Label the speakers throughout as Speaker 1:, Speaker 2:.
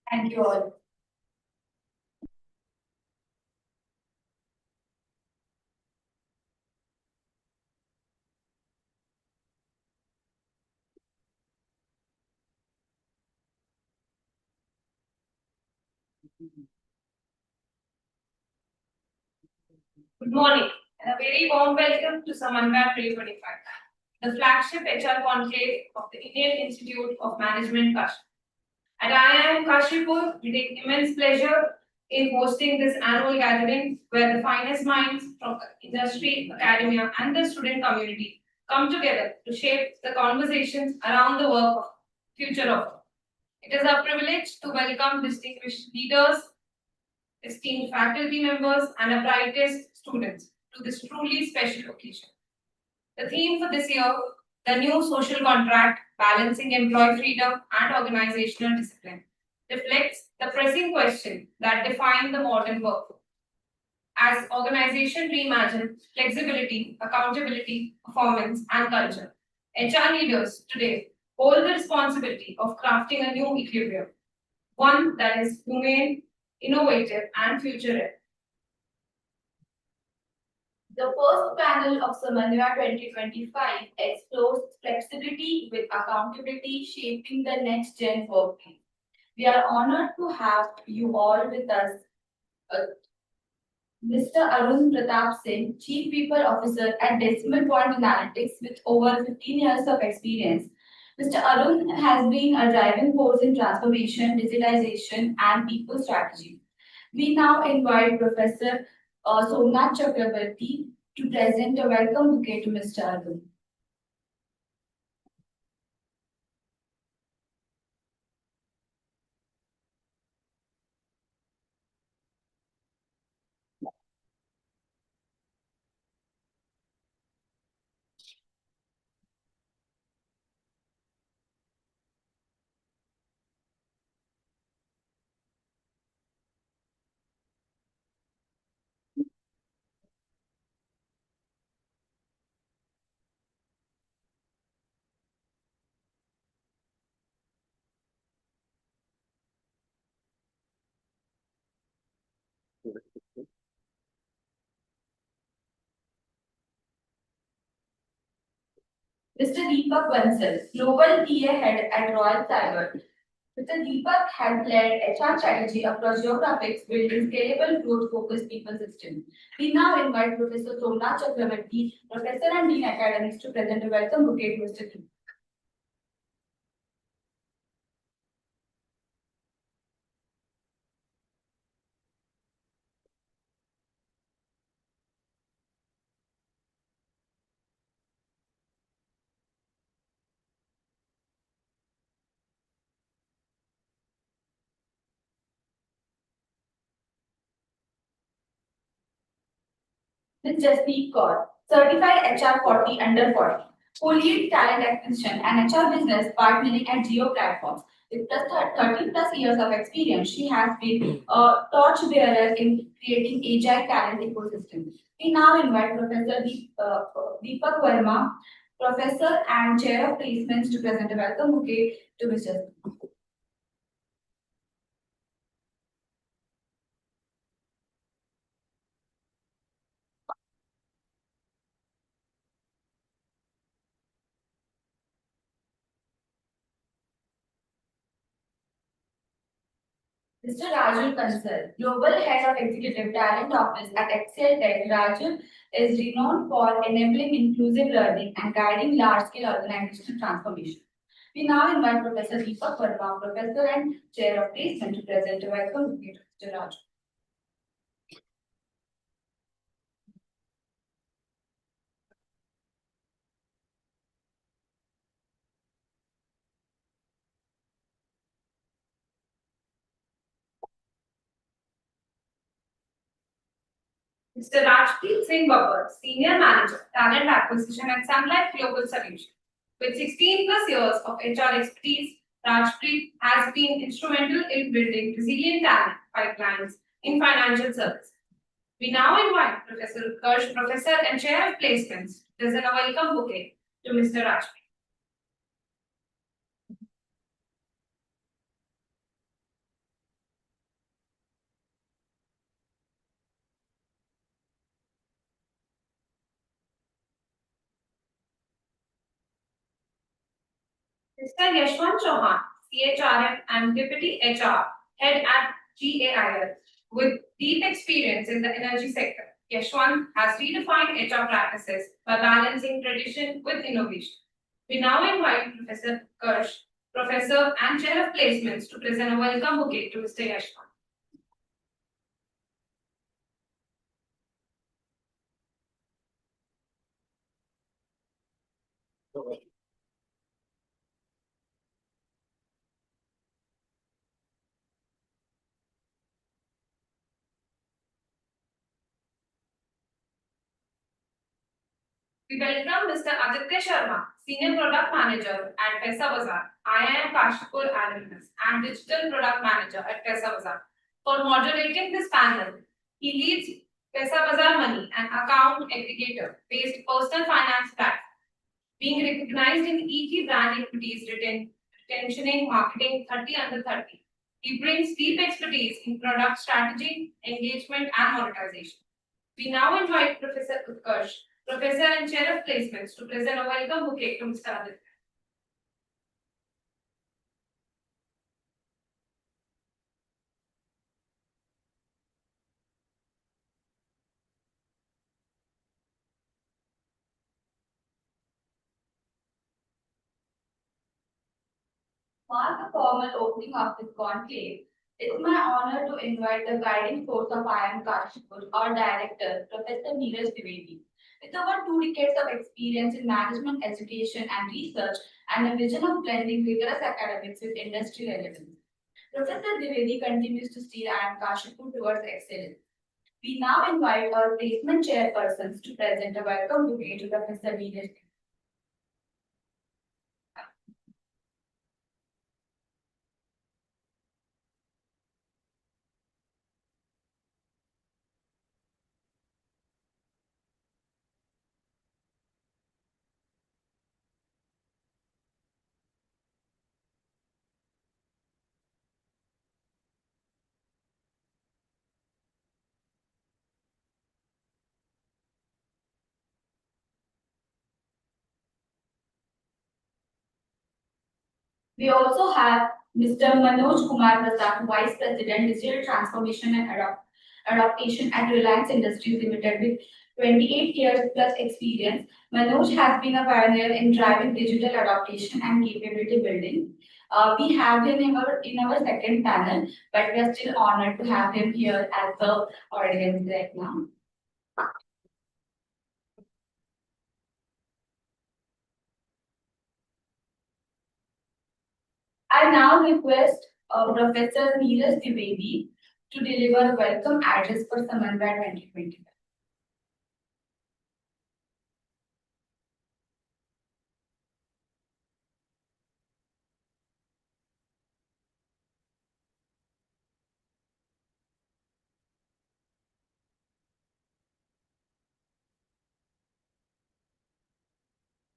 Speaker 1: Thank you all. Good morning and a very warm welcome to Samanvaya 2025, the flagship HR conclave of the Indian Institute of Management Kashipur. At IIM Kashipur, we take immense pleasure in hosting this annual gathering where the finest minds from industry, academia, and the student community come together to shape the conversations around the work of future of work. It is our privilege to welcome distinguished leaders, esteemed faculty members, and our brightest students to this truly special occasion. The theme for this year, the new social contract, balancing employee freedom and organizational discipline, reflects the pressing question that define the modern workforce. As organizations reimagine flexibility, accountability, performance, and culture, HR leaders today hold the responsibility of crafting a new equilibrium, one that is humane, innovative, and future-ready. The first panel of Samanvaya 2025 explores flexibility with accountability shaping the next gen workplace. We are honored to have you all with us. Mr. Arun Pratap Singh, Chief People Officer at Decimal Point Analytics with over 15 years of experience. Mr. Arun has been a driving force in transformation, digitalization, and people strategy. We now invite Professor Somnath Chakrabarti to present a welcome bouquet to Mr. Arun. Mr. Deepak Bansal, Global TA Head at Royal Cyber. Mr. Deepak has led HR strategy across geographics, building scalable growth-focused people systems. We now invite Professor Somnath Chakrabarti, Professor and Dean Academics, to present a welcome bouquet to Mr. Deepak. Ms. Jasneet Kaur, Certified HR 40 Under 40, who leads talent acquisition and HR business partnering at Jio Platforms. With plus 30 plus years of experience, she has been a torchbearer in creating agile talent ecosystem. We now invite Professor Deepak Verma, Professor and Chair of Placements, to present a welcome bouquet to Ms. Jasneet. Mr. Rajul Kansal, Global Head of Executive Talent Office at HCL Tech. Rajul is renowned for enabling inclusive learning and guiding large-scale organizational transformation. We now invite Professor Deepak Verma, Professor and Chair of Placement, to present a welcome bouquet to Mr. Rajul. Mr. Rajul Kansal, Senior Manager, Talent Acquisition at Sun Life Global Solutions. With 16 plus years of HR expertise, Rajpreet has been instrumental in building resilient talent pipelines in financial services. We now invite Professor Utkarsh, Professor and Chair of Placements, to present a welcome bouquet to Mr. Rajpreet. Mr. Yashwant Chauhan, CHRM and Deputy HR, Head at GAIL, with deep experience in the energy sector. Yashwant has redefined HR practices by balancing tradition with innovation. We now invite Professor Kirsch, Professor and Chair of Placements, to present a welcome bouquet to Mr. Yashwant. We welcome Mr. Aditya Sharma, Senior Product Manager at Bazaar, IIM Kashipur Alumnus, and Digital Product Manager at Bazaar, for moderating this panel. He leads Bazaar Money, an account aggregator based personal finance platform, being recognized in ET brand equities retentioning marketing 30 under 30. He brings deep expertise in product strategy, engagement, and monetization. We now invite Professor Utkarsh, Professor and Chair of Placements, to present a welcome bouquet to Mr. Aditya.
Speaker 2: Mark the formal opening of this conclave, it's my honor to invite the guiding force of IIM Kashipur, our director, Professor Neeraj Dwivedi. With over 2 decades of experience in management, education, and research, and a vision of blending rigorous academics with industry relevance, Professor Dwivedi continues to steer IIM Kashipur towards excellence. We now invite our placement chairpersons to present a welcome bouquet to Professor Neeraj. We also have Mr. Manoj Kumar Prasad, Vice President, Digital Transformation and Adaptation at Reliance Industries Limited, with 28 years plus experience. Manoj has been a pioneer in driving digital adaptation and capability building. We have him in our second panel, but we are still honored to have him here as the audience right now. I now request Professor Neeraj Dwivedi to deliver a welcome address for Samanvaya 2025.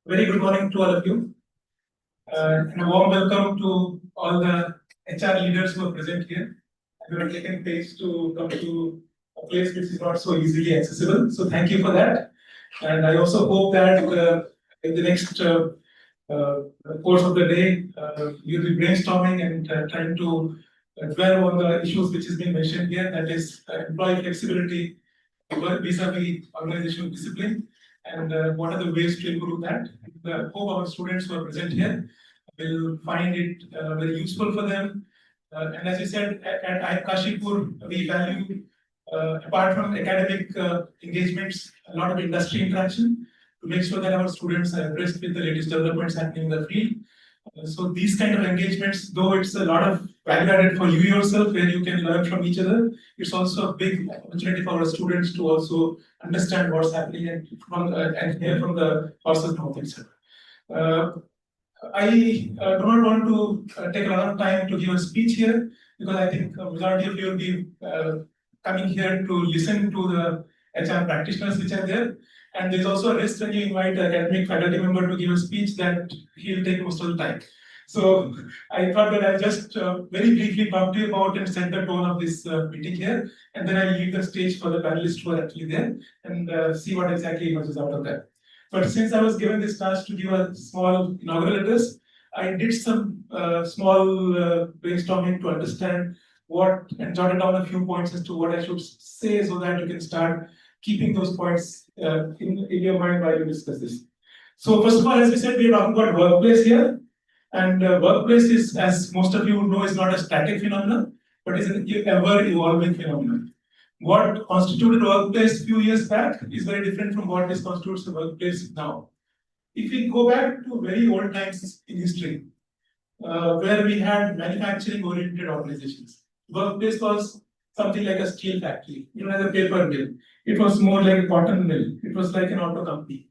Speaker 3: Very good morning to all of you, and a warm welcome to all the HR leaders who are present here and who have taken pace to come to a place which is not so easily accessible. So thank you for that. And I also hope that in the next course of the day, you'll be brainstorming and trying to dwell on the issues which has been mentioned here, that is employee flexibility vis-a-vis organizational discipline, and what are the ways to improve that. I hope our students who are present here will find it very useful for them. And as I said, at IIM Kashipur, we value, apart from academic engagements, a lot of industry interaction to make sure that our students are abreast with the latest developments happening in the field. So these kind of engagements, though it's a lot of value added for you yourself, where you can learn from each other, it's also a big opportunity for our students to also understand what's happening and hear from the horse's mouth itself. I do not want to take a lot of time to give a speech here, because I think a majority of you will be coming here to listen to the HR practitioners which are there. And there's also a risk when you invite an academic faculty member to give a speech that he'll take most of the time. So I thought that I'll just very briefly talk to you about and set the tone of this meeting here, and then I'll leave the stage for the panelists who are actually there and see what exactly emerges out of that. But since I was given this task to give a small inaugural address, I did some small brainstorming to understand what and jotted down a few points as to what I should say, so that you can start keeping those points in your mind while you discuss this. So first of all, as we said, we are talking about workplace here. And workplace is, as most of you know, is not a static phenomenon, but is an ever-evolving phenomenon. What constituted workplace a few years back is very different from what is constitutes the workplace now. If we go back to very old times in history, where we had manufacturing-oriented organizations, workplace was something like a steel factory, as a paper mill. It was more like a cotton mill. It was like an auto company,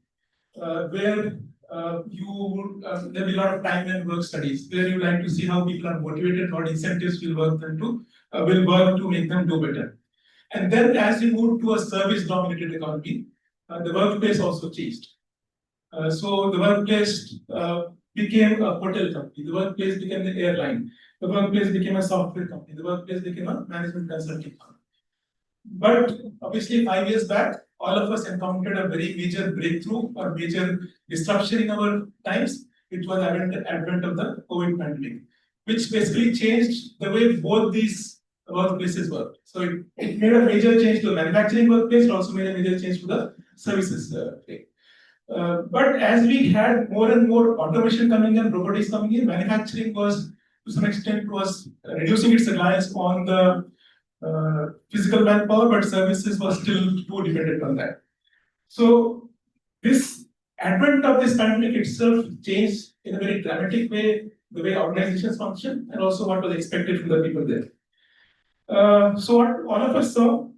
Speaker 3: where there'll be a lot of time and work studies, where you like to see how people are motivated, what incentives will work to make them do better. And then as we moved to a service-dominated economy, the workplace also changed. So the workplace became a hotel company, the workplace became the airline, the workplace became a software company, the workplace became a management consulting company. But obviously 5 years back, all of us encountered a very major breakthrough or major disruption in our times, which was the advent of the COVID pandemic, which basically changed the way both these workplaces work. So it made a major change to the manufacturing workplace, it also made a major change to the services thing. But as we had more and more automation coming in, robotics coming in, manufacturing was, to some extent, was reducing its reliance on the physical manpower, but services was still too dependent on that. So this advent of this pandemic itself changed in a very dramatic way the way organizations function and also what was expected from the people there. So what all of us saw,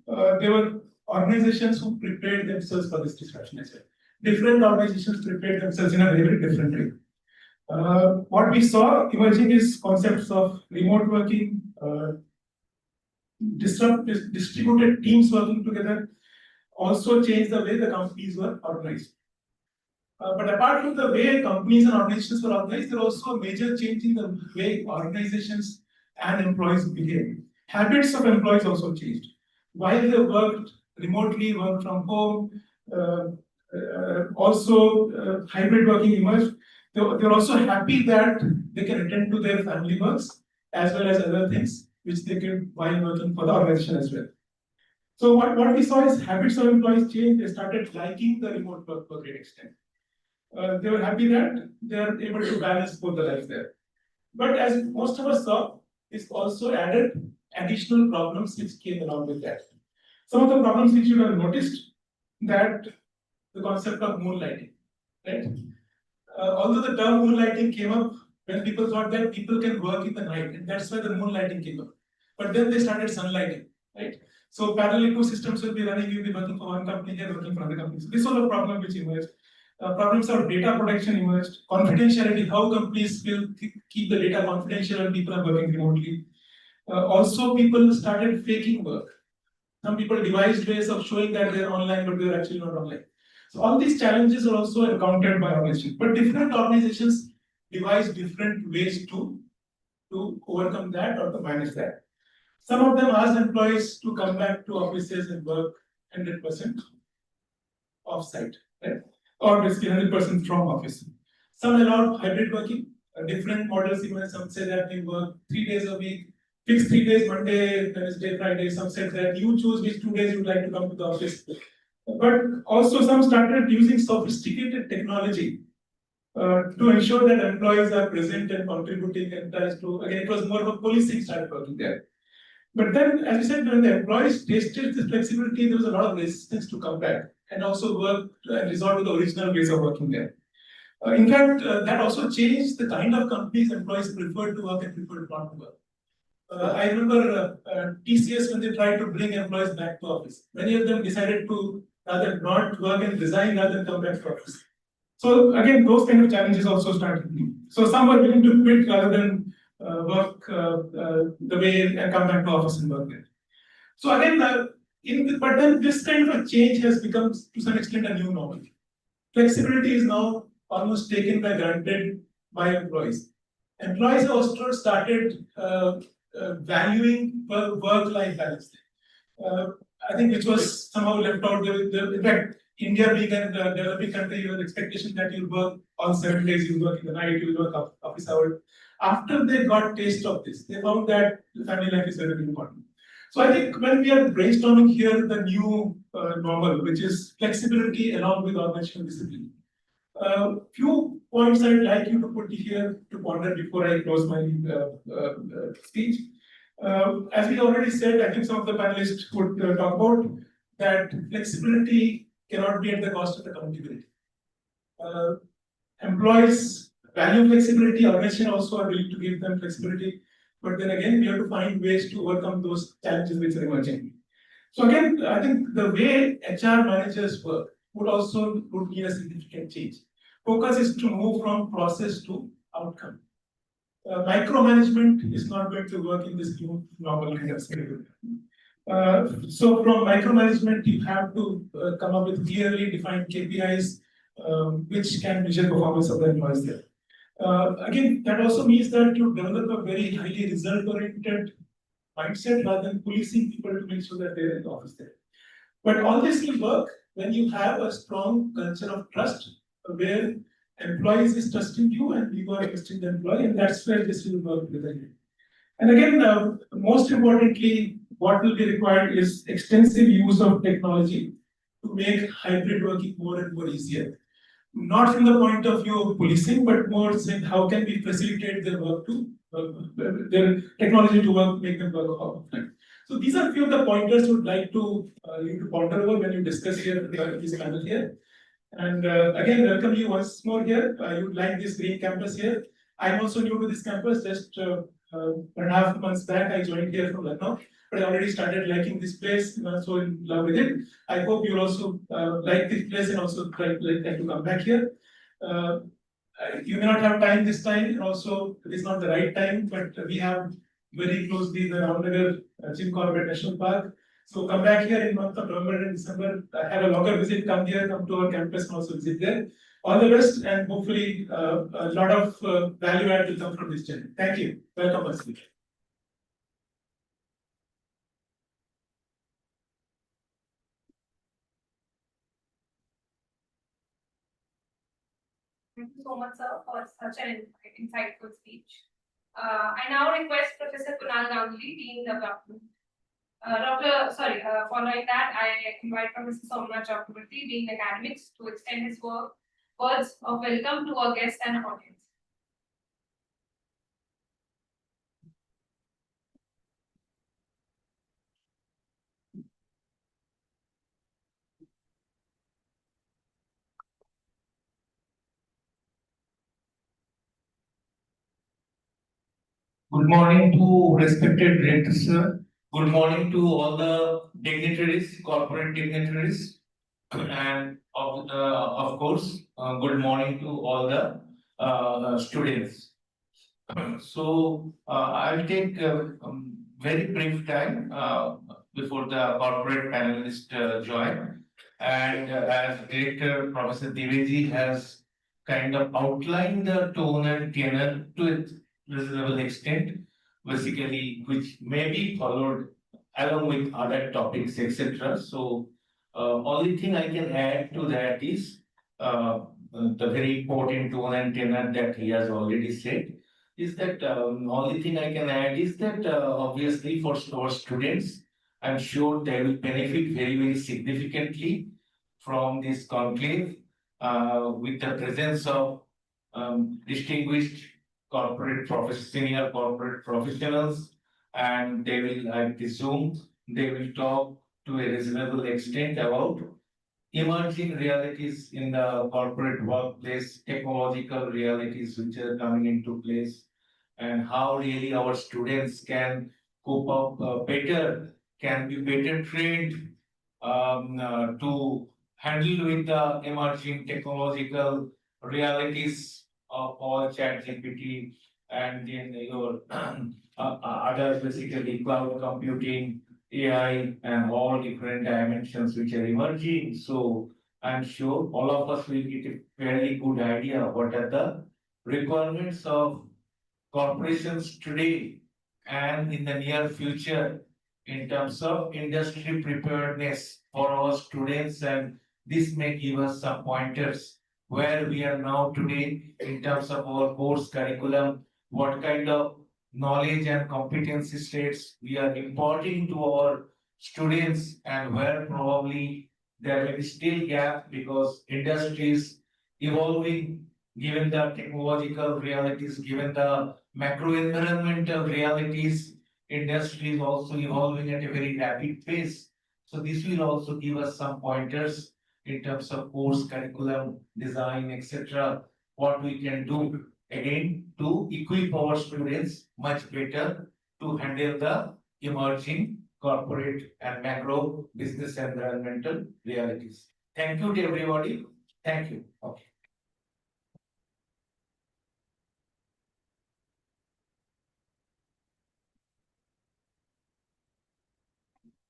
Speaker 3: there were organizations who prepared themselves for this disruption as well. Different organizations prepared themselves in a very, very different way. What we saw emerging is concepts of remote working, distributed teams working together, also changed the way the companies were organized. But apart from the way companies and organizations were organized, there was also a major change in the way organizations and employees behave. Habits of employees also changed. While they worked remotely, worked from home, also hybrid working emerged. They're also happy that they can attend to their family works as well as other things which they could while working for the organization as well. So what we saw is habits of employees change. They started liking the remote work to a great extent. They were happy that they are able to balance both the lives there. But as most of us saw, this also added additional problems which came along with that. Some of the problems which you have noticed, that the concept of moonlighting, right? Although the term moonlighting came up when people thought that people can work in the night, and that's why the moonlighting came up. But then they started sunlighting, right? So parallel ecosystems will be running, you'll be working for one company, here working for other companies. This was a problem which emerged. Problems of data protection emerged, confidentiality, how companies will keep the data confidential when people are working remotely. Also, people started faking work. Some people devised ways of showing that they're online, but they're actually not online. So all these challenges are also encountered by organizations, but different organizations devise different ways to overcome that or to manage that. Some of them ask employees to come back to offices and work 100% off-site, right? Or basically 100% from office. Some allow hybrid working, different models. Even some say that we work 3 days a week, fixed 3 days, Monday, Thursday, Friday. Some said that you choose which 2 days you'd like to come to the office. But also some started using sophisticated technology to ensure that employees are present and contributing, and tries to, again, it was more of a policing started working there. But then, as we said, when the employees tasted this flexibility, there was a lot of resistance to come back and also work and resort to the original ways of working there. In fact, that also changed the kind of companies employees preferred to work and preferred not to work. I remember TCS when they tried to bring employees back to office. Many of them decided to rather not work and resign rather than come back to office. So again, those kind of challenges also started. So some were willing to quit rather than work the way and come back to office and work there. So again, but then this kind of a change has become to some extent a new normal. Flexibility is now almost taken by granted by employees. Employees also started valuing work-life balance. I think which was somehow left out. In fact, India being a developing country, you have expectation that you work all 7 days, you work in the night, you work office hours. After they got taste of this, they found that family life is very important. So I think when we are brainstorming here the new normal, which is flexibility along with organizational discipline. Few points I'd like you to put here to ponder before I close my speech. As we already said, I think some of the panelists would talk about that flexibility cannot be at the cost of accountability. Employees value flexibility, organizations also are willing to give them flexibility, but then again, we have to find ways to overcome those challenges which are emerging. So again, I think the way HR managers work would need a significant change. Focus is to move from process to outcome. Micromanagement is not going to work in this new normal kind of scenario. So from micromanagement, you have to come up with clearly defined KPIs which can measure performance of the employees there. Again, that also means that you develop a very highly result-oriented mindset rather than policing people to make sure that they're in the office there. But all this will work when you have a strong culture of trust where employees is trusting you and you are trusting the employee, and that's where this will work with you. And again, most importantly, what will be required is extensive use of technology to make hybrid working more and more easier. Not from the point of view of policing, but more saying how can we facilitate their work to their technology to work, make them work offline. So these are a few of the pointers we would like to you to ponder over when you discuss here this panel here. And again, welcome you once more here. You would like this green campus here. I'm also new to this campus. Just 1.5 months back, I joined here from Lucknow, but I already started liking this place. I'm so in love with it. I hope you'll also like this place and also like to come back here. You may not have time this time, and also it is not the right time, but we have very closely the Ramnagar Jim Corbett National Park. So come back here in month of November and December, have a longer visit, come here, come to our campus and also visit there. All the best, and hopefully a lot of value add will come from this channel. Thank you. Welcome, Asmi.
Speaker 1: Thank you so much, sir, for such an insightful speech. I now request Professor Kunal Ganguly, Dean Development. Following that, I invite Professor Somnath Chakraborty, Dean Academics, to extend his words of welcome to our guests and audience.
Speaker 4: Good morning to respected director sir. Good morning to all the dignitaries, corporate dignitaries, and of course, good morning to all the students. So I'll take a very brief time before the corporate panelists join. And as Director Professor Diviji has kind of outlined the tone and tenor to a reasonable extent, basically, which may be followed along with other topics, etc. So, only thing I can add to that is the very important tone and tenor that he has already said. Is that only thing I can add is that obviously for our students, I'm sure they will benefit very, very significantly from this conclave with the presence of distinguished senior corporate professionals, and they will, I presume, they will talk to a reasonable extent about emerging realities in the corporate workplace, technological realities which are coming into place, and how really our students can cope up better, can be better trained to handle with the emerging technological realities of all ChatGPT and then your other basically cloud computing, AI, and all different dimensions which are emerging. So I'm sure all of us will get a fairly good idea what are the requirements of corporations today and in the near future in terms of industry preparedness for our students, and this may give us some pointers where we are now today in terms of our course curriculum, what kind of knowledge and competency states we are imparting to our students, and where probably there may be still gap because industry is evolving given the technological realities, given the macro environmental realities, industry is also evolving at a very rapid pace. So this will also give us some pointers in terms of course curriculum design, etc. What we can do again to equip our students much better to handle the emerging corporate and macro business environmental realities. Thank you to everybody. Thank you. Okay.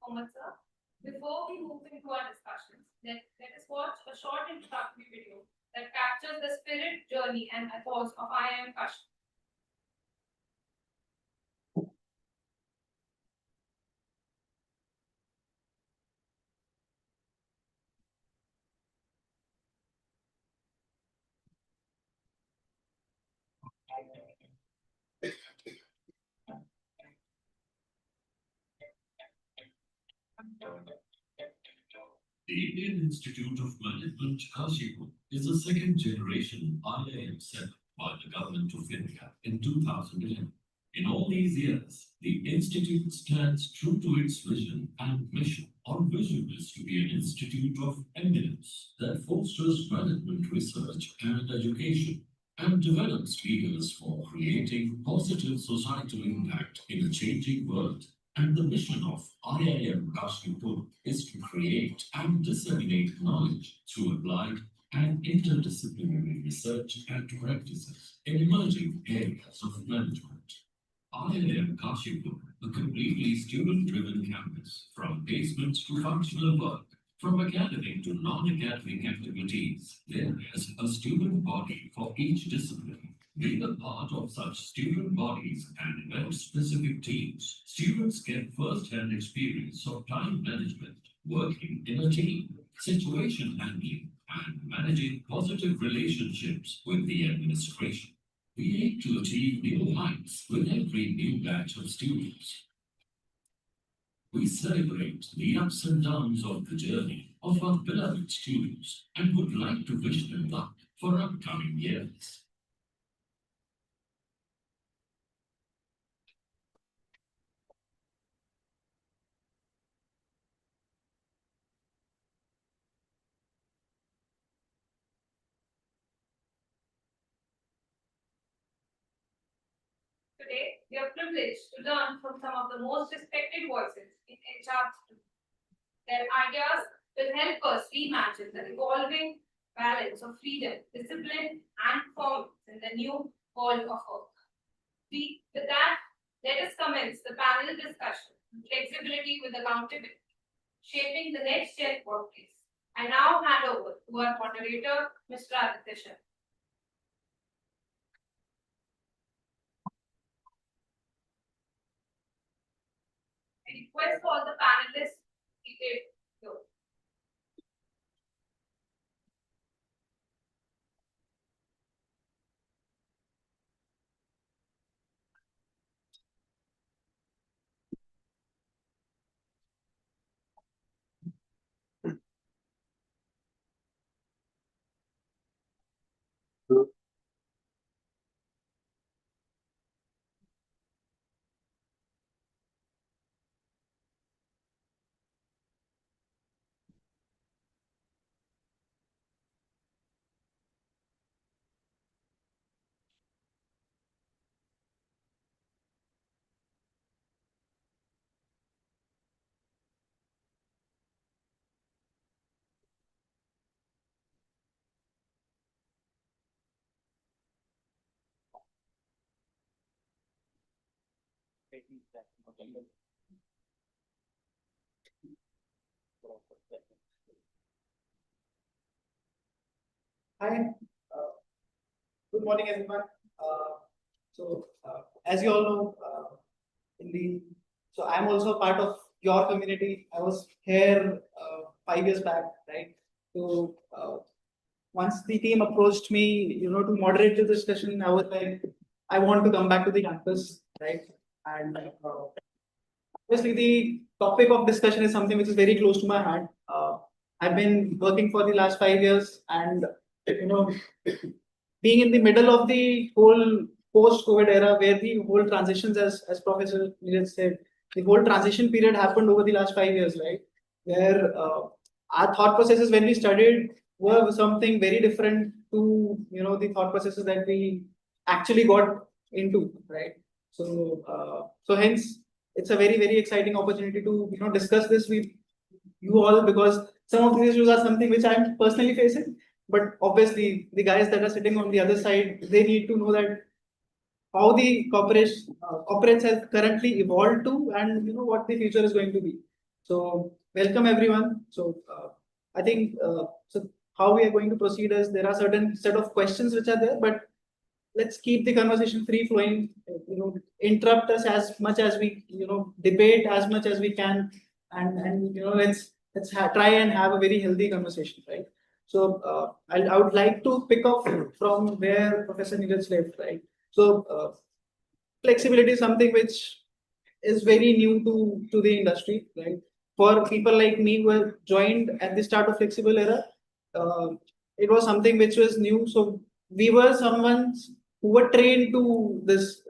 Speaker 1: Muhammad sir. Before we move into our discussions, let us watch a short introductory video that captures the spirit, journey, and ethos of IIM Kashipur.
Speaker 5: The Indian Institute of Management, Kashipur, is a second-generation IIM set up by the Government of India in 2011. In all these years, the institute stands true to its vision and mission. Our vision is to be an institute of eminence that fosters management research and education and develops leaders for creating positive societal impact in a changing world. And the mission of IIM Kashipur is to create and disseminate knowledge through applied and interdisciplinary research and practices in emerging areas of management. IIM Kashipur, a completely student-driven campus, from basements to functional work, from academic to non-academic activities, there is a student body for each discipline. Being a part of such student bodies and event-specific teams, students get first-hand experience of time management, working in a team, situation handling, and managing positive relationships with the administration. We aim to achieve new heights with every new batch of students. We celebrate the ups and downs of the journey of our beloved students and would like to wish them luck for upcoming years.
Speaker 1: Today, we are privileged to learn from some of the most respected voices in HR. Their ideas will help us reimagine the evolving balance of freedom, discipline, and performance in the new world of work. With that, let us commence the panel discussion, flexibility with accountability, shaping the next gen workplace. I now hand over to our moderator, Mr. Aditya Sharma. I request all the panelists to take your
Speaker 6: Hi, good morning, everyone. As you all know, in the so I'm also a part of your community. I was here 5 years back, right? So once the team approached me, to moderate the discussion, I was like, I want to come back to the campus, right? And obviously, the topic of discussion is something which is very close to my heart. I've been working for the last 5 years, and you know, being in the middle of the whole post-COVID era, where the whole transitions, as Professor Neeraj said, the whole transition period happened over the last 5 years, right? Where our thought processes when we studied were something very different to the thought processes that we actually got into, right? So hence it's a very exciting opportunity to discuss this with you all, because some of these issues are something which I'm personally facing, but obviously the guys that are sitting on the other side, they need to know that how the corporates have currently evolved to, and what the future is going to be. So welcome everyone. I think so how we are going to proceed is there are certain set of questions which are there, but let's keep the conversation free flowing. Interrupt us as much as we debate as much as we can, and let's try and have a very healthy conversation, right? So I would like to pick up from where Professor Neeraj left, right? So flexibility is something which is very new to the industry, right? For people like me who have joined at the start of flexible era, uh, it was something which was new. So we were someone who were trained to this,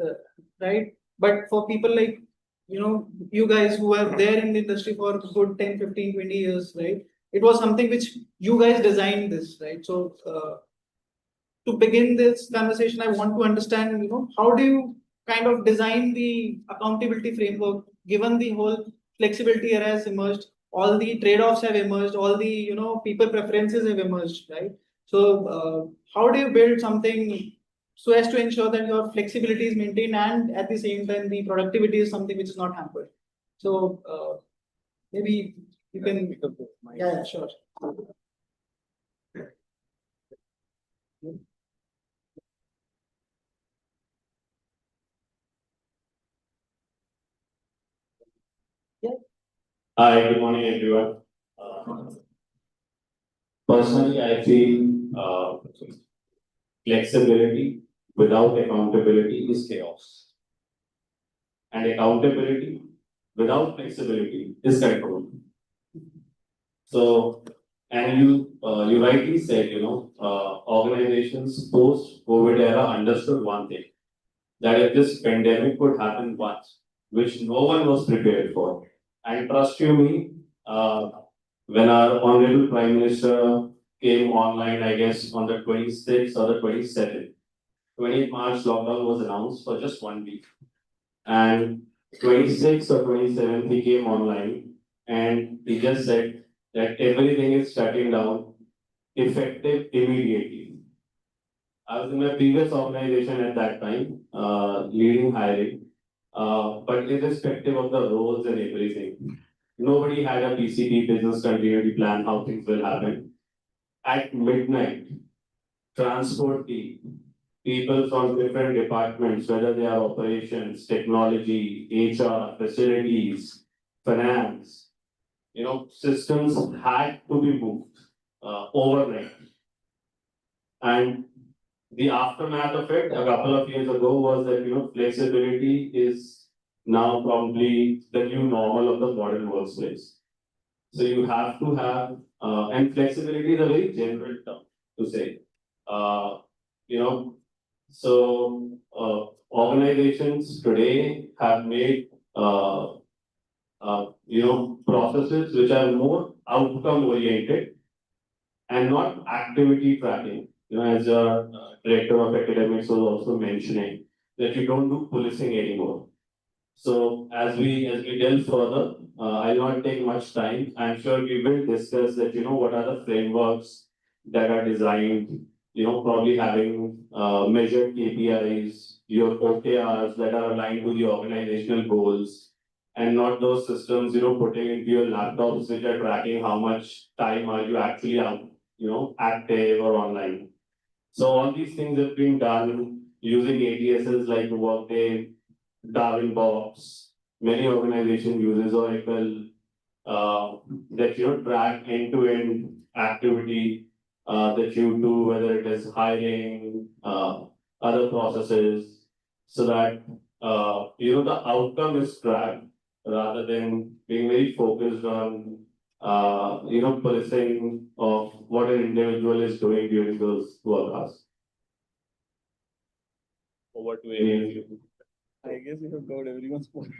Speaker 6: right? But for people like you guys who are there in the industry for good 10, 15, 20 years, right? It was something which you guys designed this, right? So to begin this conversation, I want to understand, how do you kind of design the accountability framework given the whole flexibility era has emerged, all the trade-offs have emerged, all the people preferences have emerged, right? So how do you build something so as to ensure that your flexibility is maintained and at the same time the productivity is something which is not hampered? So maybe you can, yeah, sure.
Speaker 7: Hi, good morning, everyone. Personally, I feel flexibility without accountability is chaos, and accountability without flexibility is control. So, and you rightly said, organizations post COVID era understood one thing, that if this pandemic could happen once, which no one was prepared for, and trust you me, when our Honorable Prime Minister came online, I guess on the 26th or the 27th, 20th March lockdown was announced for just 1 week. And 26th or 27th he came online and he just said that everything is shutting down effective immediately. I was in my previous organization at that time, leading hiring, but irrespective of the roles and everything, nobody had a PCP, business continuity plan, how things will happen. At midnight, transport team, people from different departments, whether they are operations, technology, HR, facilities, finance, systems had to be moved overnight. And the aftermath of it a couple of years ago was that flexibility is now probably the new normal of the modern workplace. So you have to have and flexibility is a very general term to say. Uh, you know, so organizations today have made processes which are more outcome oriented and not activity tracking. As a director of academics was also mentioning that you don't do policing anymore. So as we delve further, I'll not take much time. I'm sure we will discuss that what are the frameworks that are designed, probably having measured KPIs, your OKRs that are aligned to the organizational goals, and not those systems, putting into your laptops which are tracking how much time are you actually out, active or online. So all these things have been done using ATSs like Workday, Darwinbox. Many organizations uses Oracle that track end-to-end activity that you do, whether it is hiring, other processes, so that the outcome is tracked rather than being very focused on policing of what an individual is doing during those work hours. Over to any of you.
Speaker 6: I guess you have got everyone's point.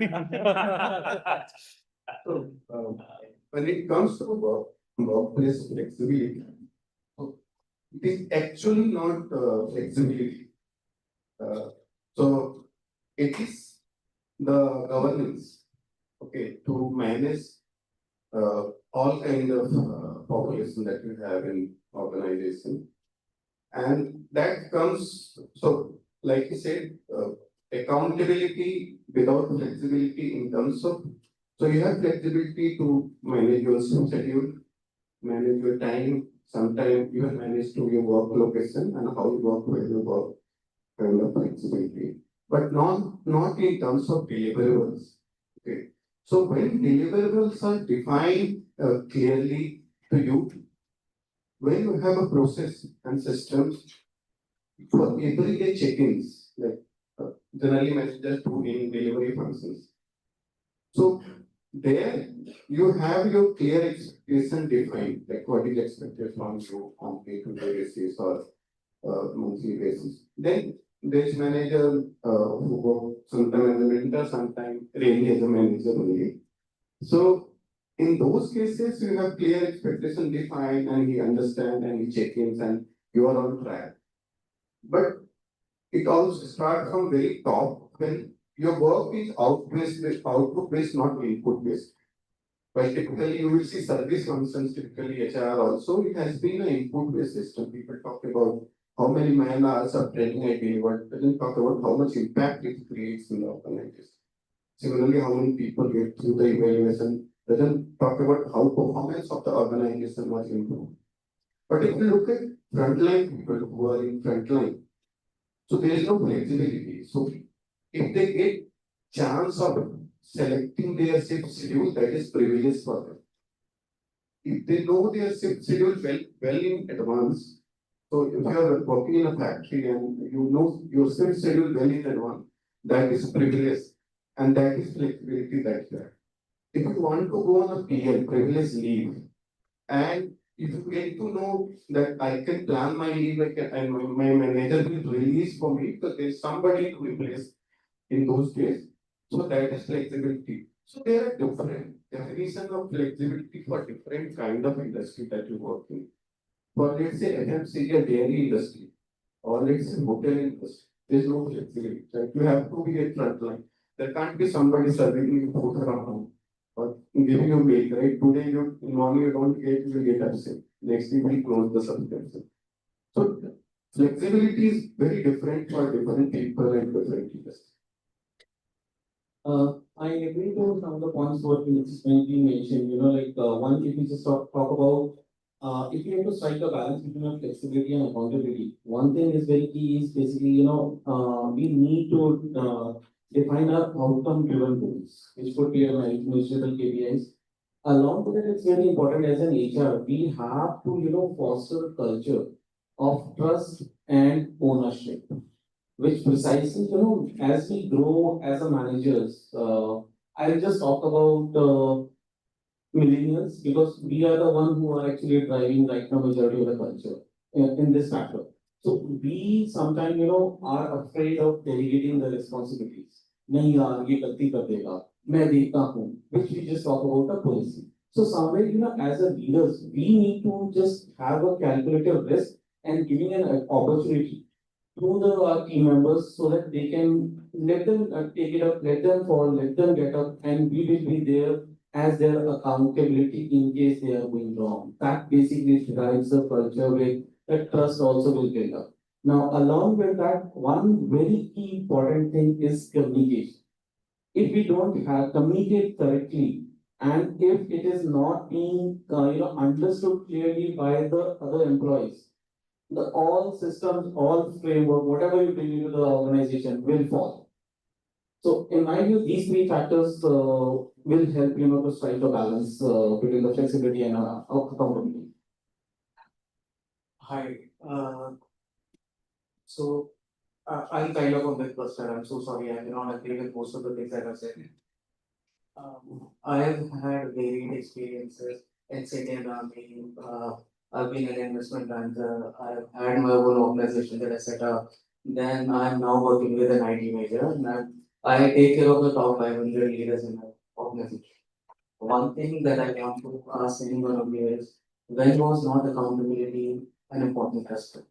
Speaker 8: So, when it comes to workplace flexibility, so it is actually not flexibility. So it is the governance, okay, to manage all kind of population that you have in organization, and that comes so like you said, accountability without flexibility in terms of so you have flexibility to manage your schedule, manage your time. Sometimes you manage to your work location and how you work, where you work, kind of flexibility, but not in terms of deliverables. Okay, so when deliverables are defined clearly to you, when you have a process and systems for everyday check-ins, like generally managers do in delivery functions. So there you have your clear expectation defined, like what is expected from you on day-to-day basis or monthly basis. Then there's manager who work sometimes as a mentor, sometimes really as a manager only. So in those cases, you have clear expectation defined and he understands and he check-ins and you are on track. But it also starts from very top when your work is output based, not input based. But typically you will see service functions, typically HR also, it has been an input based system. People talk about how many man hours of training I delivered, doesn't talk about how much impact it creates in the organization. Similarly, how many people get through the evaluation, doesn't talk about how performance of the organization was improved. But if you look at frontline people who are in frontline, so there is no flexibility. So if they get chance of selecting their shift schedule, that is privilege for them. If they know their shift schedule well in advance, so if you are working in a factory and you know your shift schedule well in advance, that is privilege and that is flexibility that you have. If you want to go on a PL, privilege leave, and if you get to know that I can plan my leave and my manager will release for me because there is somebody to replace in those days, so that is flexibility. So there are different definitions of flexibility for different kind of industry that you work in. For let's say FMCG or dairy industry, or let's say hotel industry, there is no flexibility. Right? You have to be at front line. There can't be somebody serving you food around home or giving you milk, right? Today you in morning you don't get, you will get upset. Next day we close the subscription. So flexibility is very different for different people and different industries.
Speaker 9: I agree to some of the points what you mentioned, one, if you just talk about, if you have to strike a balance between flexibility and accountability, one thing is very key is basically, we need to define our outcome-driven goals, which could be a measurable KPIs. Along with it, it's very important as an HR, we have to, foster a culture of trust and ownership, which precisely, as we grow as a managers, I'll just talk about millennials because we are the one who are actually driving right now majority of the culture in this factor. So we sometimes, are afraid of delegating the responsibilities. नहीं यार ये गलती कर देगा, मैं देखता हूँ, which we just talk about a policy. So somewhere, as a leaders, we need to just have a calculated risk and giving an opportunity to the team members so that they can let them take it up, let them fall, let them get up, and we will be there as their accountability in case they are going wrong. That basically drives the culture where the trust also will build up. Now, along with that, one very key important thing is communication. If we don't have communicate correctly, and if it is not being understood clearly by the other employees, the all systems, all framework, whatever you bring into the organization will fall. So in my view, these three factors will help to strike a balance between the flexibility and accountability.
Speaker 10: Hi, so I'm kind of a big person. I'm so sorry. I cannot agree with most of the things that I've said. I have had varied experiences in City and Army. I've been an investment banker. I've had my own organization that I set up. Then I'm now working with an IT major, and I take care of the top 500 leaders in my organization. One thing that I want to ask any one of you is, when was not accountability an important aspect?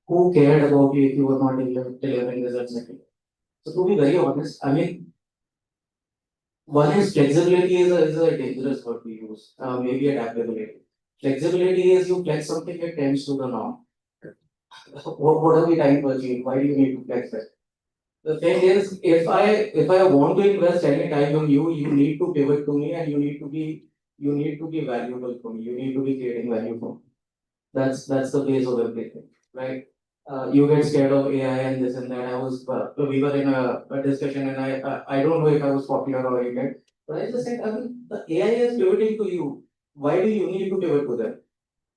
Speaker 10: Who cared about you if you were not delivering results? So to be very honest, I mean, one is flexibility is a dangerous word to use. Maybe adaptability. Flexibility is you flex something, it tends to the norm. What are we trying to achieve? Why do you need to flex it? The thing is, if I want to invest any time on you, you need to pivot to me, and you need to be valuable for me. You need to be creating value for me. That's the base of everything, right? You get scared of AI and this and that. We were in a discussion, and I don't know if I was popular or anything, but I just said, I mean, the AI is pivoting to you. Why do you need to pivot to them?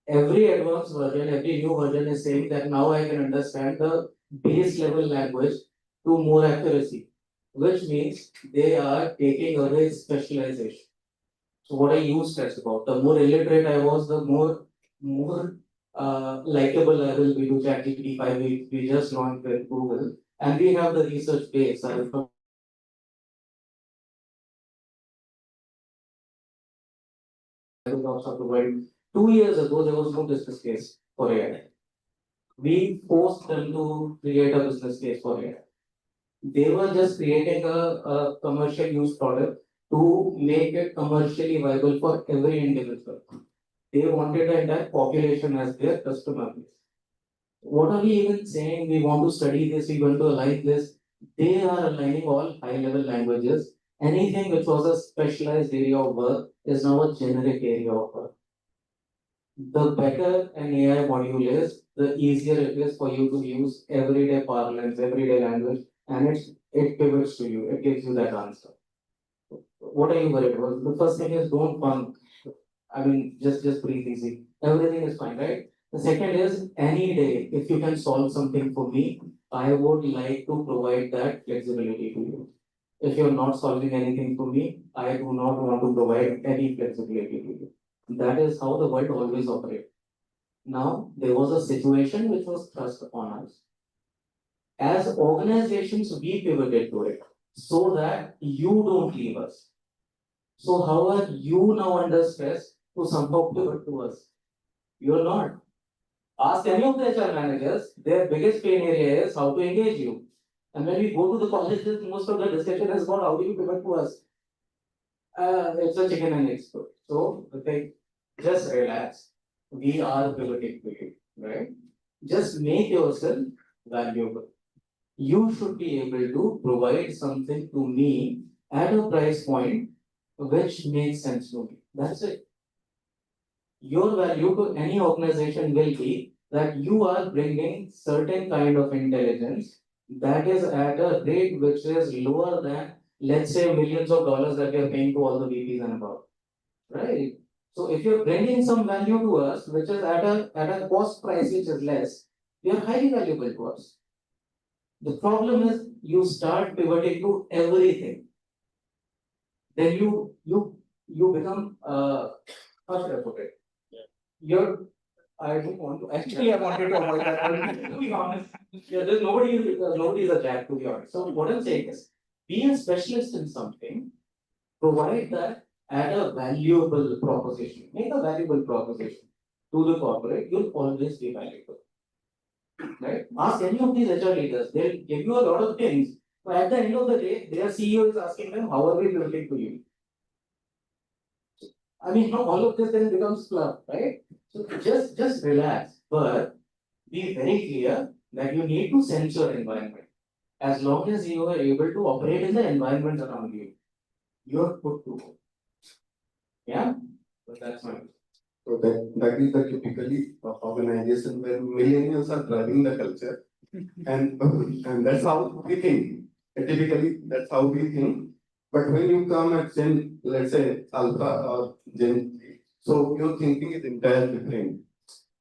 Speaker 10: Every advanced version, every new version is saying that now I can understand the base level language to more accuracy, which means they are taking away specialization. So what I used to about, the more illiterate I was, the more likable I will be to ChatGPT 5. We just launched with Google, and we have the research base. Of the world. 2 years ago, there was no business case for AI. We forced them to create a business case for AI. They were just creating a commercial use product to make it commercially viable for every individual. They wanted the entire population as their customer base. What are we even saying? We want to study this, we want to align this. They are aligning all high level languages. Anything which was a specialized area of work is now a generic area of work. The better an AI module is, the easier it is for you to use everyday parlance, everyday language, and it pivots to you, it gives you that answer. What are you worried about? The first thing is don't punk. I mean, just breathe easy. Everything is fine, right? The second is any day, if you can solve something for me, I would like to provide that flexibility to you. If you're not solving anything for me, I do not want to provide any flexibility to you. That is how the world always operates. Now, there was a situation which was thrust upon us. As organizations, we pivoted to it so that you don't leave us. So, how are you now under stress to somehow pivot to us? You're not. Ask any of the HR managers, their biggest pain area is how to engage you. And when we go to the colleges, most of the discussion is about how do you pivot to us. It's a chicken and egg story. So, the thing, just relax. We are pivoting to you, right? Just make yourself valuable. You should be able to provide something to me at a price point which makes sense to me. That's it. Your value to any organization will be that you are bringing certain kind of intelligence that is at a rate which is lower than, let's say, millions of dollars that we are paying to all the VPs and above, right? So if you're bringing some value to us, which is at a cost price which is less, you are highly valuable to us. The problem is you start pivoting to everything. Then you become how should I put it? You're I don't want to actually I wanted to avoid that one, to be honest. Yeah, there's nobody is a jack, to be honest. So what I'm saying is be a specialist in something, provide that at a valuable proposition. Make a valuable proposition to the corporate, you'll always be valuable. Right? Ask any of these HR leaders, they'll give you a lot of things, but at the end of the day, their CEO is asking them, how are we pivoting to you? I mean, all of this then becomes fluff, right? So just relax, but be very clear that you need to sense your environment. As long as you are able to operate in the environment around you, you're good to go. Yeah, but that's my.
Speaker 8: So that is the typically organization where millennials are driving the culture, and that's how we think. Typically, that's how we think. But when you come at Gen, let's say Alpha or Gen Z, so your thinking is entirely different.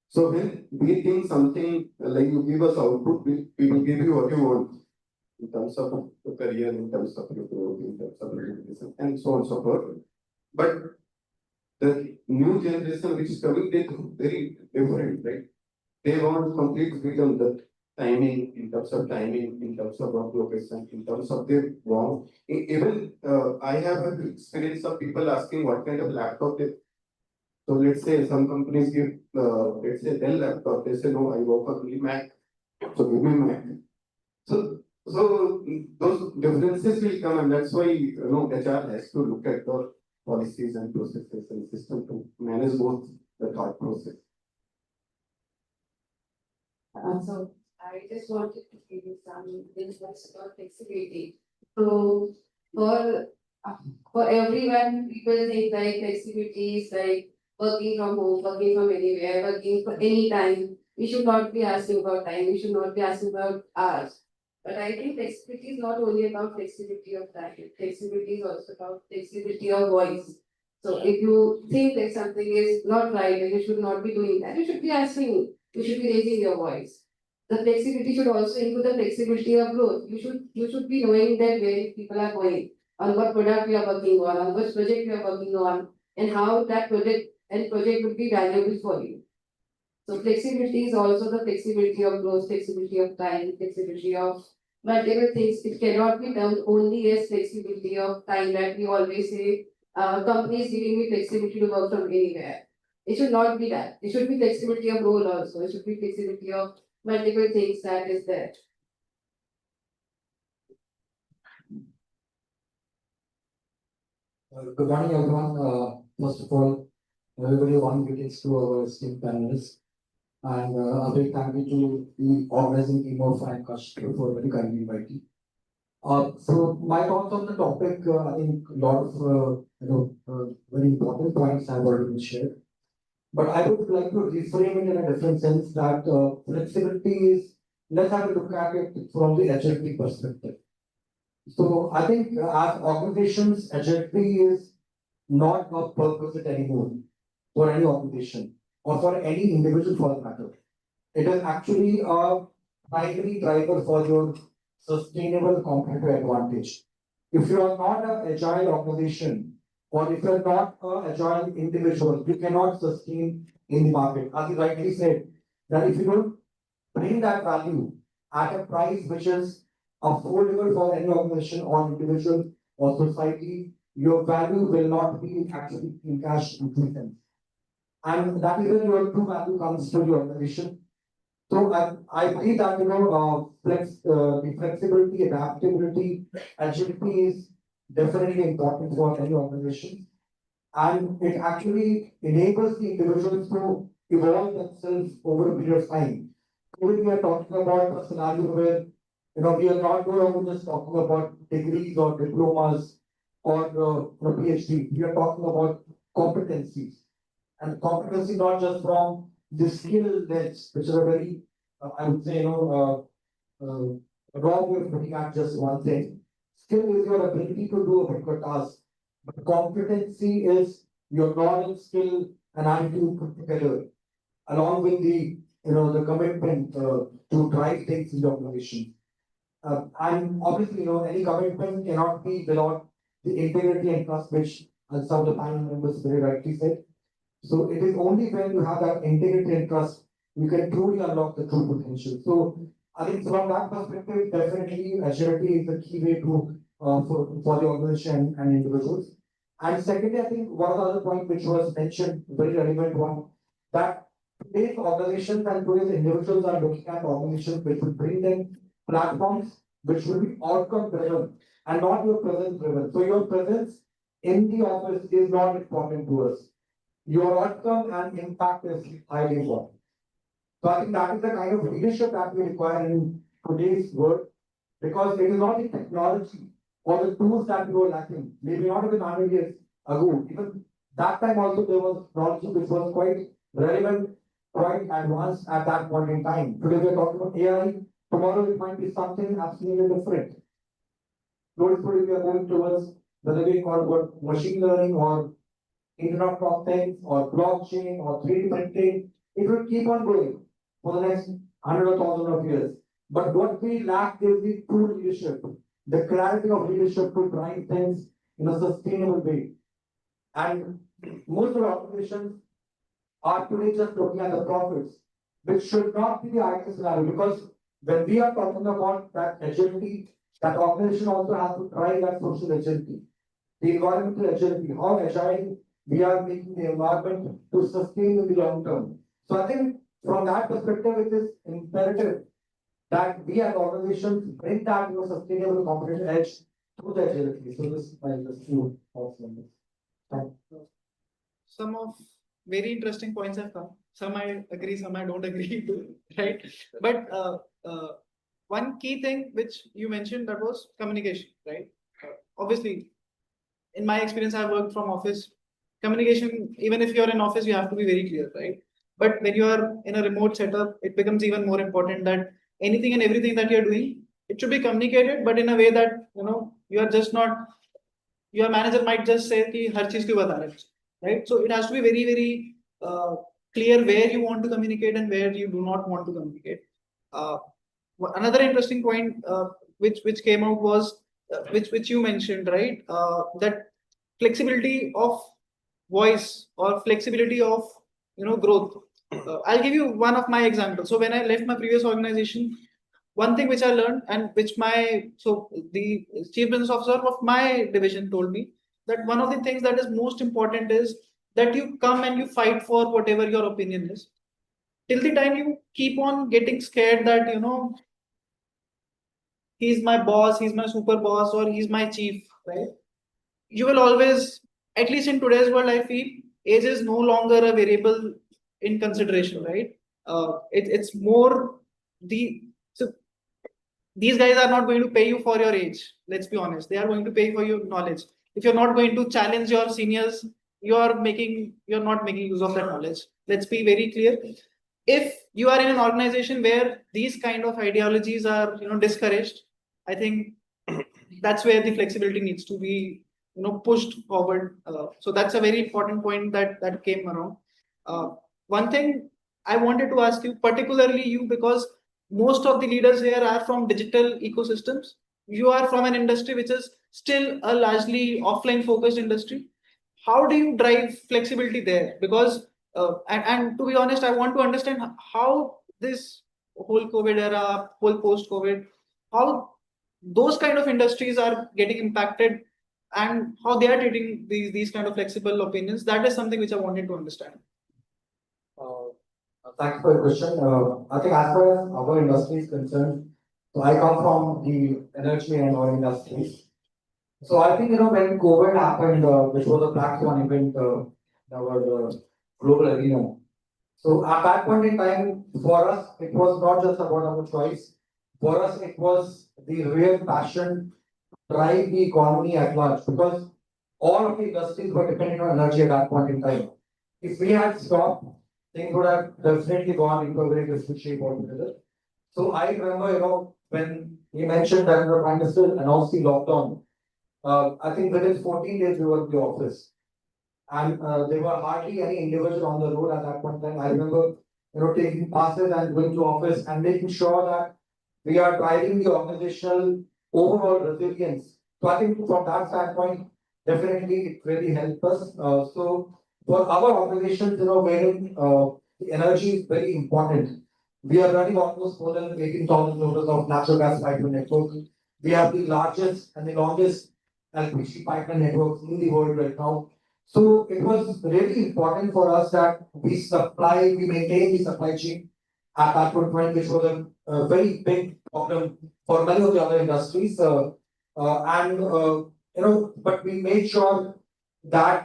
Speaker 8: So when we think something like you give us output, we will give you what you want in terms of your career, in terms of your growth, in terms of your education, and so on and so forth. But the new generation which is coming, they think very different, right? They want complete freedom, that timing, in terms of timing, in terms of work location, in terms of their want. Even I have an experience of people asking what kind of laptop they. So let's say some companies give, let's say Dell laptop, they say no, I work on only Mac, so give me Mac. So those differences will come, and that's why HR has to look at the policies and processes and system to manage both the thought process.
Speaker 11: So I just wanted to give you some insights about flexibility. So for everyone, people think like flexibility is like working from home, working from anywhere, working for any time. We should not be asking about time. We should not be asking about hours. But I think flexibility is not only about flexibility of time. Flexibility is also about flexibility of voice. So if you think that something is not right and you should not be doing that, you should be asking. You should be raising your voice. The flexibility should also include the flexibility of growth. You should be knowing that where people are going, on what product we are working on which project we are working on, and how that project would be valuable for you. So flexibility is also the flexibility of growth, flexibility of time, flexibility of multiple things. It cannot be done only as flexibility of time, that we always say, companies giving me flexibility to work from anywhere. It should not be that. It should be flexibility of role also. It should be flexibility of multiple things that is there.
Speaker 12: Good morning, everyone. First of all, everybody, warm greetings to our esteemed panelists. And a big thank you to the organizing team of IIM Kashipur for very kindly inviting. So my thoughts on the topic, I think a lot of very important points have already been shared. But I would like to reframe it in a different sense that flexibility is, let's have a look at it from the agility perspective. So I think as organizations, agility is not a purpose anymore for any organization or for any individual for that matter. It is actually a primary driver for your sustainable competitive advantage. If you are not an agile organization or if you are not an agile individual, you cannot sustain in the market. As you rightly said, that if you don't bring that value at a price which is affordable for any organization or individual or society, your value will not be actually in cash equivalent. And that is where your true value comes to the organization. So I believe that the flexibility, adaptability, agility is definitely important for any organization, and it actually enables the individuals to evolve themselves over a period of time. Today we are talking about a scenario where we are not no longer just talking about degrees or diplomas or PhD. We are talking about competencies, and competency not just from the skill lens, which is a very I would say wrong way of looking at just one thing. Skill is your ability to do a particular task, but competency is your knowledge, skill, and attitude put together, along with the commitment to drive things in the organization. And obviously, any commitment cannot be without the integrity and trust, which some of the panel members very rightly said. So it is only when you have that integrity and trust you can truly unlock the true potential. So I think from that perspective, definitely agility is the key way to for the organization and individuals. And secondly, I think one of the other point which was mentioned, very relevant one, that today's organizations and today's individuals are looking at organizations which will bring them platforms which will be outcome driven and not your presence driven. So your presence in the office is not important to us. Your outcome and impact is highly important. So I think that is the kind of leadership that we require in today's world, because it is not the technology or the tools that we were lacking. Maybe not even 100 years ago. Even that time also there was technology which was quite relevant, quite advanced at that point in time. Today we are talking about AI. Tomorrow it might be something absolutely different. Slowly we are moving towards whether we call it machine learning or Internet of Things or blockchain or 3D printing. It will keep on going for the next 100,000 of years. But what we lack is the true leadership, the clarity of leadership to drive things in a sustainable way. And most of our organizations are today just looking at the profits, which should not be the ideal scenario, because when we are talking about that agility, that organization also has to drive that social agility, the environmental agility, how agile we are making the environment to sustain in the long term. So I think from that perspective, it is imperative that we as organizations bring that sustainable competitive edge through the agility. So this is my few thoughts on this. Thank you.
Speaker 6: Some of very interesting points have come. Some I agree, some I don't agree to, right? But one key thing which you mentioned, that was communication, right? Obviously, in my experience, I've worked from office. Communication, even if you're in office, you have to be very clear, right? But when you are in a remote setup, it becomes even more important that anything and everything that you're doing, it should be communicated, but in a way that you are just not. Your manager might just say कि हर चीज क्यों बता रहे हो, right? So it has to be very, very clear where you want to communicate and where you do not want to communicate. Another interesting point which came out was which you mentioned, right? That flexibility of voice or flexibility of growth. I'll give you one of my examples. So when I left my previous organization, one thing which I learned, and which the chief business officer of my division told me, that one of the things that is most important is that you come and you fight for whatever your opinion is. Till the time you keep on getting scared that he's my boss, he's my super boss, or he's my chief, right? You will always, at least in today's world, I feel age is no longer a variable in consideration, right? It's more so these guys are not going to pay you for your age. Let's be honest. They are going to pay for your knowledge. If you're not going to challenge your seniors, you're not making use of that knowledge. Let's be very clear. If you are in an organization where these kind of ideologies are discouraged, I think that's where the flexibility needs to be pushed forward. So that's a very important point that came around. One thing I wanted to ask you, particularly you, because most of the leaders here are from digital ecosystems. You are from an industry which is still a largely offline focused industry. How do you drive flexibility there? Because and to be honest, I want to understand how this whole COVID era, whole post COVID, how those kind of industries are getting impacted and how they are treating these kind of flexible opinions. That is something which I wanted to understand.
Speaker 12: Thanks for your question. I think as far as our industry is concerned, so I come from the energy and oil industries. So I think when COVID happened, which was a black swan event in our global arena. So at that point in time, for us, it was not just about our choice. For us, it was the real passion to drive the economy at large, because all of the industries were dependent on energy at that point in time. If we had stopped, things would have definitely gone into a very different shape altogether. So I remember, when he mentioned that the Prime Minister announced the lockdown, I think within 14 days we were in the office. And there were hardly any individuals on the road at that point in time. I remember, taking passes and going to office and making sure that we are driving the organizational overall resilience. So I think from that standpoint, definitely it really helped us. So for our organizations, wherein the energy is very important. We are running almost more than 18,000 kilometers of natural gas pipeline network. We have the largest and the longest LPG pipeline networks in the world right now. So it was really important for us that we maintain the supply chain at that point, which was a very big problem for many of the other industries. But we made sure that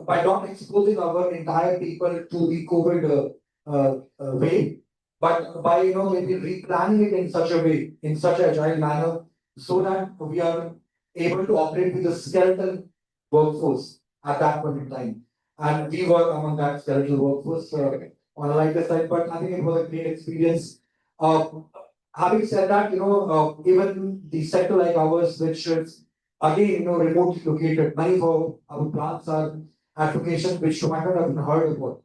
Speaker 12: by not exposing our entire people to the COVID wave, but by maybe replanning it in such a way, in such an agile manner, so that we are able to operate with a skeleton workforce at that point in time. And we were among that skeletal workforce on a lighter side, but I think it was a great experience. Uh, Having said that, even the sector like ours, which is again, remotely located, many of our plants are at locations which you might not have heard about.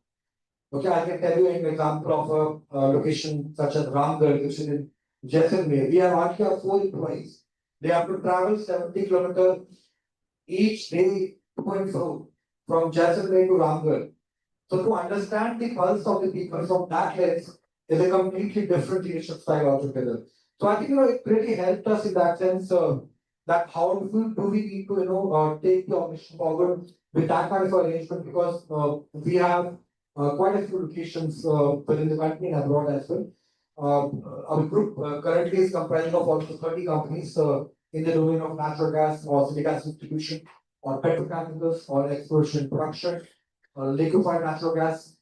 Speaker 12: Okay, I can tell you an example of a location such as Ramgarh, which is in Jaisalmer. We have actually have 4 employees. They have to travel 70 kilometers each day to and fro from Jaisalmer to Ramgarh. So to understand the pulse of the people from that lens is a completely different leadership style altogether. So I think it really helped us in that sense that how do we need to take the organization forward with that kind of arrangement because we have quite a few locations within the country and abroad as well. Our group currently is comprising of almost 30 companies in the domain of natural gas or city gas distribution or petrochemicals or exploration production liquefied natural gas,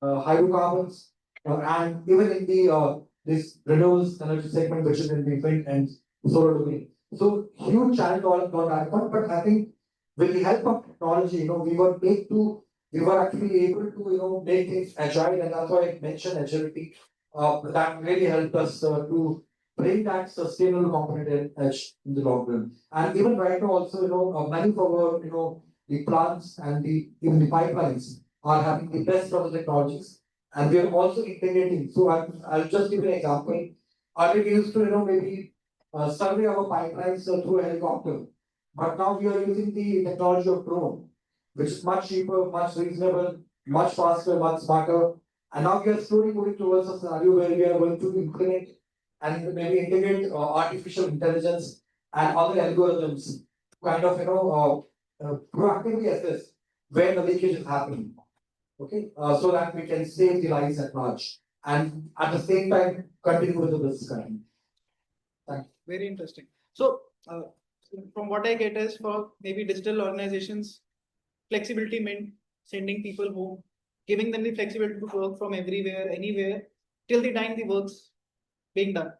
Speaker 12: hydrocarbons, and even in the this renewables energy segment, which is in the wind and solar domain. So huge challenge on that one, but I think with the help of technology, we were actually able to make things agile, and that's why I mentioned agility. That really helped us to bring that sustainable competitive edge in the long run. And even right now, also many of our the plants and even the pipelines are having the best of the technologies, and we are also integrating. So I'll just give you an example. Earlier we used to maybe survey our pipelines through a helicopter, but now we are using the technology of drone, which is much cheaper, much reasonable, much faster, much smarter. And now we are slowly moving towards a scenario where we are going to implement and maybe integrate artificial intelligence and other algorithms to kind of proactively assess where the leakage is happening. Okay, so that we can save the lives at large and at the same time continue with the business continuity. Thank you.
Speaker 6: Very interesting. So, from what I get is for maybe digital organizations, flexibility meant sending people home, giving them the flexibility to work from everywhere, anywhere, till the time the work's being done.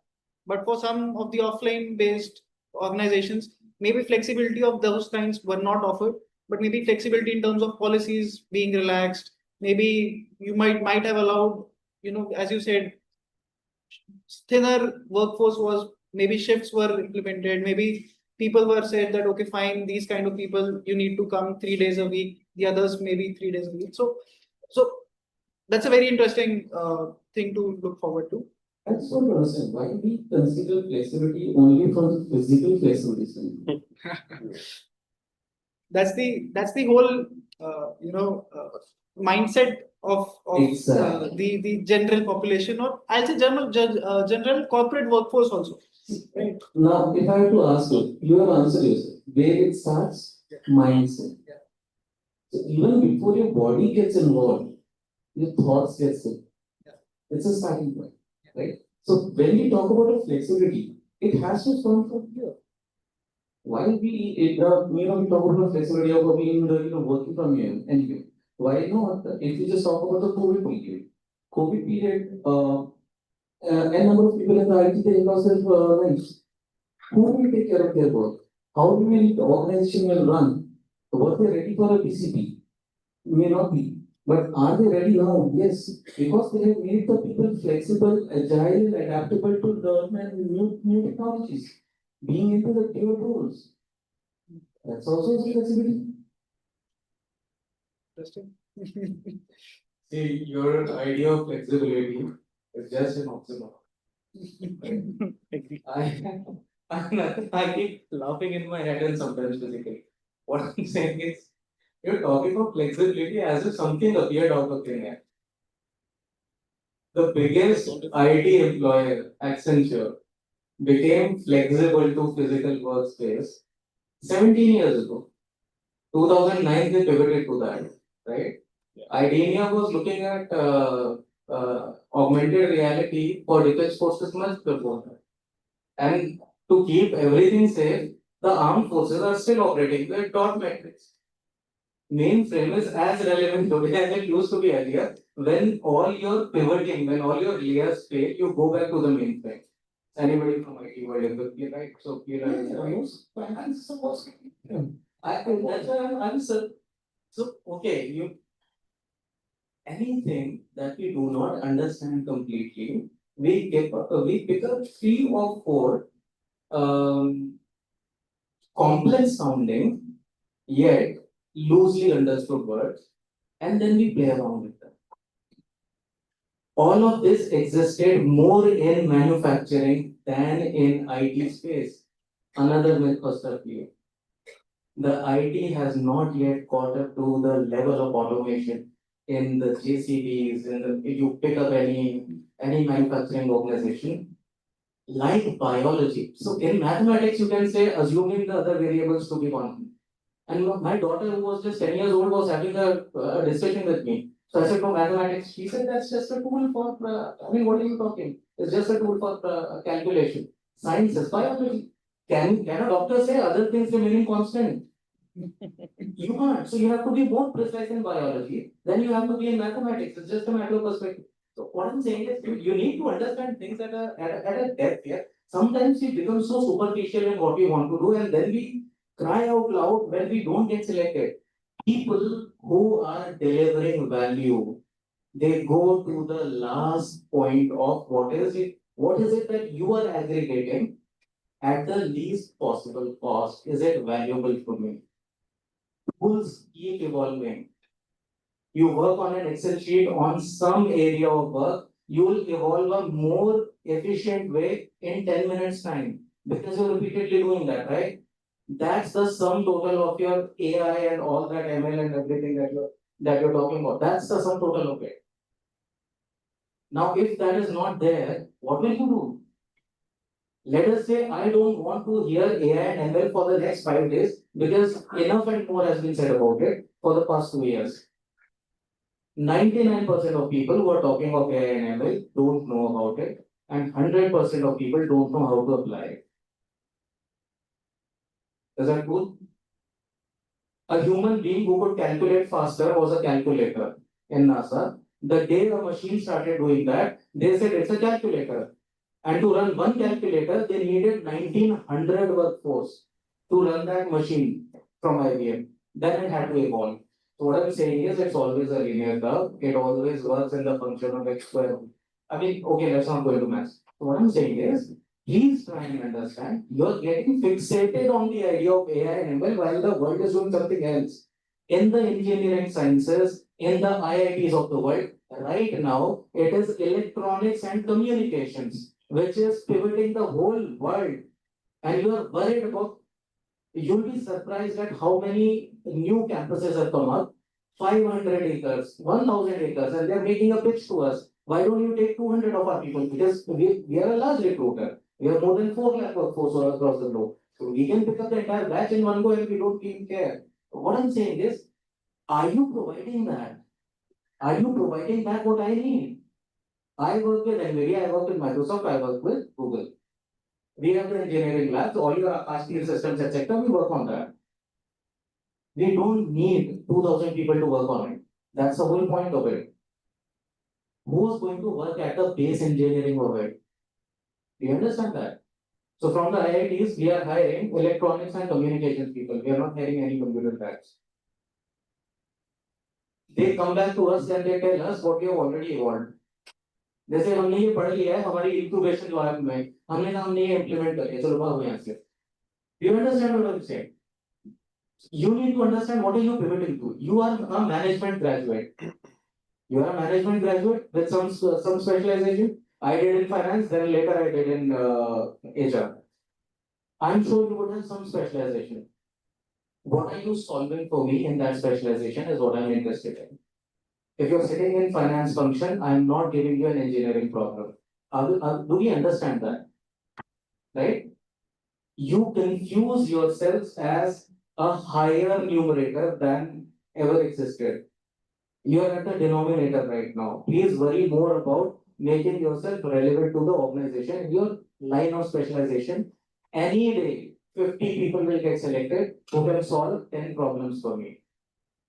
Speaker 6: But for some of the offline based organizations, maybe flexibility of those kinds were not offered, but maybe flexibility in terms of policies being relaxed. Maybe you might have allowed, as you said, thinner workforce was maybe shifts were implemented. Maybe people were said that okay, fine, these kind of people you need to come 3 days a week. The others maybe 3 days a week. So that's a very interesting thing to look forward to.
Speaker 9: I just want to understand why we consider flexibility only from the physical flexibility.
Speaker 6: That's the whole mindset of
Speaker 9: Exactly.
Speaker 6: the general population, or I'll say general corporate workforce also. Right?
Speaker 9: Now, if I have to ask you, you have answered yourself. Where it starts, mindset.
Speaker 6: Yeah.
Speaker 9: So even before your body gets involved, your thoughts get in.
Speaker 6: Yeah.
Speaker 9: It's a starting point, right? So when we talk about a flexibility, it has to come from here. Why we talk about flexibility of being working from here anyway. Why not? If we just talk about the COVID period, a number of people in the IT they lost their lives. Who will take care of their work? How do the organization will run? Were they ready for a BCP? May not be. But are they ready now? Yes, because they have made the people flexible, agile, adaptable to learn and new technologies, being into the dual roles. That's also flexibility.
Speaker 6: Interesting.
Speaker 7: See, your idea of flexibility is just an oxymoron. I keep laughing in my head and sometimes physically. What I'm saying is, you're talking about flexibility as if something appeared out of thin air. The biggest IT employer, Accenture, became flexible to physical workspace 17 years ago. 2009, they pivoted to that, right? IDEMIA was looking at augmented reality for defense forces much before that. And to keep everything safe, the armed forces are still operating with dot metrics.
Speaker 10: mainframe is as relevant today as it used to be earlier. When all your pivoting, when all your layers fail, you go back to the mainframe. Anybody from IT world is with me, right? So you use finance supposed to. I think that's why I'm so okay. Anything that we do not understand completely, we pick up 3 or 4 complex sounding yet loosely understood words, and then we play around with them. All of this existed more in manufacturing than in IT space. Another mythbuster for you. The IT has not yet caught up to the level of automation in the JCBs, if you pick up any manufacturing organization, like biology. So in mathematics, you can say assuming the other variables to be constant. And my daughter, who was just 10 years old, was having a discussion with me. So I said, no, mathematics. She said, that's just a tool for, what are you talking? It's just a tool for calculation. Science is biology. Can a doctor say other things remaining constant? You can't. So you have to be more precise in biology than you have to be in mathematics. It's just a matter of perspective. So what I'm saying is you need to understand things at a depth here. Sometimes we become so superficial in what we want to do, and then we cry out loud when we don't get selected. People who are delivering value, they go to the last point of what is it that you are aggregating at the least possible cost? Is it valuable for me? Tools keep evolving. You work on an Excel sheet on some area of work, you will evolve a more efficient way in 10 minutes time because you're repeatedly doing that, right? That's the sum total of your AI and all that ML and everything that you're talking about. That's the sum total of it. Now, if that is not there, what will you do? Let us say I don't want to hear AI and ML for the next 5 days because enough and more has been said about it for the past 2 years. 99% of people who are talking of AI and ML don't know about it, and 100% of people don't know how to apply it. Is that cool? A human being who could calculate faster was a calculator in NASA. The day the machine started doing that, they said it's a calculator. And to run one calculator, they needed 1900 workforce to run that machine from IBM. Then it had to evolve. So what I'm saying is it's always a linear curve. It always works in the function of x square. I mean, okay, let's not go into maths. So what I'm saying is, please try and understand, you're getting fixated on the idea of AI and ML while the world is doing something else. In the engineering sciences, in the IITs of the world, right now, it is electronics and communications which is pivoting the whole world. And you are worried about, you'll be surprised at how many new campuses have come up. 500 acres, 1000 acres, and they're making a pitch to us. Why don't you take 200 of our people? Because we are a large recruiter. We have more than 4 lakh workforce all across the globe. So we can pick up the entire batch in one go and we don't even care. What I'm saying is, are you providing that? Are you providing that what I need? I work with NVIDIA, I work with Microsoft, I work with Google. We have the engineering labs, all your HCL systems, etc. We work on that. We don't need 2000 people to work on it. That's the whole point of it. Who's going to work at the base engineering of it? Do you understand that? So from the IITs, we are hiring electronics and communications people. We are not hiring any computer cracks. They come back to us and they tell us what we have already evolved. जैसे हमने ये पढ़ लिया है हमारी incubation lab में हमने हमने ये इम्प्लीमेंट करके चलो भागो यहाँ से. Do you understand what I'm saying? You need to understand what are you pivoting to. You are a management graduate. You are a management graduate with some specialization. I did in finance, then later I did in HR. I'm sure you would have some specialization. What are you solving for me in that specialization is what I'm interested in. If you're sitting in finance function, I'm not giving you an engineering problem. Do we understand that? Right? You confuse yourselves as a higher numerator than ever existed. You are at the denominator right now. Please worry more about making yourself relevant to the organization, your line of specialization. Any day, 50 people will get selected who can solve 10 problems for me.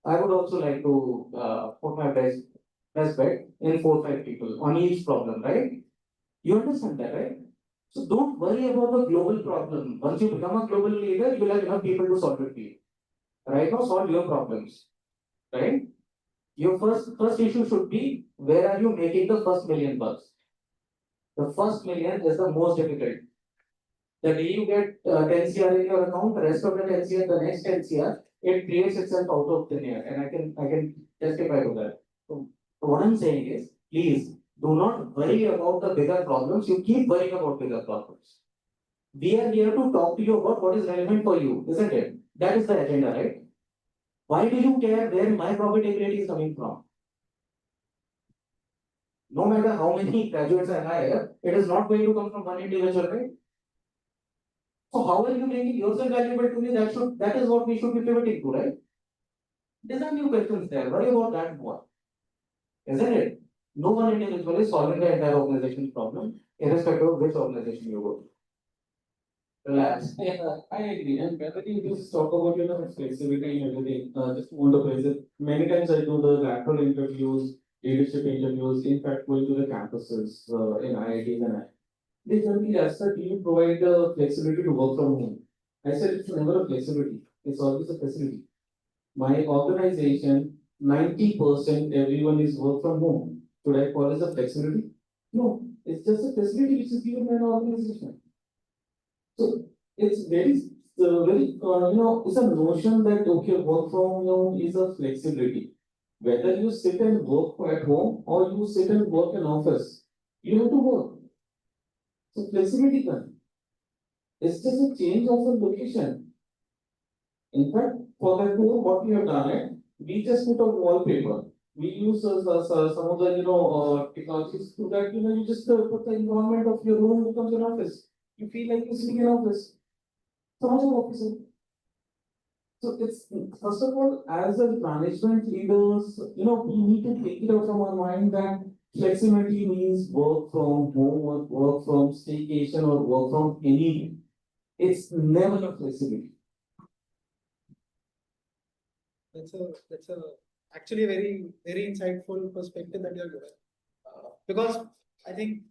Speaker 10: I would also like to put my best bet in 4 5 people on each problem, right? You understand that, right? So don't worry about the global problem. Once you become a global leader, you'll have enough people to solve it for you. Right now, solve your problems, right? Your first issue should be where are you making the first million bucks? The first million is the most difficult. The day you get 10 CR in your account, the rest of the 10 CR, the next 10 CR, it creates itself out of thin air, and I can testify to that. So what I'm saying is, please do not worry about the bigger problems. You keep worrying about bigger problems. We are here to talk to you about what is relevant for you, isn't it? That is the agenda, right? Why do you care where my profitability is coming from? No matter how many graduates I hire, it is not going to come from one individual, right? So how are you making yourself valuable to me? That is what we should be pivoting to, right? These are new questions there. Worry about that more. Isn't it? No one individual is solving the entire organization's problem, irrespective of which organization you go to. Relax.
Speaker 9: Yeah, I agree. And whether you just talk about flexibility and everything, just want to praise it. Many times I do the lateral interviews, leadership interviews, in fact going to the campuses in IITs and I. They tell me as that you provide the flexibility to work from home. I said it's never a flexibility, it's always a facility. My organization, 90% everyone is work from home. Should I call it a flexibility? No, it's just a facility which is given by an organization. So it's it's a notion that okay, work from home is a flexibility. Whether you sit and work at home or you sit and work in office, you have to work. So flexibility can. It's just a change of a location. In fact, for that tour, what we have done it, we just put a wallpaper. We use some of the technologies to that you just put the environment of your room becomes an office. You feel like you're sitting in an office. So much of office. So it's first of all, as a management leaders, we need to take it out from our mind that flexibility means work from home or work from staycation or work from anywhere. It's never a flexibility.
Speaker 6: That's a actually a very insightful perspective that you're given. Because I think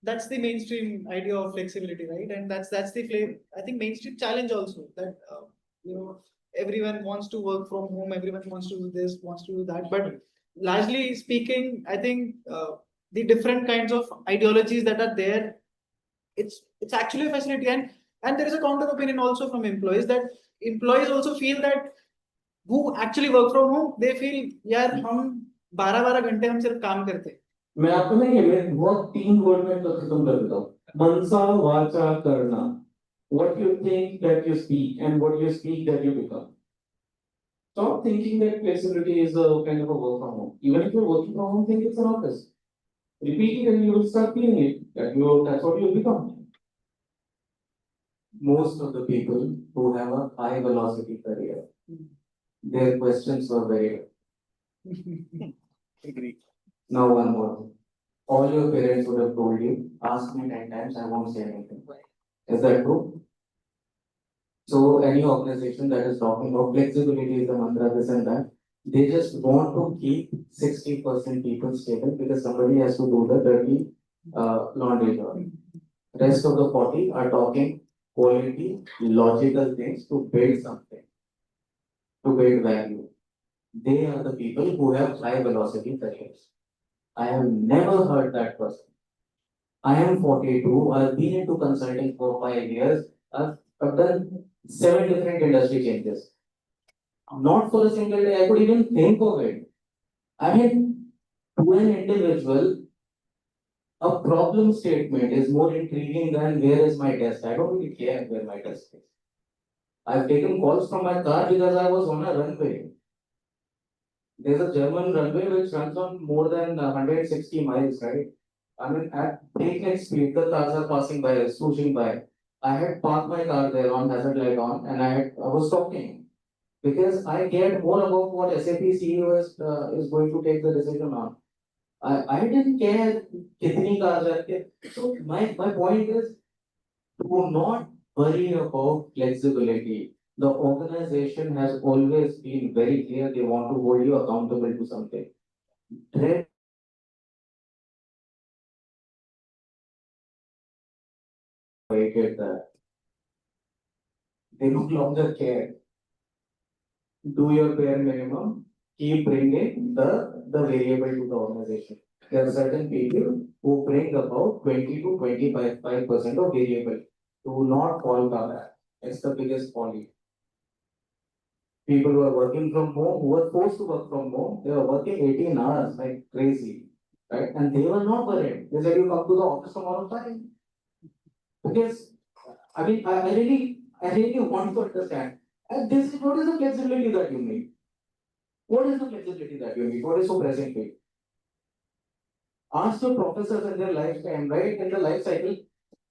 Speaker 6: that's the mainstream idea of flexibility, right? And that's the I think mainstream challenge also that everyone wants to work from home, everyone wants to do this, wants to do that, but largely speaking, I think the different kinds of ideologies that are there, it's actually a facility, and there is a counter opinion also from employees that employees also feel that who actually work from home, they feel यार हम 12 घंटे हम सिर्फ काम करते हैं.
Speaker 9: मैं आपको नहीं मैं बहुत 3 वर्ड में खत्म कर देता हूँ. मनसा वाचा करना. What you think that you speak and what you speak that you become. Stop thinking that flexibility is a kind of a work from home. Even if you're working from home, think it's an office. Repeat it and you will start feeling it. That's what you become.
Speaker 10: Most of the people who have a high velocity career, their questions were very
Speaker 6: Agree.
Speaker 10: Now one more. All your parents would have told you, ask me 10 times, I won't say anything. Is that true? So any organization that is talking about flexibility is a mantra, this and that, they just want to keep 60% people stable because somebody has to do the dirty laundry job. Rest of the 40 are talking quality, logical things to build something, to build value. They are the people who have high velocity careers. I have never heard that person. I am 42. I've been into consulting for 5 years. I've done 7 different industry changes. Not for a single day. I could even think of it. I mean, to an individual, a problem statement is more intriguing than where is my desk. I don't really care where my desk is. I've taken calls from my car because I was on a runway. There's a German runway which runs on more than 160 miles, right? I mean, at breakneck speed, the cars are passing by, swooshing by. I had parked my car there on hazard light on, and I was talking because I cared more about what SAP CEO is going to take the decision on. I didn't care kitni cars are there. So my point is, do not worry about flexibility. The organization has always been very clear, they want to hold you accountable to something. Dread created that. They no longer care. Do your bare minimum, keep bringing the variable to the organization. There are certain people who bring about 20 to 25% of variable. Do not fall for that. It's the biggest folly. People who are working from home, who were forced to work from home, they were working 18 hours like crazy. Right? And they were not worried. They said, you come to the office tomorrow, fine. Because I really want to understand. And this is what is the flexibility that you need? What is the flexibility that you need? What is so present for you? Ask your professors in their lifetime, right? In the life cycle,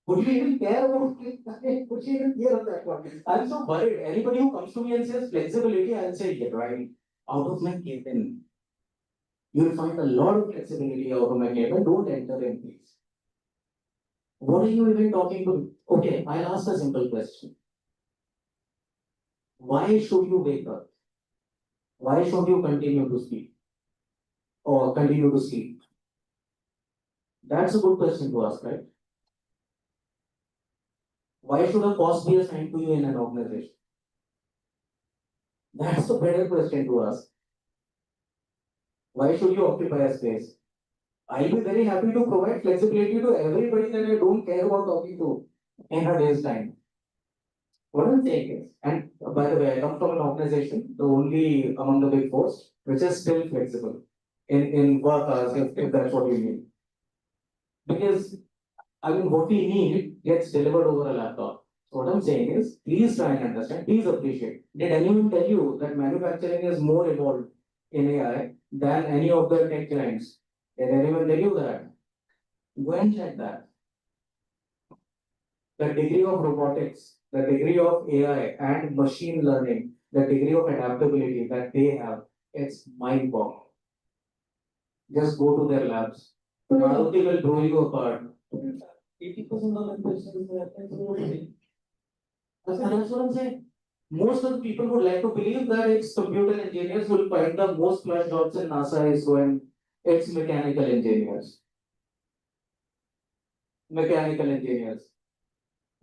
Speaker 10: would you even care about it? Would you even care of that one? I'm so worried. Anybody who comes to me and says flexibility, I'll say, get right out of my cabin. You'll find a lot of flexibility out of my cabin. Don't enter in, please. What are you even talking to? Okay, I'll ask a simple question. Why should you wake up? Why should you continue to speak? Or continue to sleep? That's a good question to ask, right? Why should a cost be assigned to you in an organization? That's a better question to ask. Why should you occupy a space? I'll be very happy to provide flexibility to everybody that I don't care about talking to in a day's time. What I'm saying is, and by the way, I come from an organization, the only among the big fours, which is still flexible in work hours, if that's what you mean. Because what we need gets delivered over a laptop. So what I'm saying is, please try and understand, please appreciate. Did anyone tell you that manufacturing is more evolved in AI than any of the tech giants? Did anyone tell you that? Go and check that. The degree of robotics, the degree of AI and machine learning, the degree of adaptability that they have, it's mind-boggling. Just go to their labs. Maruti will blow you apart. 80% of the questions that's what I'm saying. Most of the people would like to believe that it's computer engineers who will find the most plus jobs in NASA is when it's mechanical engineers. Mechanical engineers.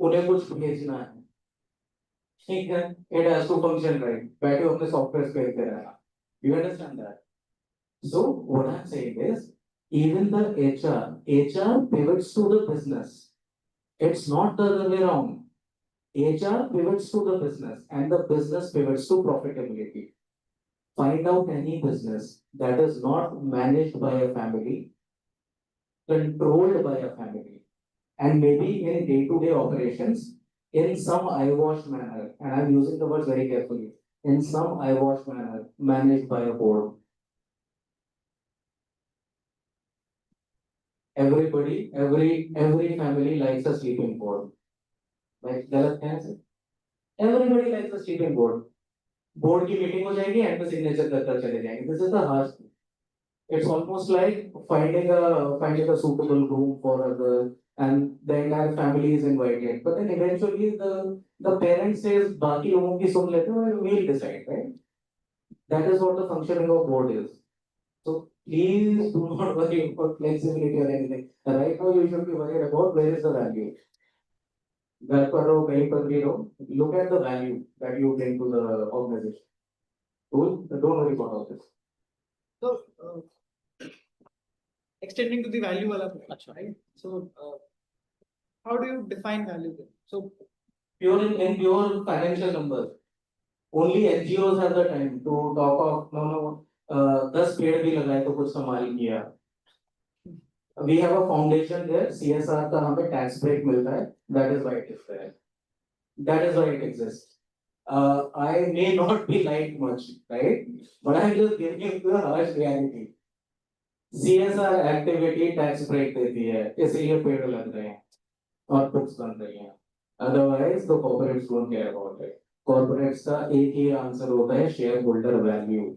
Speaker 10: उन्हें कुछ भेजना है ठीक है it has to function right बैठे अपने software पे करते रहना you understand that so what I'm saying is even the HR pivots to the business it's not the other way around HR pivots to the business and the business pivots to profitability find out any business that is not managed by a family controlled by a family and maybe in day-to-day operations in some eyewash manner, and I'm using the words very carefully, in some eyewash manner, managed by a board. Everybody, every family likes a sleeping board. Like गलत है ऐसे? Everybody likes a sleeping board. Board की meeting हो जाएगी, and पे signature करकर चले जाएंगे. This is the harsh. It's almost like finding a suitable room for a girl and the entire family is invited. But then eventually the parent says, "Baki लोगों की सुन लेते हैं, we'll decide, right?" That is what the functioning of board is. So please do not worry about flexibility or anything. Right now you should be worried about where is the value. घर पर रहो, कहीं पर भी रहो, look at the value that you bring to the organization. Cool? Don't worry about all this.
Speaker 6: So, extending to the value wala point, right? So, how do you define value then? So,
Speaker 10: in pure financial numbers, only NGOs have the time to talk of no 10 पेड़ भी लगाए तो कुछ कमाल किया. We have a foundation there, CSR का हमें tax break मिलता है. That is why it is there. That is why it exists. I may not be liked much, right? But I'm just giving you the harsh reality. CSR activity tax break देती है, इसलिए पेड़ लग रहे हैं और books बन रही हैं. Otherwise, the corporates don't care about it. Corporates का एक ही आंसर होता है shareholder value.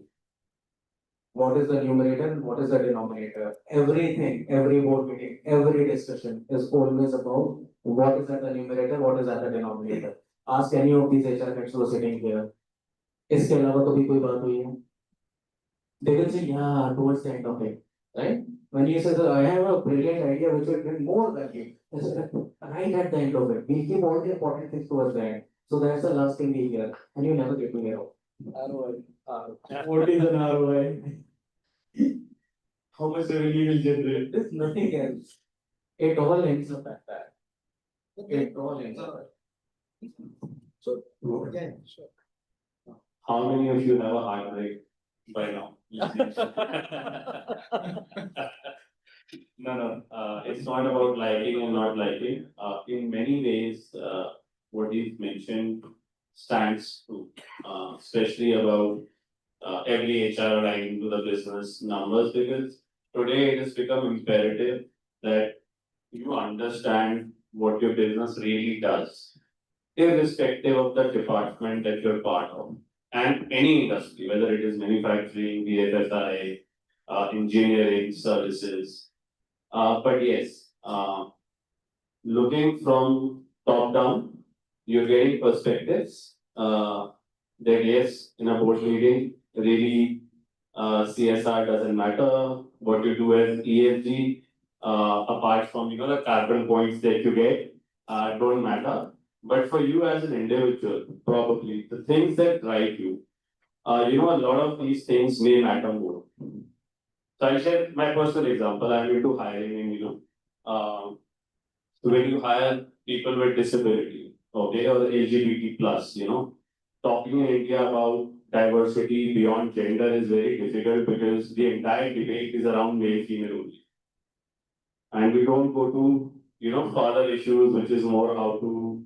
Speaker 10: What is the numerator and what is the denominator? Everything, every board meeting, every discussion is always about what is at the numerator, what is at the denominator. Ask any of these HR heads who are sitting here. इसके अलावा कभी कोई बात हुई है? They will say, yeah, towards the end of it, right? When you say, I have a brilliant idea which will bring more value, I said, right at the end of it, we keep all the important things towards the end. So that's the last thing we hear, and you never get to hear. ROI. What is an ROI? How much revenue will generate? There's nothing else. It all ends up at that. It all ends up at that.
Speaker 6: So, yeah, sure.
Speaker 7: How many of you have a heartbreak by now? No, it's not about liking and not liking. In many ways, what he's mentioned stands true, especially about every HR line to the business numbers, because today it has become imperative that you understand what your business really does, irrespective of the department that you're part of, and any industry, whether it is manufacturing, BFSI, engineering, services. But yes, looking from top down, you're getting perspectives. That yes, in a board meeting, really, CSR doesn't matter. What you do as ESG, apart from the carbon points that you get, don't matter. But for you as an individual, probably the things that drive you, a lot of these things may matter more. So I'll share my personal example. I'm into hiring and when you hire people with disability, okay, or LGBT plus, talking in India about diversity beyond gender is very difficult because the entire debate is around male female only. And we don't go to, further issues, which is more how to,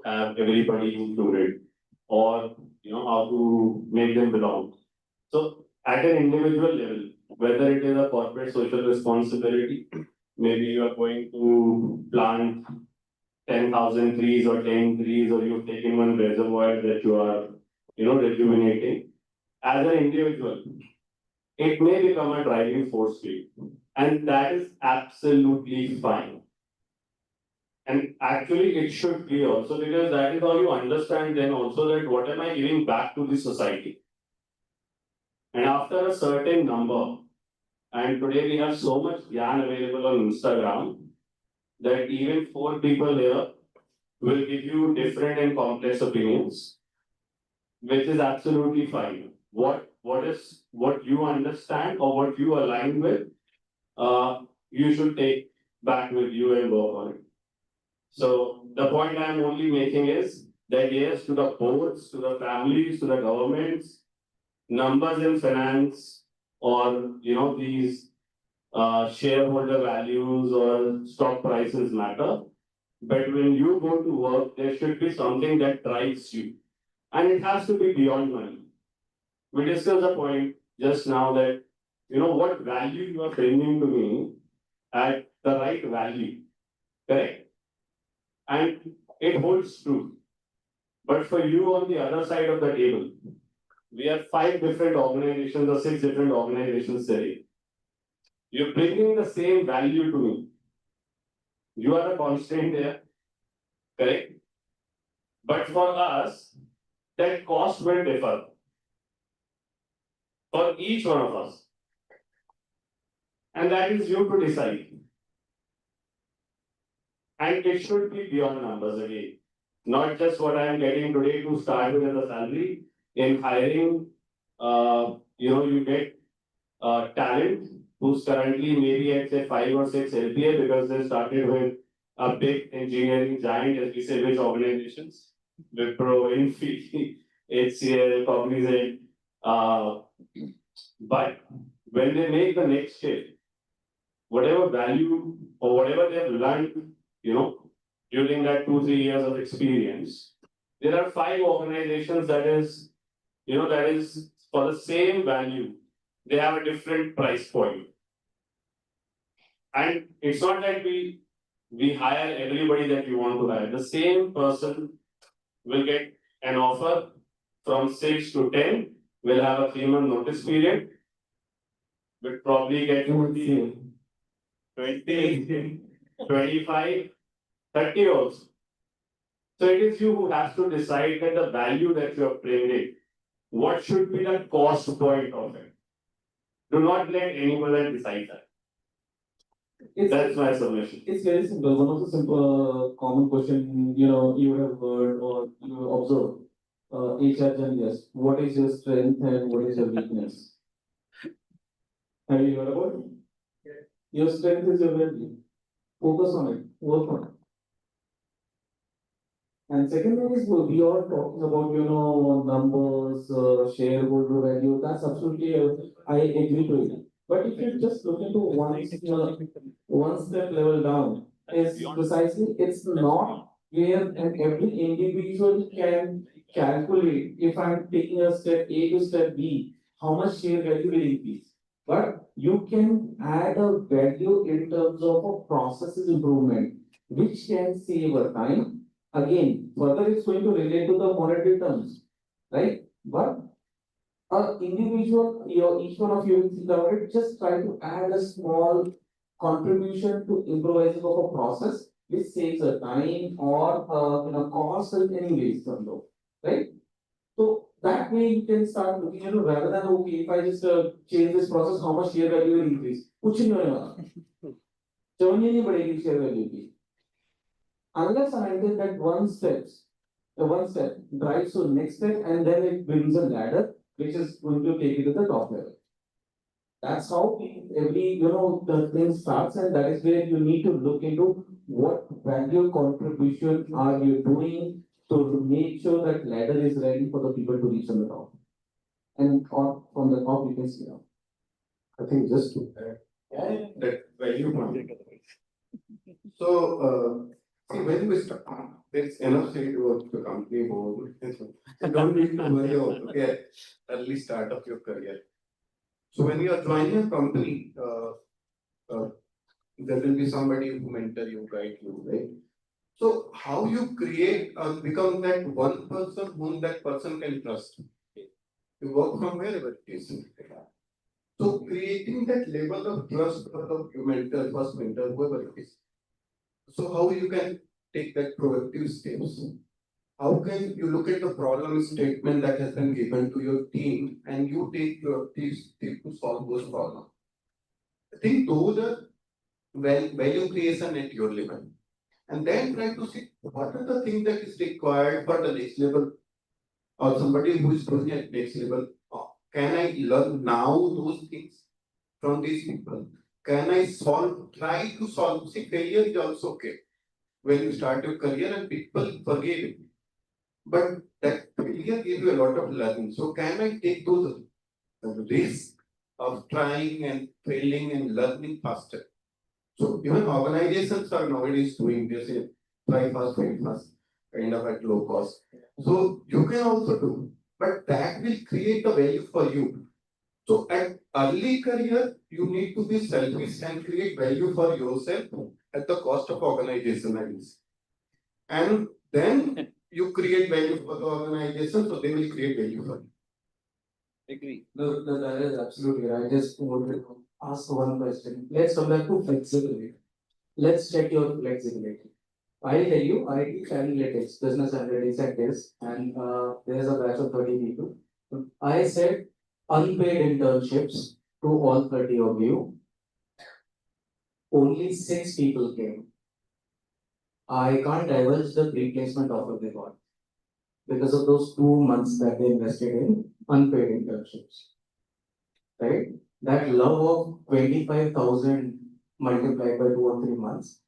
Speaker 7: have everybody included or, how to make them belong. So at an individual level, whether it is a corporate social responsibility, maybe you are going to plant 10,000 trees or 10 trees, or you've taken one reservoir that you are, rejuvenating. As an individual, it may become a driving force for you. And that is absolutely fine. And actually, it should be also, because that is how you understand then also that what am I giving back to the society? And after a certain number, and today we have so much yarn available on Instagram, that even 4 people here will give you different and complex opinions, which is absolutely fine. What you understand or what you align with, you should take back with you and work on it. So the point I'm only making is that yes, to the boards, to the families, to the governments, numbers in finance or these shareholder values or stock prices matter. But when you go to work, there should be something that drives you. And it has to be beyond money. We discussed the point just now that, what value you are bringing to me at the right value. Correct? And it holds true. But for you on the other side of the table, we have 5 different organizations or 6 different organizations today. You're bringing the same value to me. You are the constraint there. Correct? But for us, that cost will differ for each one of us. And that is you to decide. And it should be beyond numbers again. Not just what I am getting today to start with as a salary. In hiring, you get talent who's currently maybe at say 5 or 6 LPA because they started with a big engineering giant, as we say, which organizations? Wipro, Infy, HCL, Cognizant. But when they make the next shift, whatever value or whatever they have learned, during that 2-3 years of experience, there are 5 organizations that is for the same value, they have a different price point. And it's not that we hire everybody that we want to hire. The same person will get an offer from 6 to 10, will have a 3-month notice period, will probably get 20, 25, 30 also. So it is you who has to decide that the value that you are bringing, what should be the cost point of it. Do not let anyone decide that. That's my submission.
Speaker 9: It's very simple. One of the simple common question, you would have heard or you have observed. HR journalist, what is your strength and what is your weakness? Have you heard about it? Your strength is your value. Focus on it, work on it. And second thing is we are talking about numbers, shareholder value. That's absolutely I agree to it. But if you just look into one step level down, is precisely it's not where and every individual can calculate if I'm taking a step A to step B, how much share value will increase. But you can add a value in terms of a processes improvement, which can save a time. Again, further it's going to relate to the monetary terms, right? But individual, each one of you will think about it, just try to add a small contribution to improvising of a process, which saves a time or cost in any ways, right? So that way you can start looking, rather than okay, if I just change this process, how much share value will increase? कुछ नहीं होने वाला, चवन्नी नहीं बढ़ेगी share value की. Unless and until that one step drives to the next step, and then it builds a ladder which is going to take you to the top level. That's how every the thing starts, and that is where you need to look into what value contribution are you doing to make sure that ladder is ready for the people to reach on the top. And from the top you can see now.
Speaker 8: I think just to add that value point. So, see, when we start, there is enough said about the company board. You don't need to worry about early start of your career. So when you are joining a company, there will be somebody who mentor you, guide you, right? So how you create become that one person whom that person can trust. You work from wherever it is. So creating that level of trust for the mentor, first mentor, whoever it is. So how you can take that proactive steps? How can you look at the problem statement that has been given to your team and you take your steps to solve those problems? I think those are value creation at your level. And then try to see what are the things that is required for the next level or somebody who is going at next level. Can I learn now those things from these people? Can I try to solve? See, failure is also okay when you start your career and people forgive it. But that failure gives you a lot of learning. So can I take those risks of trying and failing and learning faster? So even organizations are nowadays doing this, try fast, fail fast, kind of at low cost. So you can also do, but that will create a value for you. So at early career, you need to be selfish and create value for yourself at the cost of organization, I guess. And then you create value for the organization, so they will create value for you.
Speaker 9: Agree. No, that is absolutely right. I just wanted to ask one question. Let's come back to flexibility. Let's check your flexibility. I'll tell you, I teach analytics, business analytics at this, and there's a batch of 30 people. I said unpaid internships to all 30 of you. Only 6 people came. I can't divulge the replacement offer they got because of those 2 months that they invested in unpaid internships. Right? That love of 25,000 multiplied by 2 or 3 months,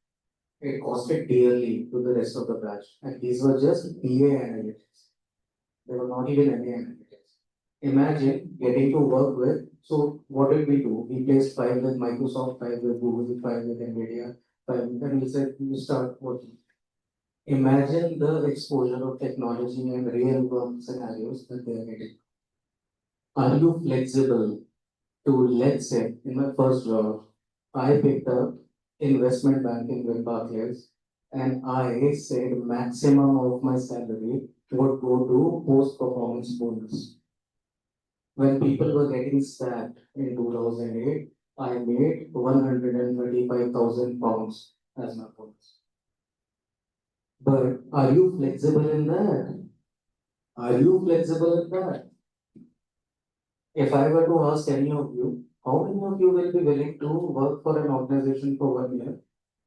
Speaker 9: it costed dearly to the rest of the batch. And these were just BA analytics. They were not even MA analytics. Imagine getting to work with, so what did we do? We placed 5 with Microsoft, 5 with Google, 5 with NVIDIA, 5, and we said, you start working. Imagine the exposure of technology and real world scenarios that they are getting. Are you flexible to, let's say, in my first job, I picked up investment banking with Barclays, and I said maximum of my salary would go to post-performance bonus. When people were getting sacked in 2008, I made 135,000 pounds as my bonus. But are you flexible in that? Are you flexible in that? If I were to ask any of you, how many of you will be willing to work for an organization for 1 year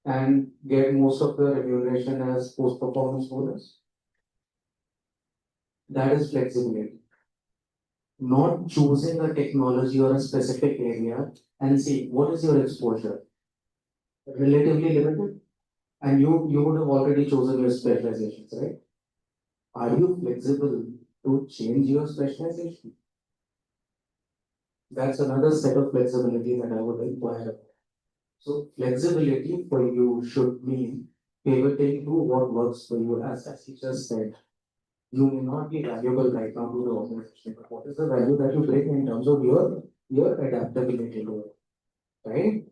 Speaker 9: and get most of the remuneration as post-performance bonus? That is flexibility. Not choosing a technology or a specific area and see what is your exposure. Relatively limited, and you would have already chosen your specializations, right? Are you flexible to change your specialization? That's another set of flexibility that I would require. So flexibility for you should mean pivoting to what works for you, as he just said. You may not be valuable right now to the organization, but what is the value that you bring in terms of your adaptability to it, right?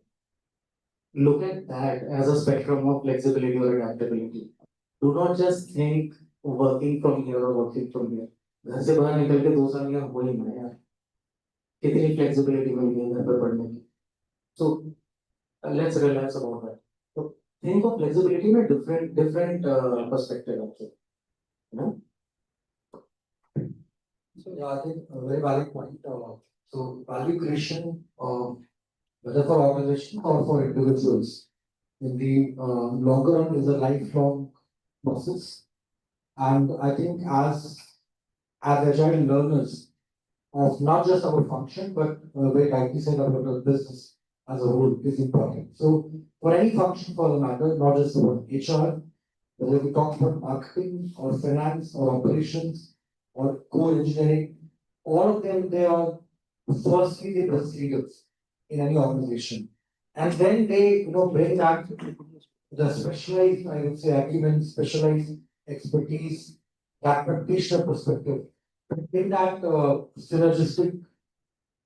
Speaker 9: Look at that as a spectrum of flexibility or adaptability. Do not just think working from here or working from here. घर से बाहर निकल के 2 साल यहाँ हो ही ना यार, कितनी flexibility मिल गई घर पर पढ़ने की. So let's relax about that. So think of flexibility in a different perspective actually. You know?
Speaker 12: So yeah, I think a very valid point. So value creation, whether for organization or for individuals, in the longer run is a lifelong process. And I think as agile learners of not just our function, but very rightly said about the business as a whole is important. So for any function for the matter, not just about HR, whether we talk about marketing or finance or operations or core engineering, all of them, they are firstly the business leaders in any organization. And then they, bring that the specialized, I would say, acumen, specialized expertise, that practitioner perspective, in that synergistic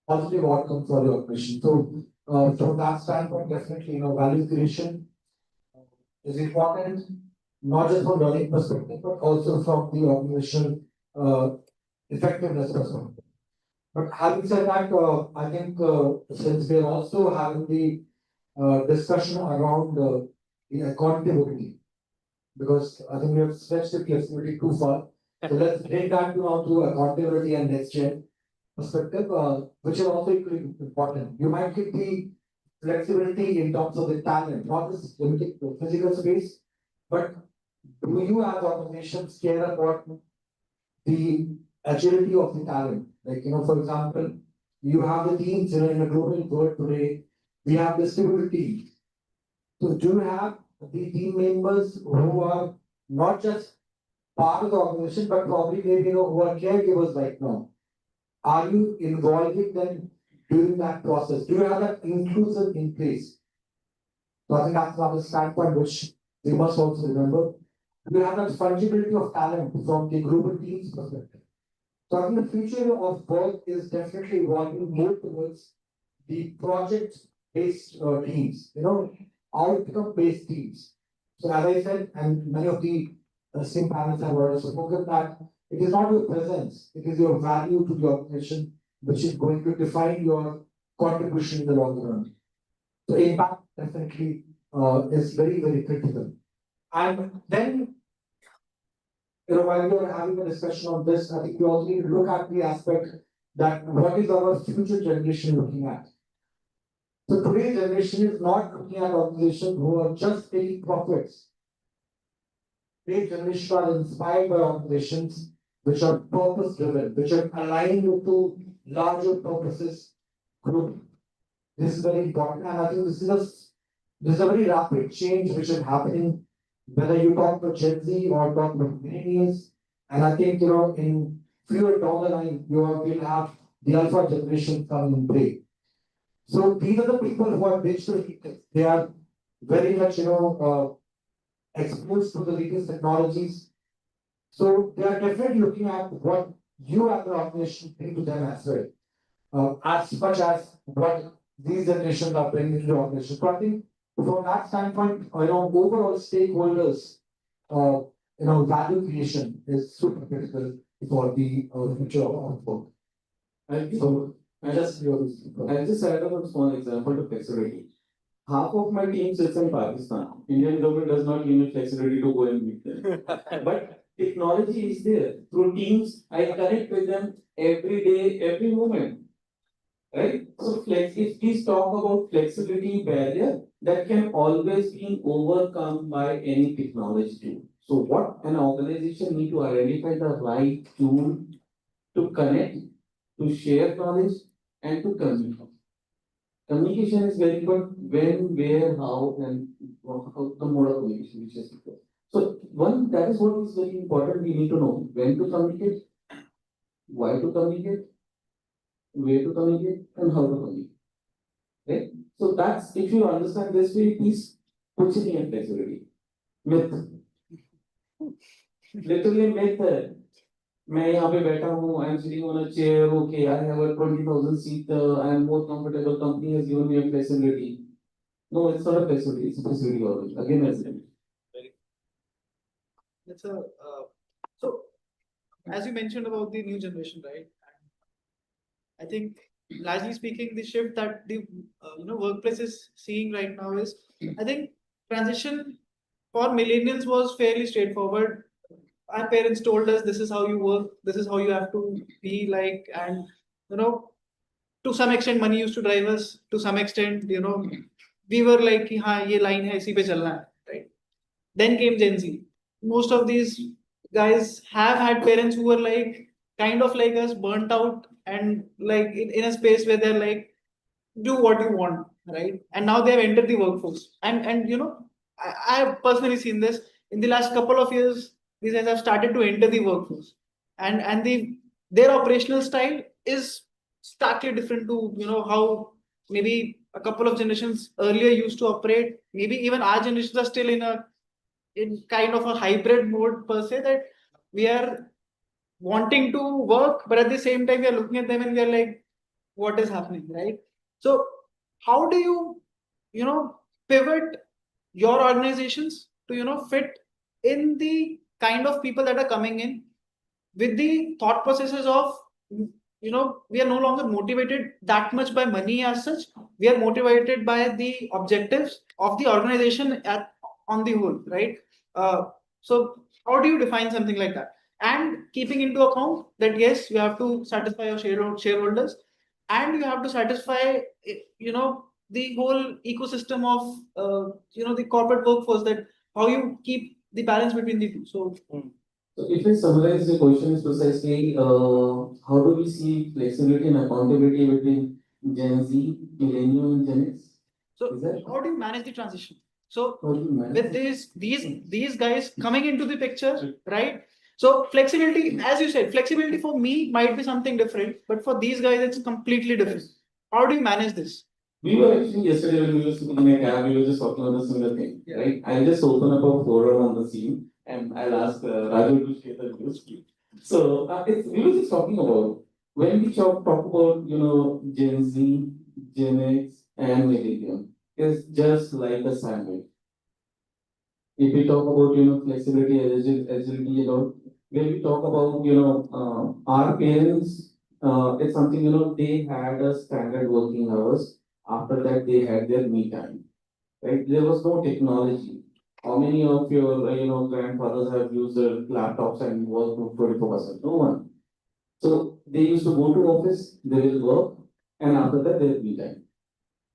Speaker 12: positive outcome for the operation. So from that standpoint, definitely, value creation is important, not just from learning perspective, but also from the organizational effectiveness perspective. But having said that, I think since we are also having the discussion around the accountability, because I think we have stretched the flexibility too far. So let's bring that now to accountability and next gen perspective, which is also equally important. You might get the flexibility in terms of the talent, not just limited to physical space, but do you as organizations care about the agility of the talent? Like, for example, you have the teams, in a global world today, we have distributed teams. So do you have the team members who are not just part of the organization, but probably maybe who are caregivers right now? Are you involving them during that process? Do you have that inclusive in place? So I think that's another standpoint which we must also remember. Do you have that fungibility of talent from the global teams perspective? So I think the future of work is definitely evolving more towards the project-based teams, outcome-based teams. So as I said, and many of the same panels have already spoken that it is not your presence, it is your value to the organization which is going to define your contribution in the long run. So impact definitely is very, very critical. And then, while we are having a discussion on this, I think we also need to look at the aspect that what is our future generation looking at. So today's generation is not looking at organizations who are just taking profits. Today's generation are inspired by organizations which are purpose driven, which are aligned to larger purposes group. This is very important, and I think this is a very rapid change which is happening, whether you talk to Gen Z or talk to millennials, and I think in fewer down the line will have the alpha generation come in play. So these are the people who are digital natives. They are very much exposed to the latest technologies. So they are definitely looking at what you as an organization bring to them as well, as much as what these generations are bringing to the organization. So I think from that standpoint, overall stakeholders, value creation is super critical for the future of work.
Speaker 9: I'll just add on a small example to flexibility. half of my team sits in Pakistan. Indian government does not give me flexibility to go and meet them. But technology is there. Through Teams, I connect with them every day, every moment. Right? So if we talk about flexibility barrier, that can always be overcome by any technology tool. So what an organization need to identify the right tool to connect, to share knowledge, and to communicate. Communication is very good when, where, how, and how the mode of communication which is required. So one, that is what is very important. We need to know when to communicate, why to communicate, where to communicate, and how to communicate. Right? So that's, if you understand this way, please put it in flexibility. Myth. Literally myth है. मैं यहाँ पे बैठा हूँ, I am sitting on a chair, okay, I have a 20,000 seat, I am more comfortable, company has given me a flexibility. No, it's not a flexibility, it's a flexibility always. Again, as
Speaker 6: That's a, so, as you mentioned about the new generation, right? I think largely speaking, the shift that the workplace is seeing right now is, I think transition for millennials was fairly straightforward. Our parents told us this is how you work, this is how you have to be like, and to some extent money used to drive us. To some extent, we were like, हाँ ये line है इसी पे चलना है, right? Then came Gen Z. Most of these guys have had parents who were like kind of like us, burnt out, and like in a space where they're like, do what you want, right? And now they have entered the workforce. And I have personally seen this in the last couple of years. These guys have started to enter the workforce, and their operational style is starkly different to how maybe a couple of generations earlier used to operate. Maybe even our generations are still in kind of a hybrid mode per se, that we are wanting to work, but at the same time we are looking at them and we are like, what is happening, right? So how do you pivot your organizations to fit in the kind of people that are coming in, with the thought processes of we are no longer motivated that much by money as such. We are motivated by the objectives of the organization on the whole, right? So how do you define something like that, and keeping into account that yes, you have to satisfy your shareholders, and you have to satisfy the whole ecosystem of the corporate workforce, that how you keep the balance between the two. So
Speaker 9: if I summarize the question is precisely, how do we see flexibility and accountability between Gen Z, Millennial, and Gen X?
Speaker 6: So how do you manage the transition? So with these guys coming into the picture, right? So flexibility, as you said, flexibility for me might be something different, but for these guys it's completely different. How do you manage this?
Speaker 9: We were actually yesterday when we were sitting in a cab, we were just talking about the similar thing, right? I'll just open up a forum on the scene and I'll ask Rajul to share the news. So we were just talking about when we talk about Gen Z, Gen X, and Millennium, it's just like a sandwich. If we talk about flexibility, agility, when we talk about our parents, it's something they had a standard working hours. After that, they had their me time, right? There was no technology. How many of your grandfathers have used their laptops and work 24/7? No one. So they used to go to office, they will work, and after that, their me time.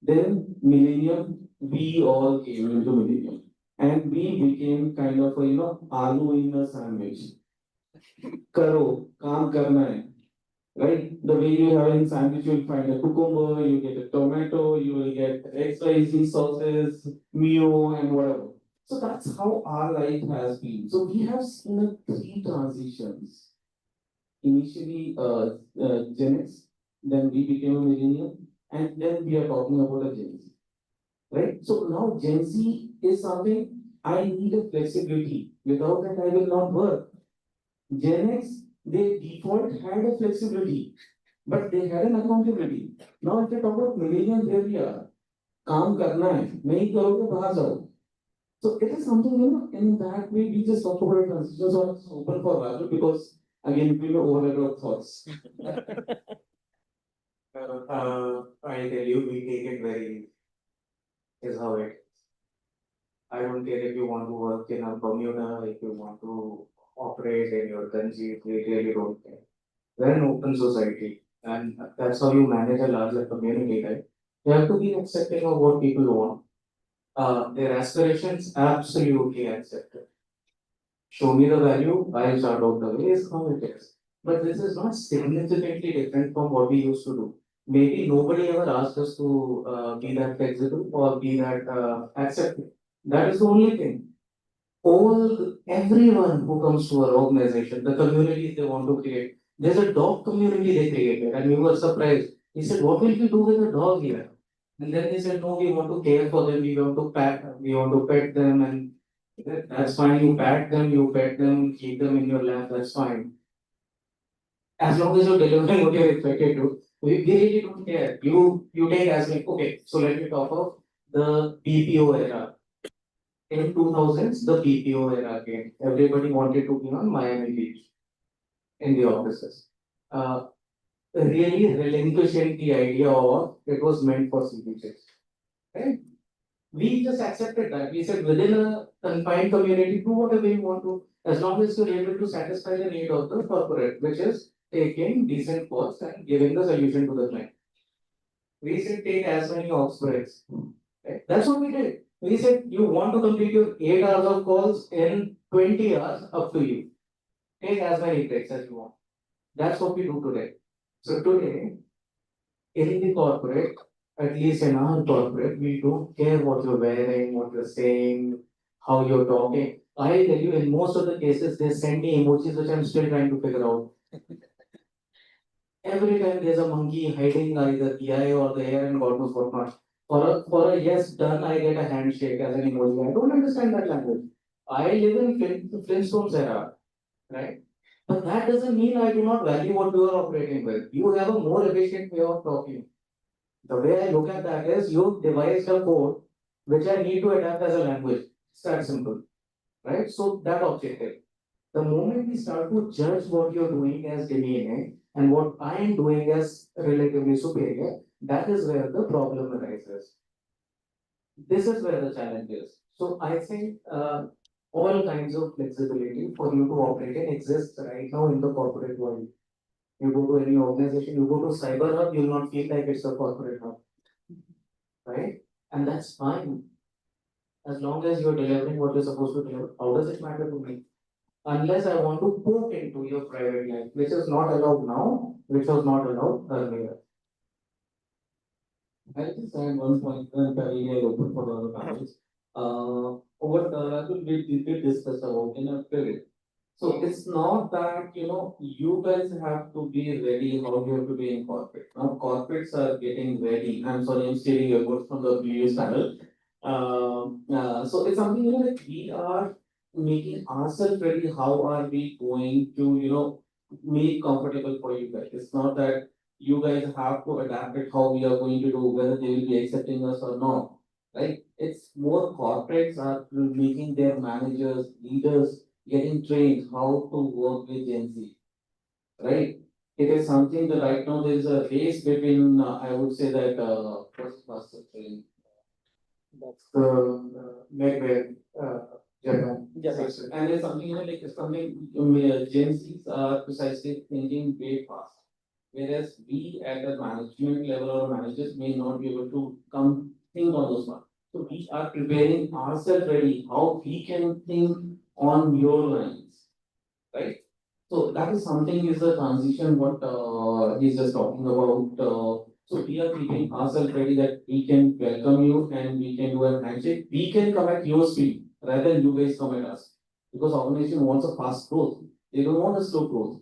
Speaker 9: Then millennium, we all came into millennium, and we became kind of a aloo in a sandwich. Karo, kaam karna hai. Right? The way you have in sandwich, you'll find a cucumber, you get a tomato, you will get XYZ sauces, mayo, and whatever. So that's how our life has been. So we have seen three transitions. Initially, Gen X, then we became a millennial, and then we are talking about a Gen Z. Right? So now Gen Z is something I need a flexibility. Without that, I will not work. Gen X, they default had a flexibility, but they had an accountability. Now, if you talk about millennials, here we are. काम करना है, नहीं करोगे बाहर जाओ. So it is something in that way we just talk about transition. So it's open for Raju because again we will overlap of thoughts.
Speaker 13: I tell you, we take it very
Speaker 10: is how it is. I don't care if you want to work in a Bermuda, if you want to operate in your country, we really don't care. We're an open society, and that's how you manage a larger community, right? You have to be accepting of what people want. Their aspirations, absolutely accepted. Show me the value, I'll start out the way is how it is. But this is not significantly different from what we used to do. Maybe nobody ever asked us to be that flexible or be that accepting. That is the only thing. Everyone who comes to our organization, the communities they want to create. There's a dog community they created, and we were surprised. He said, "What will you do with a dog here?" And then they said, "No, we want to care for them. We want to pet them, and that's fine. You pet them, keep them in your lap. That's fine. As long as you're delivering what you're expected to, we really don't care. You take as like okay. So let me talk of the BPO era. In 2000s, the BPO era came. Everybody wanted to be on Miami Beach in the offices. Uh, Really relinquishing the idea of it was meant for CPHs. Right? We just accepted that. We said within a confined community, do whatever you want to, as long as you're able to satisfy the need of the corporate, which is taking decent costs and giving the solution to the client. We said take as many ops breaks. Right? That's what we did. We said you want to complete your 8 hours of calls in 20 hours, up to you. Take as many breaks as you want. That's what we do today. So today, in the corporate, at least in our corporate, we don't care what you're wearing, what you're saying, how you're talking. I tell you, in most of the cases, they send me emojis which I'm still trying to figure out. Every time there's a monkey hiding either the eye or the hair and God knows what not. For a yes done, I get a handshake as an emoji. I don't understand that language. I live in Flintstones era, right? But that doesn't mean I do not value what you are operating with. You have a more efficient way of talking. The way I look at that is you devised a code which I need to adapt as a language. It's that simple, right? So that objective. The moment we start to judge what you're doing as demeaning and what I am doing as relatively superior, that is where the problem arises. This is where the challenge is. So I think all kinds of flexibility for you to operate in exists right now in the corporate world. You go to any organization, you go to cyber hub, you'll not feel like it's a corporate hub, right? And that's fine as long as you're delivering what you're supposed to deliver. How does it matter to me? Unless I want to poke into your private life, which is not allowed now, which was not allowed earlier.
Speaker 9: I just add one point and finally I'll open for the other panels. What Rajul we did discuss about in a pivot. So it's not that you guys have to be ready how you have to be in corporate. Now corporates are getting ready. I'm sorry, I'm stealing your words from the previous panel. So it's something like we are making ourselves ready. How are we going to make comfortable for you guys? It's not that you guys have to adapt it how we are going to do, whether they will be accepting us or not. Right? It's more corporates are making their managers, leaders getting trained how to work with Gen Z. Right? It is something that right now there is a race between I would say that what's the train? That's the Medway, Japan. Yes, and it's something like it's something Gen Zs are precisely thinking way fast. Whereas we at the management level or managers may not be able to come think on those ones. So we are preparing ourselves ready how we can think on your lines, right? So that is something is a transition what he's just talking about. So we are keeping ourselves ready that we can welcome you and we can do a handshake. We can come at your speed rather than you guys come at us. Because organization wants a fast growth. They don't want a slow growth.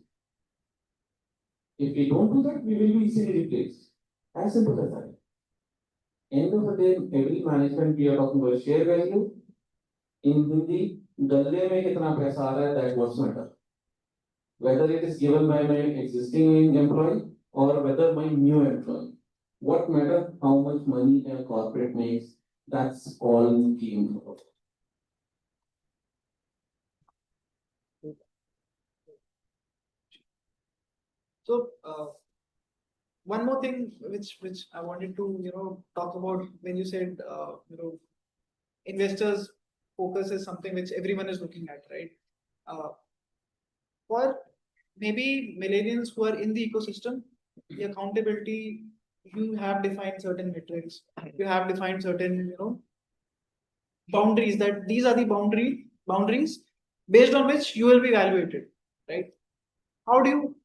Speaker 9: If we don't do that, we will be easily replaced. As simple as that. End of the day, every management we are talking about share value. In Hindi, गले में कितना पैसा आ रहा है that what's matter. Whether it is given by my existing employee or whether my new employee. What matter how much money a corporate makes, that's all key.
Speaker 6: So, one more thing which I wanted to talk about when you said investors focus is something which everyone is looking at, right? For maybe millennials who are in the ecosystem, the accountability, you have defined certain metrics, you have defined certain boundaries, that these are the boundaries based on which you will be evaluated, right? How do you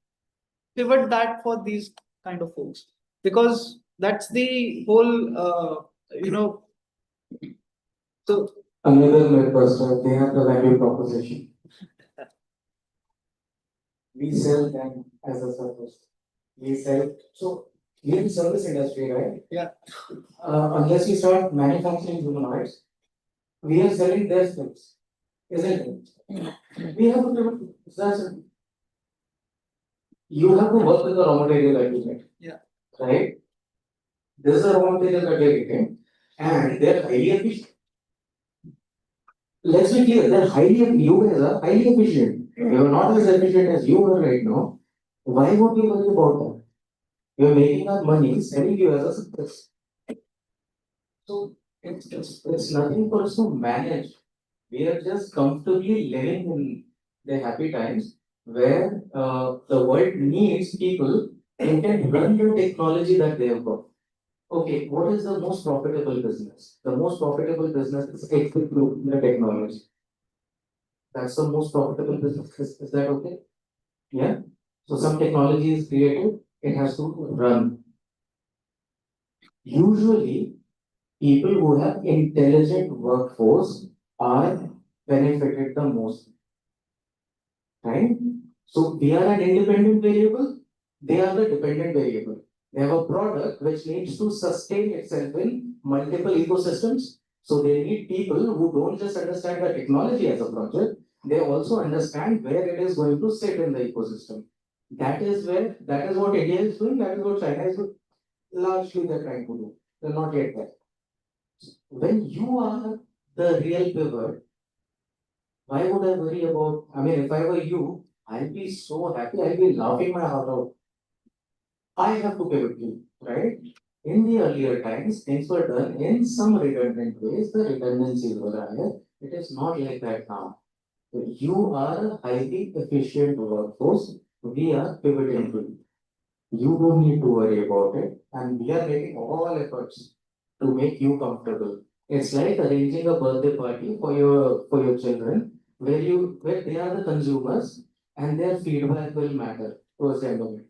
Speaker 6: pivot that for these kind of folks? Because that's the whole so
Speaker 9: Another mythbuster, they have the value proposition. We sell them as a service. We sell, so we are in service industry, right?
Speaker 6: Yeah.
Speaker 9: Unless we start manufacturing humanoids, we are selling their skills, isn't it? We have to do, you have to work with the raw material that you get.
Speaker 6: Yeah.
Speaker 9: Right? This is the raw material that you're getting, and they're highly efficient. Let's be clear, you guys are highly efficient. You're not as efficient as you are right now. Why would we worry about that? You're making our money, selling you as a success. So it's nothing for us to manage. We are just comfortably living in the happy times where the world needs people who can run the technology that they have got. Okay, what is the most profitable business? The most profitable business is execute the technology. That's the most profitable business. Is that okay? Yeah. So some technology is created, it has to run. Usually, people who have intelligent workforce are benefited the most. Right? So we are an independent variable, they are the dependent variable. They have a product which needs to sustain itself in multiple ecosystems. So they need people who don't just understand the technology as a project, they also understand where it is going to sit in the ecosystem. That is what India is doing, that is what China is doing. Largely they're trying to do. They're not yet there. When you are the real pivot, why would I worry about? I mean, if I were you, I'll be so happy, I'll be laughing my heart out. I have to pivot you, right? In the earlier times, things were done in some redundant ways, the redundancies were higher. It is not like that now. You are a highly efficient workforce, we are pivoting to you. You don't need to worry about it, and we are making all efforts to make you comfortable. It's like arranging a birthday party for your children, where they are the consumers and their feedback will matter towards the end of it.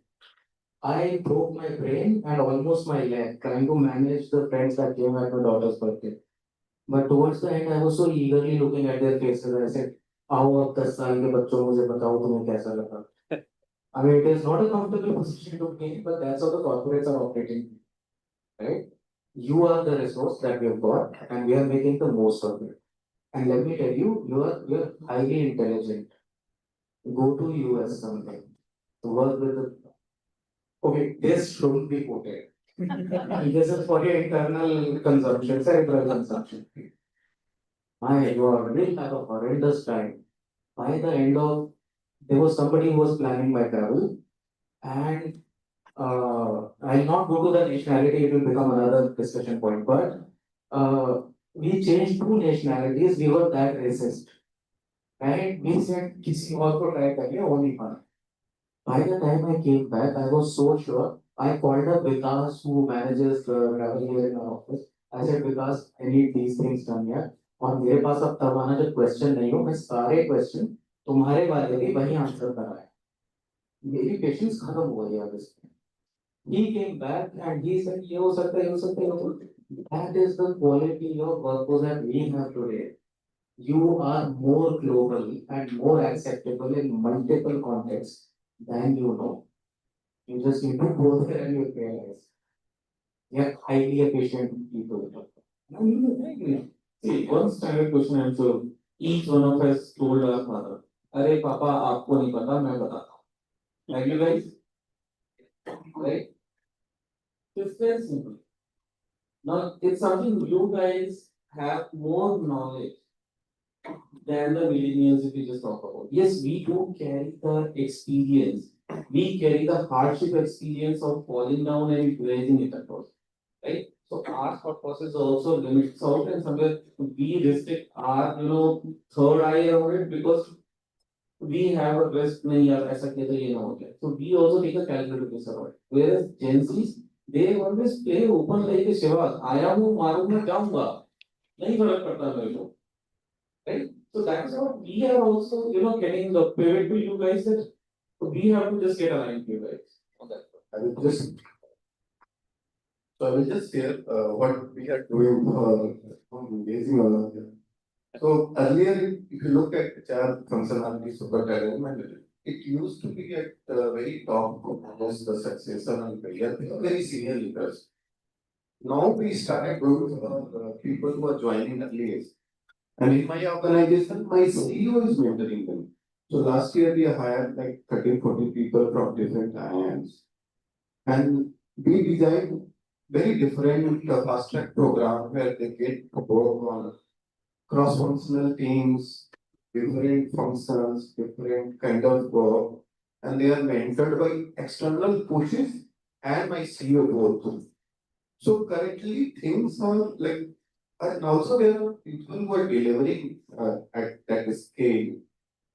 Speaker 9: I broke my brain and almost my leg trying to manage the friends that came at my daughter's birthday. But towards the end, I was so eagerly looking at their faces. I said, आओ अब 10 साल के बच्चों मुझे बताओ तुम्हें कैसा लगा. I mean, it is not a comfortable position to be in, but that's how the corporates are operating, right? You are the resource that we have got, and we are making the most of it. And let me tell you, you're highly intelligent. Go to US someday. Work with the. Okay, this shouldn't be quoted. This is for your internal consumption, cerebral consumption. You already have a horrendous time. By the end of, there was somebody who was planning my travel, and I'll not go to the nationality, it will become another discussion point. But we changed 2 nationalities, we were that racist. Right? We said, किसी और को try करिए, वो नहीं पाना. By the time I came back, I was so sure. I called up Vikas, who manages the travel here in our office. I said, Vikas, I need these things done here. और मेरे पास अब तब आना जब question नहीं हो, मैं सारे क्वेश्चन तुम्हारे वाले भी वही आंसर कराए. मेरी पेशेंस खत्म हो गई अब इसमें. He came back and he said, ये हो सकता है, ये हो सकता है, ये हो सकता है. That is the quality of workforce that we have today. You are more global and more acceptable in multiple contexts than you know. You just need to go there and you realize. You are highly efficient people. See, one standard question I'm sure each one of us told our father, अरे पापा आपको नहीं पता मैं बताता हूँ. Have you guys? Right? It's very simple. Now, it's something you guys have more knowledge than the millennials if you just talk about. Yes, we do carry the experience we carry the hardship experience of falling down and raising it across, right? So our thought process also limits out and somewhere we restrict our, third eye around it because we have a risk नहीं यार ऐसा किया तो ये ना हो जाए. So we also take a calculated risk around it. Whereas Gen Zs, they always play open like a Shiva आया हूँ मारूंगा जाऊंगा नहीं फर्क पड़ता मेरे को, right? So that is what we are also getting the pivot to you guys that we have to just get aligned to you guys on that.
Speaker 8: I will just So I will just share what we are doing for engaging on it. So earlier, if you look at HR functionality, super talent manager, it used to be at the very top as the successor and career, very senior leaders. Now we started going for people who are joining early age. And in my organization, my CEO is mentoring them. So last year we hired like 13, 14 people from different IIMs. And we designed very different fast track program where they get to work on cross-functional teams, different functions, different kind of work, and they are mentored by external pushes and my CEO both. So currently things are like, and also there are people who are delivering at that scale,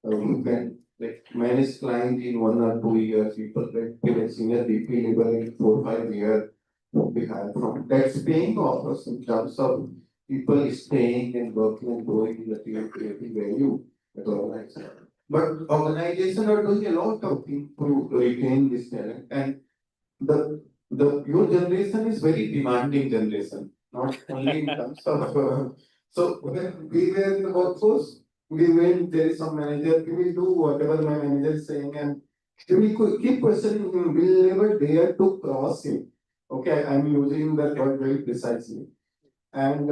Speaker 8: who can like manage client in 1 or 2 years, people get to a senior VP level in 4 or 5 years. We have from that's paying off us in terms of people staying and working and growing in the team, creating value at the organization. But organizations are doing a lot of things to retain this talent, and the your generation is very demanding generation, not only in terms of so when we were in the workforce, we went there is some manager, we will do whatever my manager is saying, and we could keep questioning him, we'll never dare to cross him. Okay, I'm using that word very precisely. And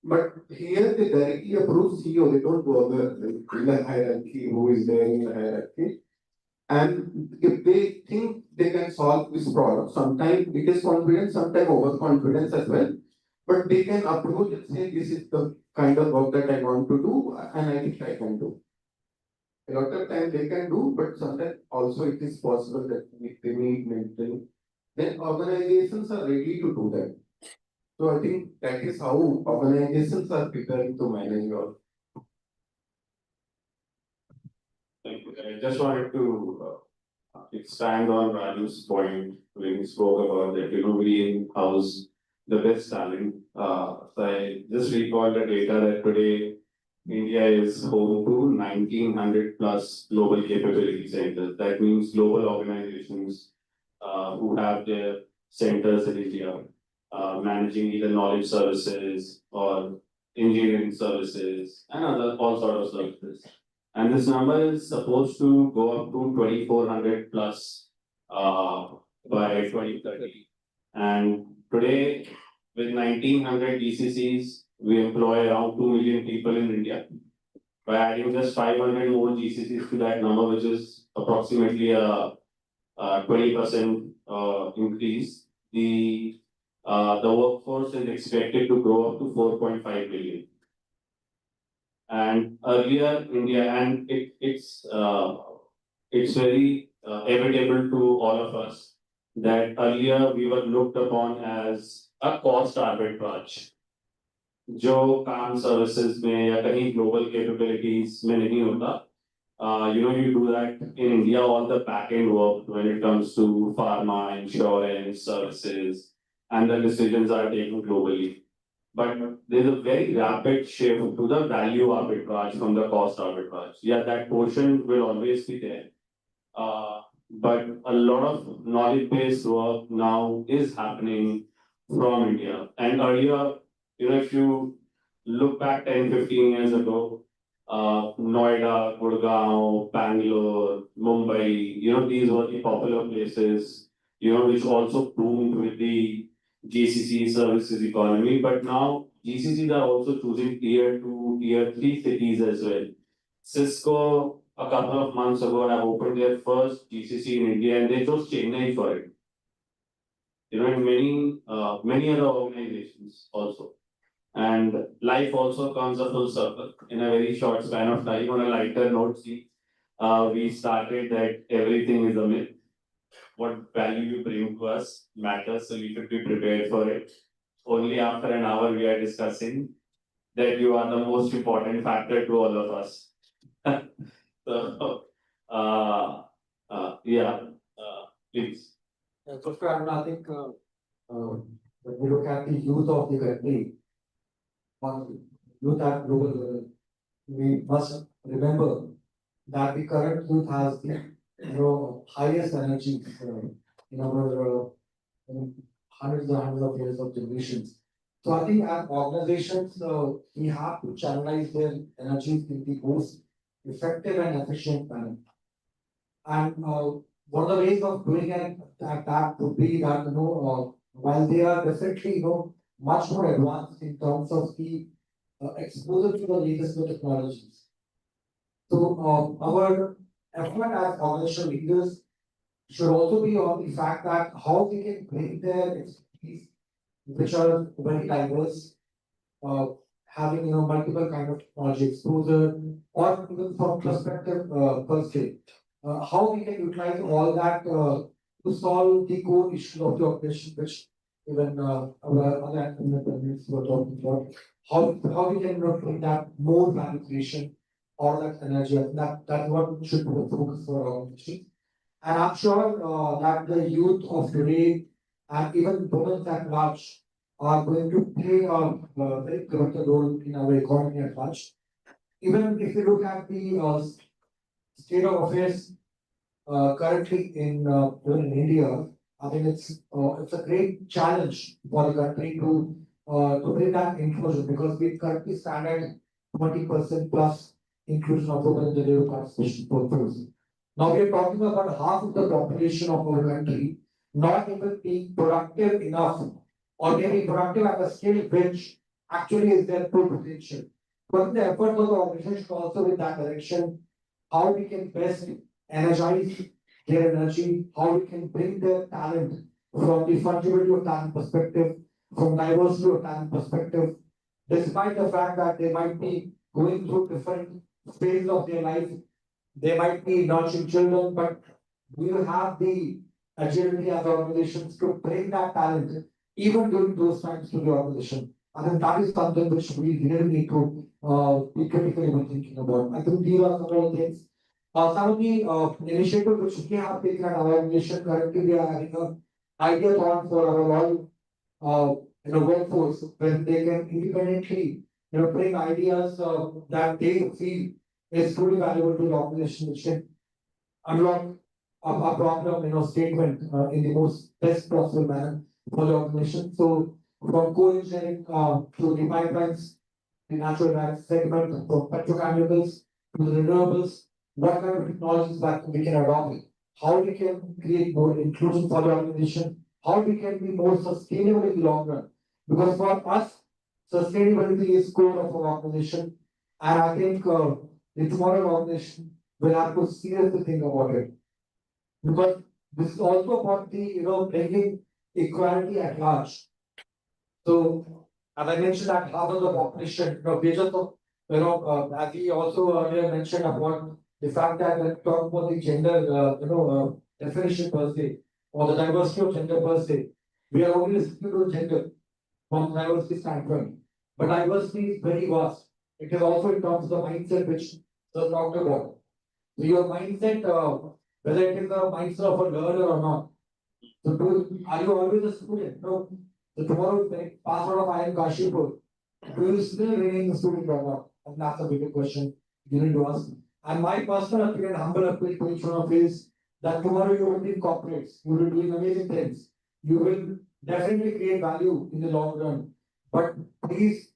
Speaker 8: but here they directly approve CEO, they don't bother in the hierarchy, who is there in the hierarchy. And if they think they can solve this problem, sometimes it is confidence, sometimes overconfidence as well. But they can approach and say, this is the kind of work that I want to do, and I think I can do. A lot of time they can do, but sometimes also it is possible that if they need mentoring, then organizations are ready to do that. So I think that is how organizations are preparing to manage your.
Speaker 7: Thank you. I just wanted to expand on Raju's point when he spoke about that, we in-house the best talent. So I just recall the data that today India is home to 1900 plus global capability centers. That means global organizations who have their centers in India, managing either knowledge services or engineering services and other all sort of services. And this number is supposed to go up to 2400 plus by 2030. And today, with 1900 GCCs, we employ around 2 million people in India. By adding just 500 more GCCs to that number, which is approximately a 20% increase, the workforce is expected to grow up to 4.5 billion. And earlier India, and it's very evident to all of us that earlier we were looked upon as a cost arbitrage. जो काम services में या कहीं global capabilities में नहीं होता, you do that in India, all the back-end work when it comes to pharma, insurance, services, and the decisions are taken globally. But there's a very rapid shift to the value arbitrage from the cost arbitrage. Yeah, that portion will always be there. But a lot of knowledge-based work now is happening from India. And earlier, if you look back 10, 15 years ago, Noida, Gurgaon, Bangalore, Mumbai, these were the popular places, which also boomed with the GCC services economy. But now GCCs are also choosing tier 2, tier 3 cities as well. Cisco, a couple of months ago, have opened their first GCC in India, and they chose Chennai for it. And many other organizations also. And life also comes a full circle in a very short span of time. On a lighter note, see, we started that everything is a myth. What value you bring to us matters, so you should be prepared for it. Only after an hour we are discussing that you are the most important factor to all of us. So, please.
Speaker 12: So, Arun, I think when we look at the youth of the country, on youth at global level, we must remember that the current youth has the highest energy in our hundreds and hundreds of years of generations. So I think as organizations, we have to channelize their energies in the most effective and efficient manner. And one of the ways of doing it that would be that while they are definitely much more advanced in terms of the exposure to the latest new technologies. So our effort as organizational leaders should also be on the fact that how we can bring their expertise, which are very diverse, having multiple kind of technology exposure, or even from perspective per se, how we can utilize all that to solve the core issue of the operation, which even our other academics were talking about. How we can bring that more value creation, all that energy, and that's what should be the focus for our organization. And I'm sure that the youth of today and even women at large are going to play a very critical role in our economy at large. Even if you look at the state of affairs currently even in India, I think it's a great challenge for the country to bring that inclusion, because we currently stand at 20% plus inclusion of women in the labor participation workforce. Now we are talking about half of the population of our country not even being productive enough, or maybe productive at a scale which actually is their full potential. But the effort of the organization also in that direction, how we can best energize their energy, how we can bring their talent from the fungibility of talent perspective, from diversity of talent perspective, despite the fact that they might be going through different phases of their life, they might be nurturing children, but we will have the agility as organizations to bring that talent even during those times to the organization. I think that is something which we really need to be critically thinking about. I think these are some of the things. Some of the initiatives which we have taken at our organization currently, we are having an idea on for our all workforce, when they can independently bring ideas that they feel is truly valuable to the organization, which can unlock a problem statement in the most best possible manner for the organization. So from core engineering to the pipelines, the natural gas segment, from petrochemicals to the renewables, what kind of technologies that we can adopt, how we can create more inclusion for the organization, how we can be more sustainable in the long run. Because for us, sustainability is core of our organization, and I think the tomorrow organization will have to seriously think about it. Because this is also about the bringing equality at large. So as I mentioned that half of the population, we just as we also earlier mentioned about the fact that when we talk about the gender definition per se, or the diversity of gender per se, we are only restricted to gender from diversity standpoint. But diversity is very vast. It is also in terms of the mindset which was talked about. So your mindset, whether it is the mindset of a learner or not. So are you always a student? No. So tomorrow, when you pass out of IIM Kashipur, do you still remain a student or not? And that's a bigger question you need to ask. And my personal opinion, humble appeal to each one of you is that tomorrow you will be in corporates, you will be doing amazing things. You will definitely create value in the long run. But please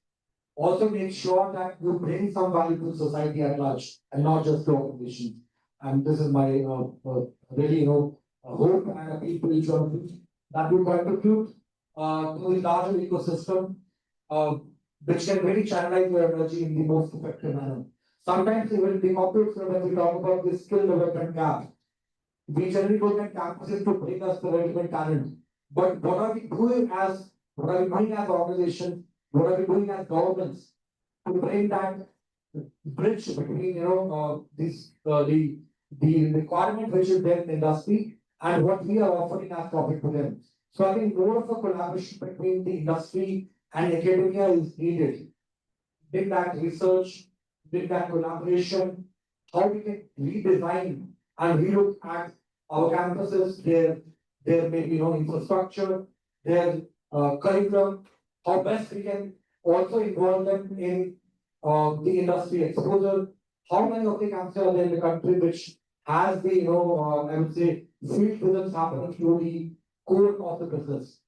Speaker 12: also make sure that you bring some value to society at large and not just to organizations. And this is my really hope and appeal to each one of you that you contribute to the larger ecosystem, which can really channelize your energy in the most effective manner. Sometimes even the corporates, when we talk about the skill development gap, we generally look at campuses to bring us the relevant talent. But what are we doing as organizations? What are we doing as governments to bring that bridge between the the requirement which is there in the industry, and what we are offering as profit to them. So I think more of a collaboration between the industry and academia is needed. Big that research, big that collaboration, how we can redesign and relook at our campuses, their maybe infrastructure, their curriculum, how best we can also involve them in the industry exposure. How many of the campuses are there in the country which has the I would say field visits happening through the core of the business.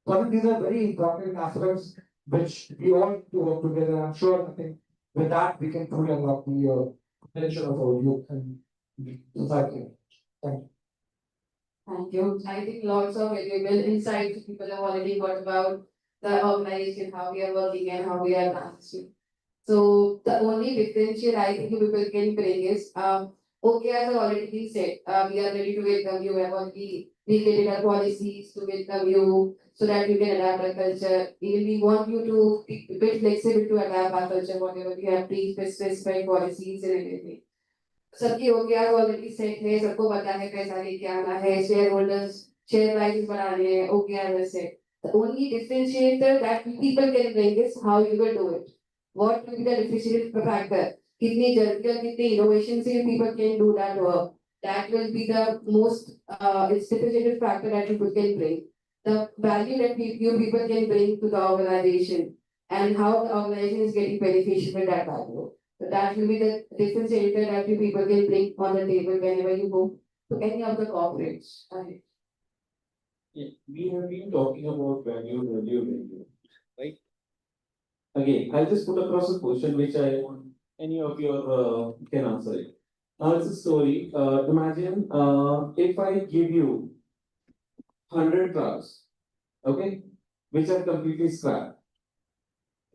Speaker 12: So I think these are very important aspects which we all need to work together. I'm sure I think with that we can truly unlock the potential of our youth and the society. Thank you.
Speaker 11: Thank you. I think lots of valuable insights people have already got about the organization, how we are working and how we are transitioning. So the only differential I think people can bring is, okay, as have already been said, we are ready to welcome you. We have already created our policies to welcome you so that you can adapt our culture. Even we want you to be a bit flexible to adapt our culture, whatever we have pre-specified policies and everything. सबकी OKR already set है, सबको पता है पैसा लेके आना है, share holders share prices बढ़ाने हैं, OKR is set. The only differentiator that people can bring is how you will do it. What will be the differentiating factor? कितनी जल्दी और कितनी innovation से people can do that work. That will be the most differentiating factor that people can bring. The value that you people can bring to the organization and how the organization is getting beneficial with that value. So that will be the differentiator that you people can bring on the table whenever you go to any of the corporates.
Speaker 9: Yeah, we have been talking about value, right? Again, I'll just put across a question which I want any of your can answer it. Now it's a story. Imagine if I give you 100 trucks, okay, which are completely scrapped.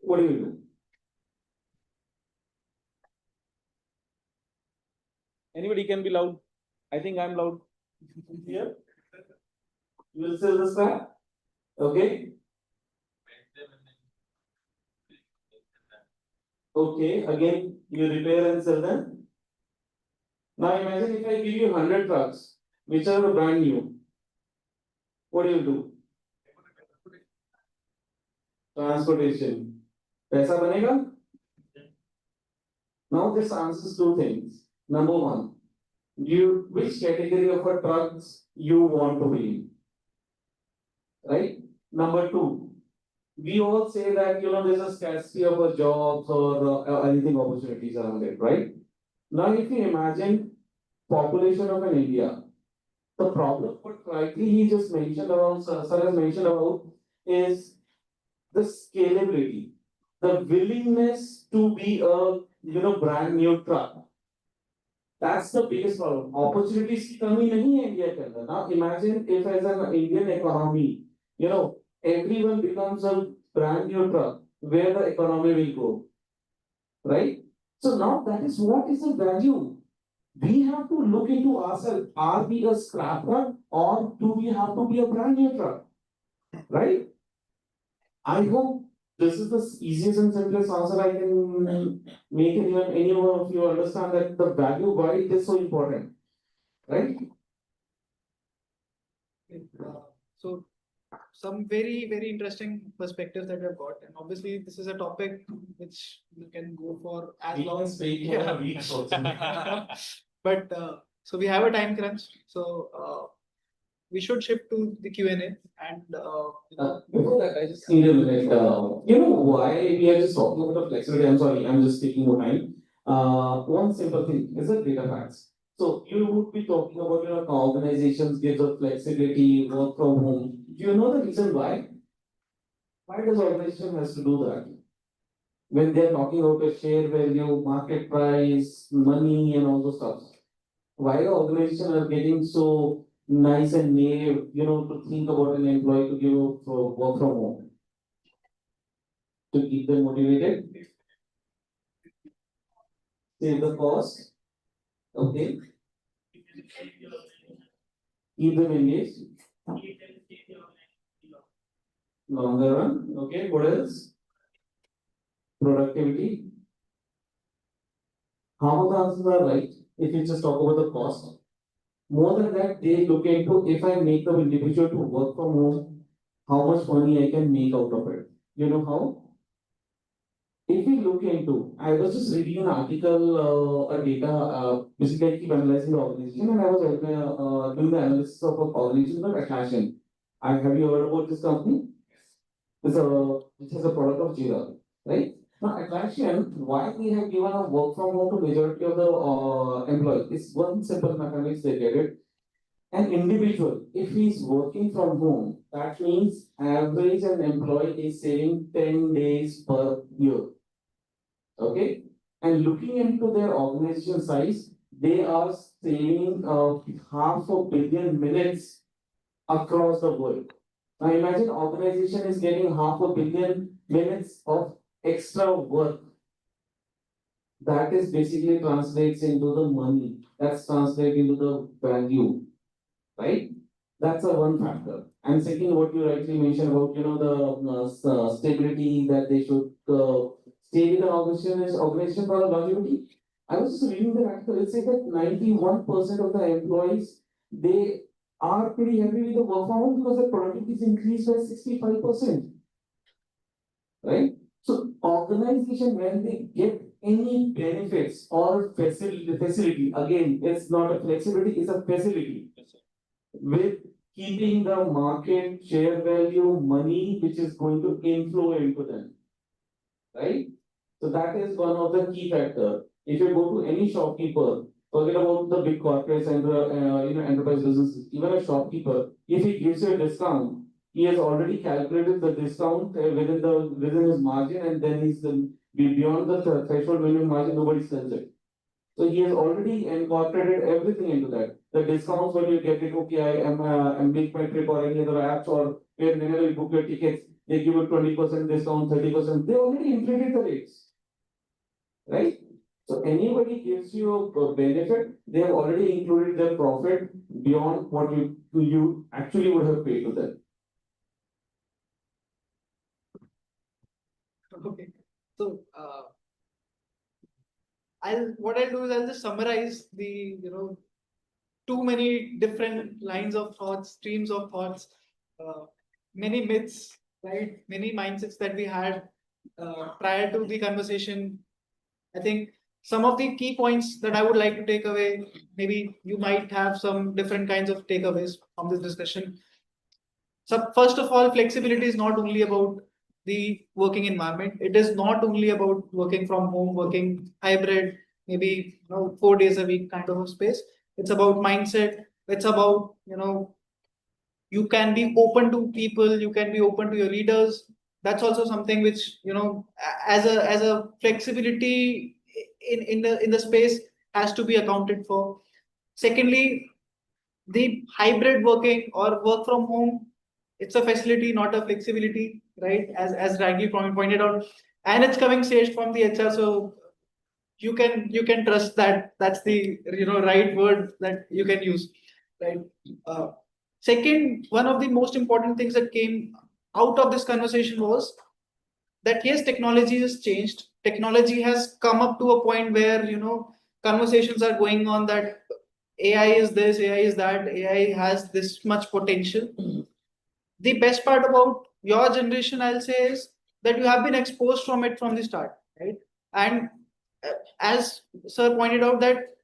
Speaker 9: What do you do? Anybody can be loud. I think I'm loud. Here. You will sell the scrap. Okay. Okay. Again, you repair and sell them. Now imagine if I give you 100 trucks, which are brand new. What do you do? Transportation. Paisa banega? Now this answers two things. Number one, which category of a trucks you want to be in? Right? Number two, we all say that there's a scarcity of jobs or anything opportunities around it, right? Now if you imagine population of an India, the problem what rightly he just mentioned about, sir has mentioned about is the scalability, the willingness to be a brand new truck. That's the biggest problem. Opportunities की कमी नहीं है India के अंदर. Now imagine if as an Indian economy, everyone becomes a brand new truck, where the economy will go, right? So now that is what is the value. We have to look into ourselves. Are we a scrap truck or do we have to be a brand new truck, right? I hope this is the easiest and simplest answer I can make any one of you understand that the value why it is so important, right?
Speaker 6: So some very, very interesting perspectives that we have got, and obviously this is a topic which we can go for as
Speaker 9: We
Speaker 6: long
Speaker 9: can
Speaker 6: as
Speaker 9: speak for a week also.
Speaker 6: But so we have a time crunch, so we should shift to the Q&A and
Speaker 9: Before that, I just need a minute. Why we are just talking about the flexibility? I'm sorry, I'm just taking more time. One simple thing is the data facts. So you would be talking about organizations give the flexibility, work from home. Do you know the reason why? Why does organization has to do that? When they are talking about a share value, market price, money, and all those stuff. Why the organization are getting so nice and naive, to think about an employee to give work from home? To keep them motivated, save the cost, okay, keep them engaged, longer run, okay, what else? Productivity. How the answers are right? if you just talk about the cost. More than that, they look into if I make the individual to work from home, how much money I can make out of it. You know how? If we look into, I was just reading an article, a data, basically I keep analyzing the organization, and I was doing the analysis of an organization called Atlassian. Have you heard about this company? This is a product of Jira, right? Now, Atlassian, why we have given a work from home to majority of the employees? It's one simple mechanics they get it. An individual, if he's working from home, that means average an employee is saving 10 days per year. Okay? And looking into their organization size, they are saving 500 million minutes across the world. Now imagine organization is getting 500 million minutes of extra work. That is basically translates into the money. That's translates into the value, right? That's a one factor. And second, what you rightly mentioned about the stability that they should stay with the organization for longevity. I was just reading the article. It said that 91% of the employees they are pretty happy with the work from home because the productivity is increased by 65%. Right? So organization when they get any benefits or facility, again, it's not a flexibility, it's a facility. With keeping the market share value money which is going to inflow into them. Right? So that is one of the key factors. If you go to any shopkeeper, forget about the big corporates and the enterprise businesses, even a shopkeeper, if he gives you a discount, he has already calculated the discount within his margin, and then he's beyond the threshold minimum margin, nobody sells it. So he has already incorporated everything into that. The discounts when you get it, okay, I am make my trip or any other apps or whenever you book your tickets, they give you 20% discount, 30%. They already inflated the rates. Right? So anybody gives you a benefit, they have already included their profit beyond what you actually would have paid to them.
Speaker 6: Okay. So what I'll do is I'll just summarize the too many different lines of thoughts, streams of thoughts, many myths, right? Many mindsets that we had prior to the conversation. I think some of the key points that I would like to take away, maybe you might have some different kinds of takeaways from this discussion. So first of all, flexibility is not only about the working environment. It is not only about working from home, working hybrid, maybe 4 days a week kind of a space. It's about mindset. It's about you can be open to people. You can be open to your leaders. That's also something which as a flexibility in the space has to be accounted for. Secondly, the hybrid working or work from home, it's a facility, not a flexibility, right? As Raghi pointed out, and it's coming straight from the HR, so you can trust that that's the right word that you can use, right? Second, one of the most important things that came out of this conversation was that yes, technology has changed. Technology has come up to a point where conversations are going on that AI is this, AI is that, AI has this much potential. The best part about your generation, I'll say, is that you have been exposed from it from the start, right? And as sir pointed out, that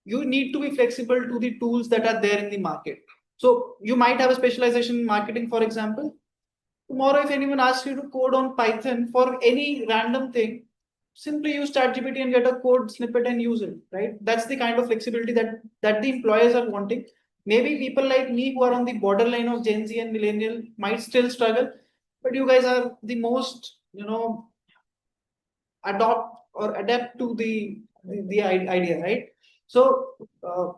Speaker 6: you need to be flexible to the tools that are there in the market. So you might have a specialization in marketing, for example. Tomorrow, if anyone asks you to code on Python for any random thing, simply use ChatGPT and get a code snippet and use it, right? That's the kind of flexibility that the employers are wanting. Maybe people like me who are on the borderline of Gen Z and millennial might still struggle, but you guys are the most, adopt or adapt to the idea, right? So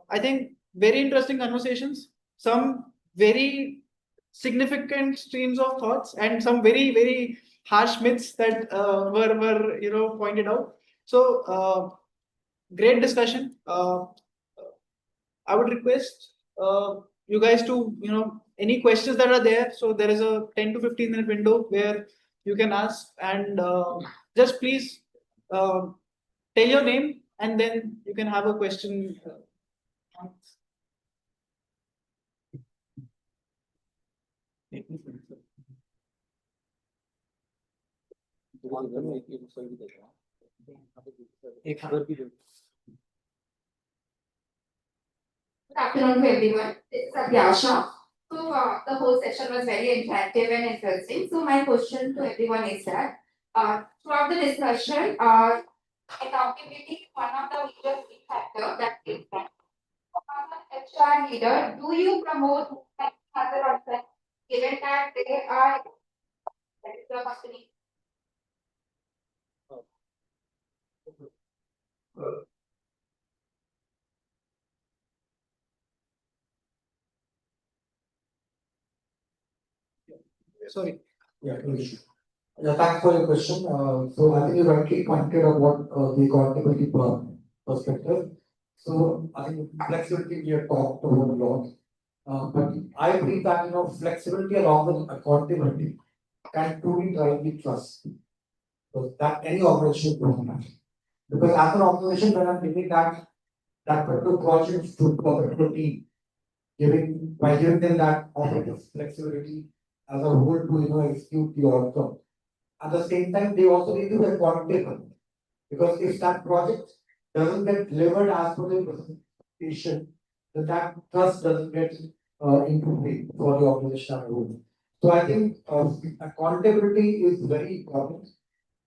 Speaker 6: I think very interesting conversations, some very significant streams of thoughts, and some very very harsh myths that were pointed out. So great discussion. I would request you guys to any questions that are there. So there is a 10 to 15 minute window where you can ask, and just please tell your name and then you can have a question.
Speaker 11: Good afternoon to everyone. This is Atyasha. So the whole session was very interactive and interesting. So my question to everyone is that throughout the discussion, accountability is one of the major key factor that is that. As an HR leader, do you promote other person given that they are that is the company?
Speaker 6: Sorry.
Speaker 12: Yeah, please. Yeah, thanks for your question. So I think you rightly pointed out what the accountability perspective. So I think flexibility we have talked about a lot. But I believe that flexibility along with accountability can truly drive the trust. So that any organization should have. Because as an organization, when I'm thinking that particular project to a particular team, giving them that operative flexibility as a whole to execute the outcome. At the same time, they also need to be accountable. Because if that project doesn't get delivered as per the presentation, then that trust doesn't get into play for the organization as a whole. So I think accountability is very important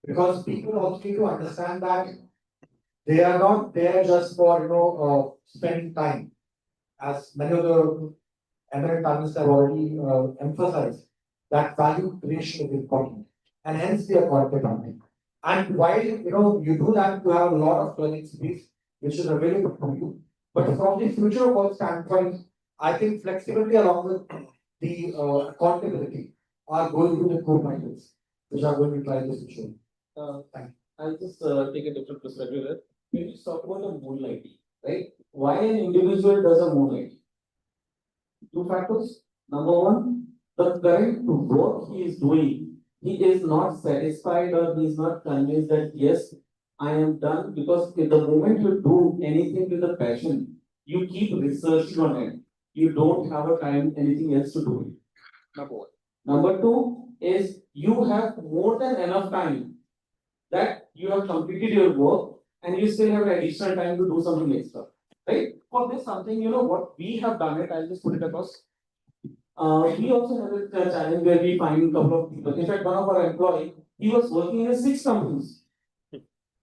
Speaker 12: because people also need to understand that they are not there just for spending time, as many of the eminent panelists have already emphasized that value creation is important, and hence the accountability. And while you do that, you have a lot of learning space which is available for you. But from the future of work standpoint, I think flexibility along with the accountability are going to be the core mindeds which are going to drive the future. Thank you.
Speaker 9: I'll just take a different perspective there. When you talk about the moonlighting, right? Why an individual does a moonlighting? Two factors. Number one, the current work he is doing, he is not satisfied or he is not convinced that yes, I am done, because the moment you do anything with a passion, you keep researching on it. You don't have a time anything else to do it. Number one. Number two is you have more than enough time that you have completed your work and you still have additional time to do something extra. Right? For this something, what we have done it, I'll just put it across. We also have a challenge where we find a couple of people. In fact, one of our employees, he was working in 6 companies.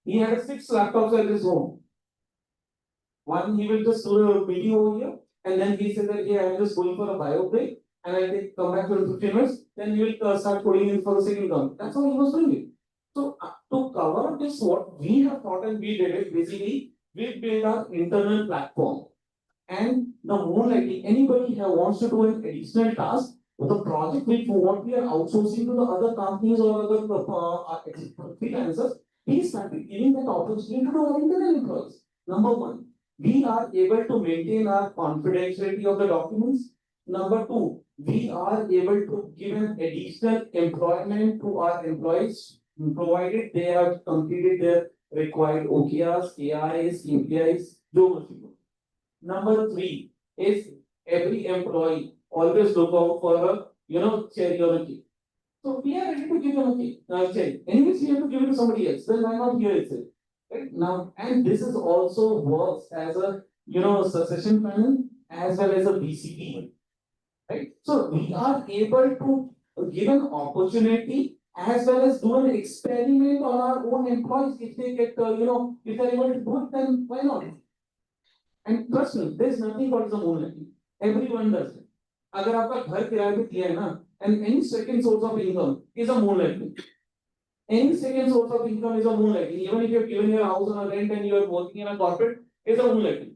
Speaker 9: He had 6 laptops at his home. One, he will just do a meeting over here, and then he said that, yeah, I'm just going for a bio break, and I'll come back to 15 minutes, then he will start coding in for the second company. That's how he was doing it. So, to cover this, what we have thought and we did it, basically, we built our internal platform. And the moonlighting, anybody who wants to do an additional task, the project which what we are outsourcing to the other companies or other freelancers, we started giving that opportunity to our internal employees. Number one, we are able to maintain our confidentiality of the documents. Number two, we are able to give an additional employment to our employees, provided they have completed their required OKRs, KRAs, KPIs, those. Number 3 is every employee always look out for a cherry or a cake. So we are ready to give them a cake, cherry. Anyways, we have to give it to somebody else. Then why not here itself? Right now, and this is also works as a succession planning as well as a BCP. Right? So we are able to give an opportunity as well as do an experiment on our own employees. If they get if they're able to do it, then why not? And trust me, there is nothing called the moonlighting. Everyone does it. अगर आपका घर किराए पे दिया है ना, and any second source of income is a moonlighting. Any second source of income is a moonlighting. Even if you have given your house on a rent and you are working in a corporate, it's a moonlighting.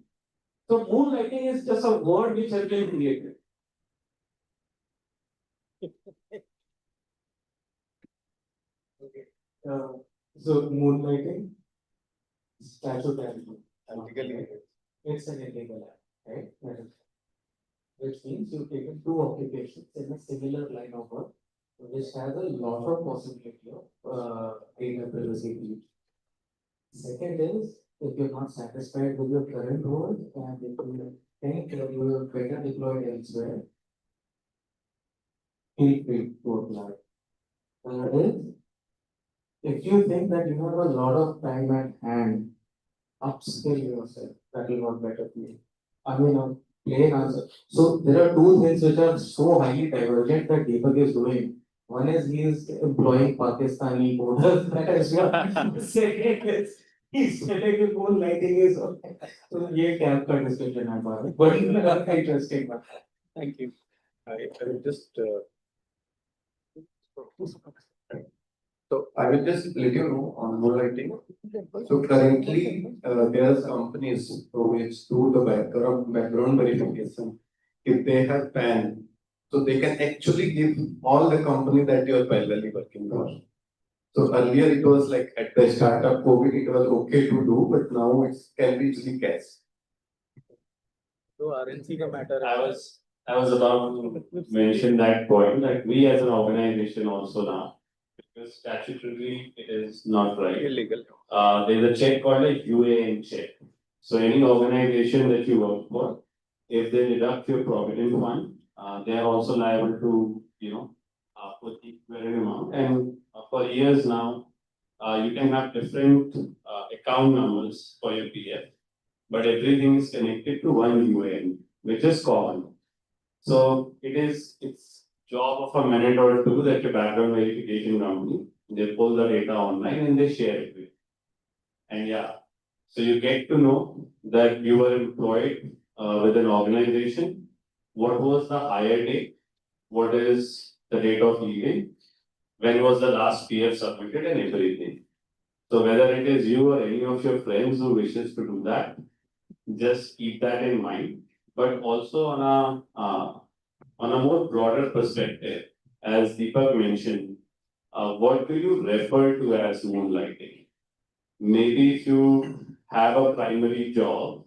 Speaker 9: So moonlighting is just a word which has been created.
Speaker 12: Okay. So moonlighting, statutory, it's an illegal act, right? Which means you've taken 2 occupations in a similar line of work, which has a lot of possibility of data privacy breach. Second is
Speaker 9: if you're not satisfied with your current role and if you think that you are better deployed elsewhere, feel free to apply. Third is, if you think that you have a lot of time at hand, upskill yourself. That will work better for you. I mean, a plain answer. So there are two things which are so highly divergent that Deepak is doing. One is he is employing Pakistani coders. That is what. Second is he's telling the whole lighting is okay. So ये cab का discussion है हमारा. But interesting one. Thank you.
Speaker 8: I will just so I will just let you know on moonlighting. So currently, there are companies which do the background verification. If they have PAN, so they can actually give all the company that you are parallelly working for. So earlier it was like at the start of COVID, it was okay to do, but now it can be easily cast.
Speaker 3: So RNC का matter.
Speaker 7: I was about to mention that point that we as an organization also now, because statutorily it is not right.
Speaker 3: Illegal.
Speaker 7: There's a check called a UAN check. So any organization that you work for, if they deduct your provident fund, they are also liable to, put the equivalent amount. And for years now, you can have different account numbers for your PF, but everything is connected to one UAN, which is common. So it's job of a minute or two that your background verification company, they pull the data online and they share it with you. And yeah, so you get to know that you were employed with an organization, what was the hire date, what is the date of leaving, when was the last PF submitted and everything. So whether it is you or any of your friends who wishes to do that, just keep that in mind. But also on a more broader perspective, as Deepak mentioned, what do you refer to as moonlighting? Maybe if you have a primary job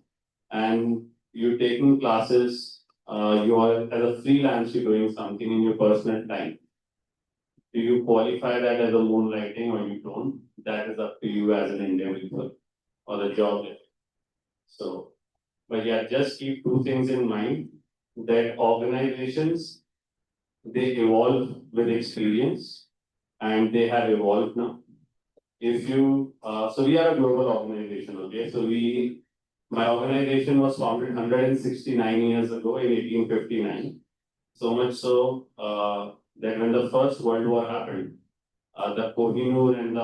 Speaker 7: and you're taking classes, you are as a freelance, you're doing something in your personal time. Do you qualify that as a moonlighting or you don't? That is up to you as an individual or the job. So, but yeah, just keep two things in mind that organizations, they evolve with experience and they have evolved now. If you, so we are a global organization, okay? So my organization was founded 169 years ago in 1859. So much so that when the First World War happened, the Kohinoor and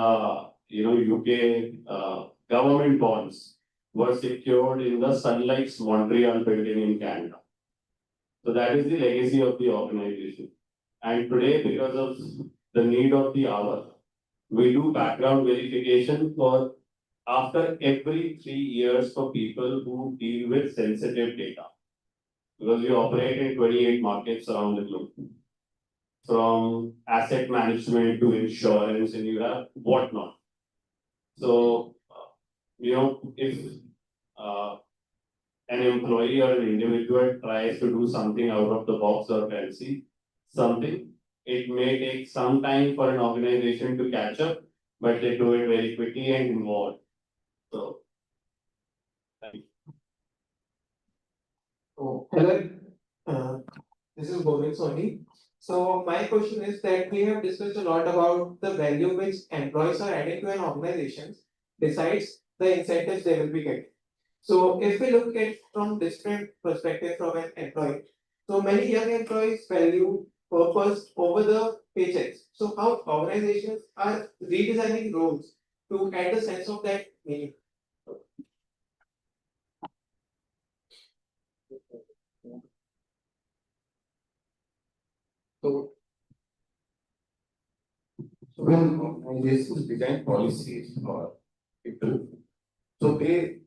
Speaker 7: the UK government bonds were secured in the Sunlight's Montreal building in Canada. So that is the legacy of the organization. And today, because of the need of the hour, we do background verification for after every 3 years for people who deal with sensitive data. Because we operate in 28 markets around the globe. From asset management to insurance and you have whatnot. So, if an employee or an individual tries to do something out of the box or fancy something, it may take some time for an organization to catch up, but they do it very quickly and involved. So, thank you.
Speaker 9: Oh, hello. This is Govind Soni. So my question is that we have discussed a lot about the value which employees are adding to an organization besides the incentives they will be getting. So if we look at from different perspective from an employee, so many young employees value purpose over the paychecks. So how organizations are redesigning roles to add a sense of that meaning.
Speaker 8: So when organizations design policies for people, so they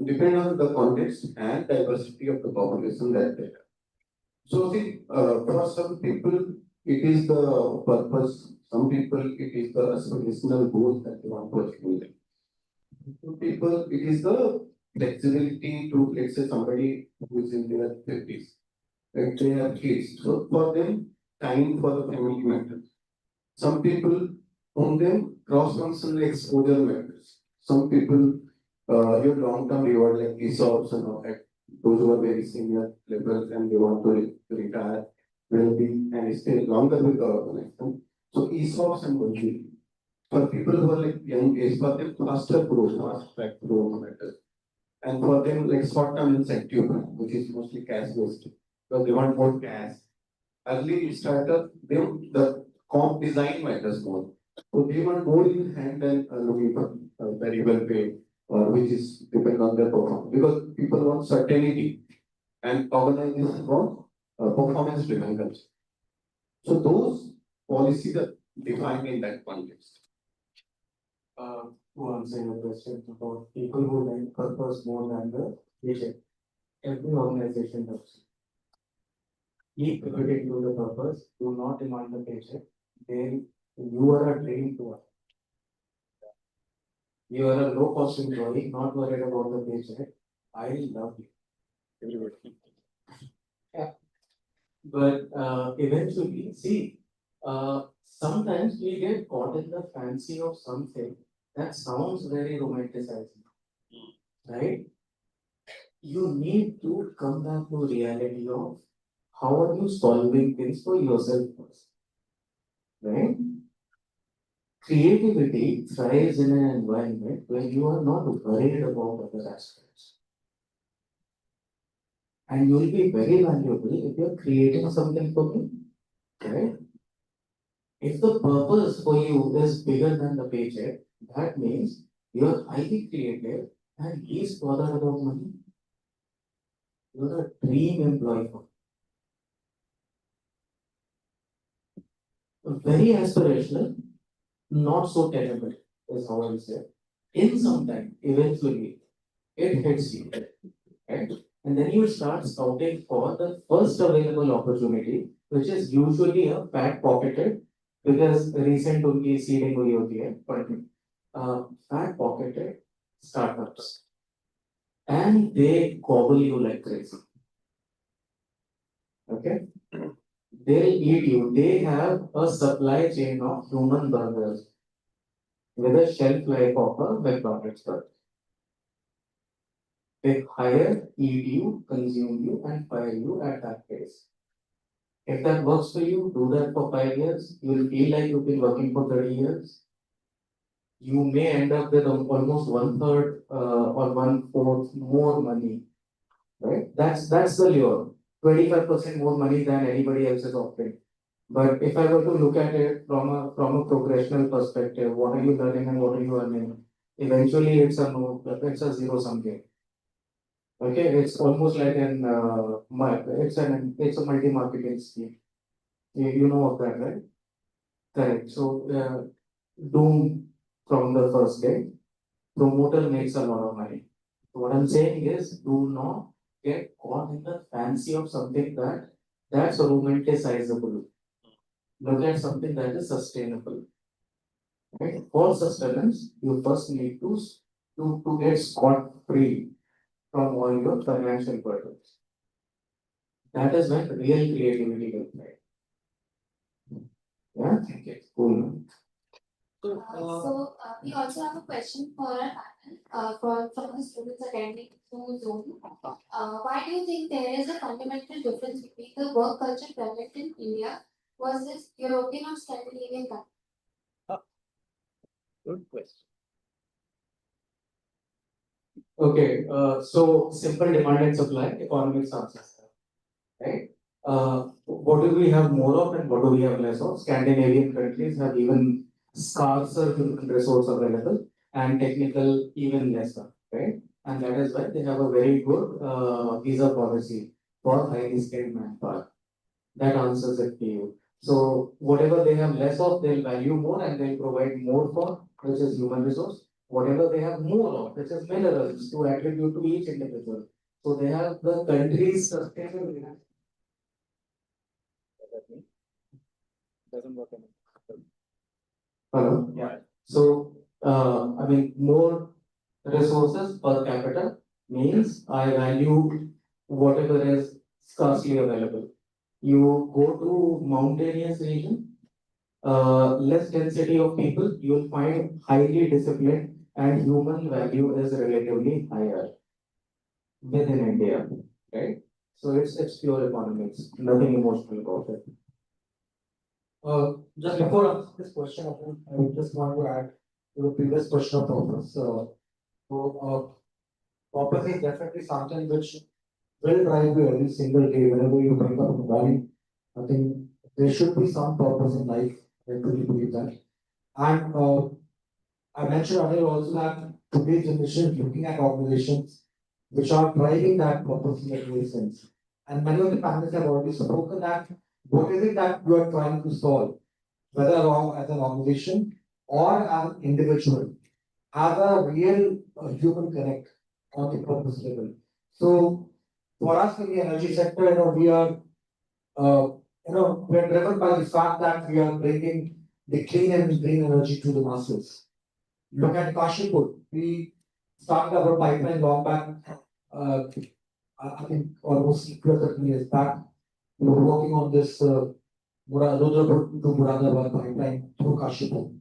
Speaker 8: depend on the context and diversity of the population that they have. So see, for some people, it is the purpose. Some people, it is the aspirational goal that they want to achieve. Some people, it is the flexibility to, let's say, somebody who is in their 50s, like they have kids. So for them, time for the family matters. Some people, on them, cross-functional exposure matters. Some people, your long-term reward like ESOPs and all that, those who are very senior levels and they want to retire will be and stay longer with the organization. So ESOPs and monthly for people who are like young age, for them faster growth, fast track growth matters. And for them like short-term incentive, which is mostly cash based, because they want more cash. Early startup, the comp design matters more. So they want more in hand than looking for very well paid or which is depend on their performance. Because people want certainty and organizations want performance driven culture. So those policies are defined in that context.
Speaker 9: To answer your question about people who like purpose more than the vision. Every organization does. Keep committed to the purpose, do not demand the paycheck, then you are a dream to us. You are a low cost employee, not worried about the paycheck. I love you.
Speaker 8: Everybody.
Speaker 9: Yeah. But eventually, see, sometimes we get caught in the fancy of something that sounds very romanticizing, right? You need to come back to reality of how are you solving things for yourself first, right? Creativity thrives in an environment where you are not worried about other aspects. And you will be very valuable if you're creating something for me, right? If the purpose for you is bigger than the paycheck, that means you're highly creative and least bothered about money. You're a dream employee. Very aspirational, not so terrible, is how I will say. In some time, eventually, it hits you, right? And then you start scouting for the first available opportunity, which is usually a fat pocketed, because recent उनकी seeding हुई होती है, but fat pocketed startups, and they gobble you like crazy. Okay, they'll eat you. They have a supply chain of human burgers with a shelf life of a McDonald's burger. They hire, eat you, consume you, and fire you at that pace. If that works for you, do that for 5 years. You will feel like you've been working for 30 years. You may end up with almost 1/3 or 1/4 more money, right? That's the lure. 25% more money than anybody else is offering. But if I were to look at it from a progressional perspective, what are you learning and what are you earning? Eventually, it's a zero sum game. Okay, it's almost like it's a multi-marketing scheme. You know of that, right? Correct. So doom from the first day. Promoter makes a lot of money. What I'm saying is, do not get caught in the fancy of something that's romanticizable. Look at something that is sustainable. Right? For sustenance, you first need to get scot free from all your financial burdens. That is when real creativity will play. Yeah, thank you. Cool.
Speaker 11: We also have a question for our panel, from the students attending through Zoom. Why do you think there is a fundamental difference between the work culture prevalent in India versus European or Scandinavian countries?
Speaker 6: Good question.
Speaker 9: Okay, so simple demand and supply, economics answers, right? What do we have more of and what do we have less of? Scandinavian countries have even scarcer human resource available and technical even lesser, right? And that is why they have a very good visa policy for highly skilled manpower. That answers it to you. So whatever they have less of, they'll value more and they'll provide more for, which is human resource. Whatever they have more of, which is minerals to attribute to each individual. So they have the country's sustainable.
Speaker 6: Doesn't work anymore.
Speaker 9: Hello. Yeah. So I mean, more resources per capita means I value whatever is scarcely available. You go to mountainous region, less density of people, you will find highly disciplined
Speaker 10: and human value is relatively higher within India, right? So it's pure economics, nothing emotional about it.
Speaker 12: Just before answering this question, I would just want to add to the previous question of purpose. Purpose is definitely something which will drive you every single day whenever you wake up in the morning. I think there should be some purpose in life. I truly believe that. And I mentioned earlier also that today's generation is looking at organizations which are driving that purpose in a real sense. And many of the panelists have already spoken that what is it that you are trying to solve, whether as an organization or as an individual, as a real human connect on the purpose level. So for us in the energy sector, we are, we are driven by the fact that we are bringing the clean and green energy to the masses. Look at Kashipur. We started our pipeline long back, I think almost 12 years back. We were working on this Rudrapur to Muradabad pipeline through Kashipur.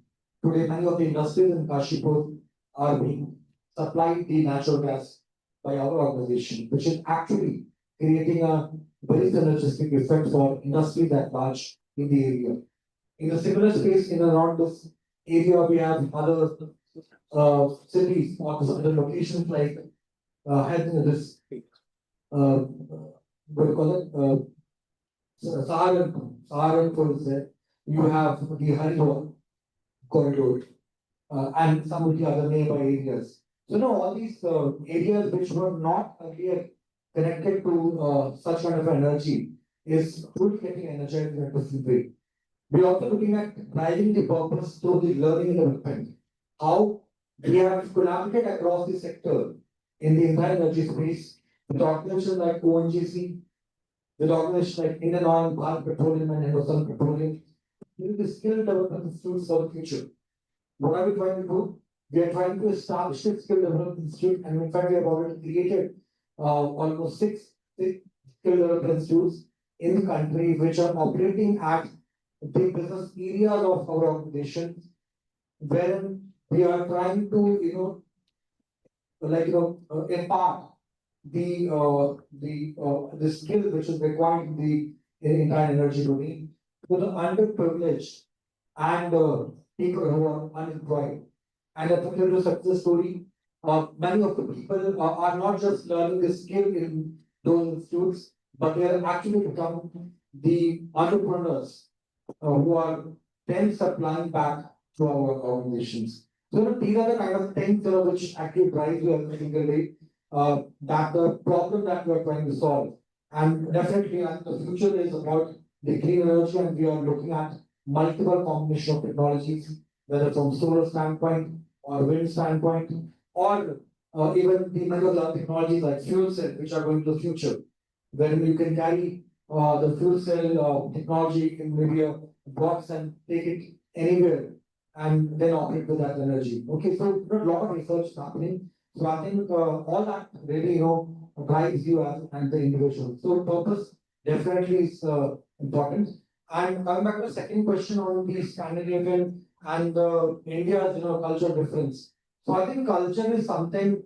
Speaker 12: Today, many of the industries in Kashipur are being supplied the natural gas by our organization, which is actually creating a very synergistic effect for industries at large in the area. In a similar space, in around this area, we have other cities or other locations like this what do you call it? Saharanpur is there. You have the Haridwar corridor and some of the other nearby areas. So no, all these areas which were not earlier connected to such kind of energy is truly getting energized in a different way. We're also looking at driving the purpose through the learning and development. How we have collaborated across the sector in the entire energy space with organizations like ONGC, with organizations like Indian Oil, Bharat Petroleum, and Hindustan Petroleum, the skill development institutes for the future. What are we trying to do? We are trying to establish a skill development institute, and in fact, we have already created almost six skill development institutes in the country which are operating at the business areas of our organization, wherein we are trying to, impart the skill which is required in the entire energy domain to the underprivileged and people who are unemployed. And I think a success story. Many of the people are not just learning the skill in those institutes, but they are actually become the entrepreneurs who are then supplying back to our organizations. So these are the kind of things which actually drive you every single day. That the problem that we are trying to solve. And definitely, I think the future is about the clean energy, and we are looking at multiple combination of technologies, whether from solar standpoint or wind standpoint, or even the many other technologies like fuel cell, which are going to the future, where you can carry the fuel cell technology in maybe a box and take it anywhere and then operate with that energy. Okay, so a lot of research is happening. So I think all that really, drives you as and the individual. So purpose definitely is important. And coming back to the second question on the Scandinavian and India's cultural difference. So I think culture is something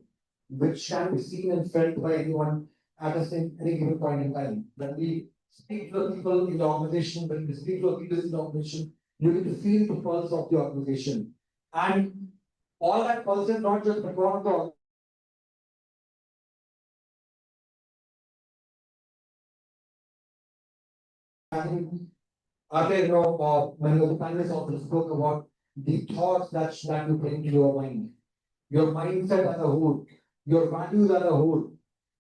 Speaker 12: which can be seen and felt by anyone at any given point in time. When we speak to the people in the organization, when we speak to the leaders in the organization, you need to feel the pulse of the organization. And all that pulse is not just because of the earlier, many of the panelists also spoke about the thoughts that you bring to your mindset as a whole, your values as a whole.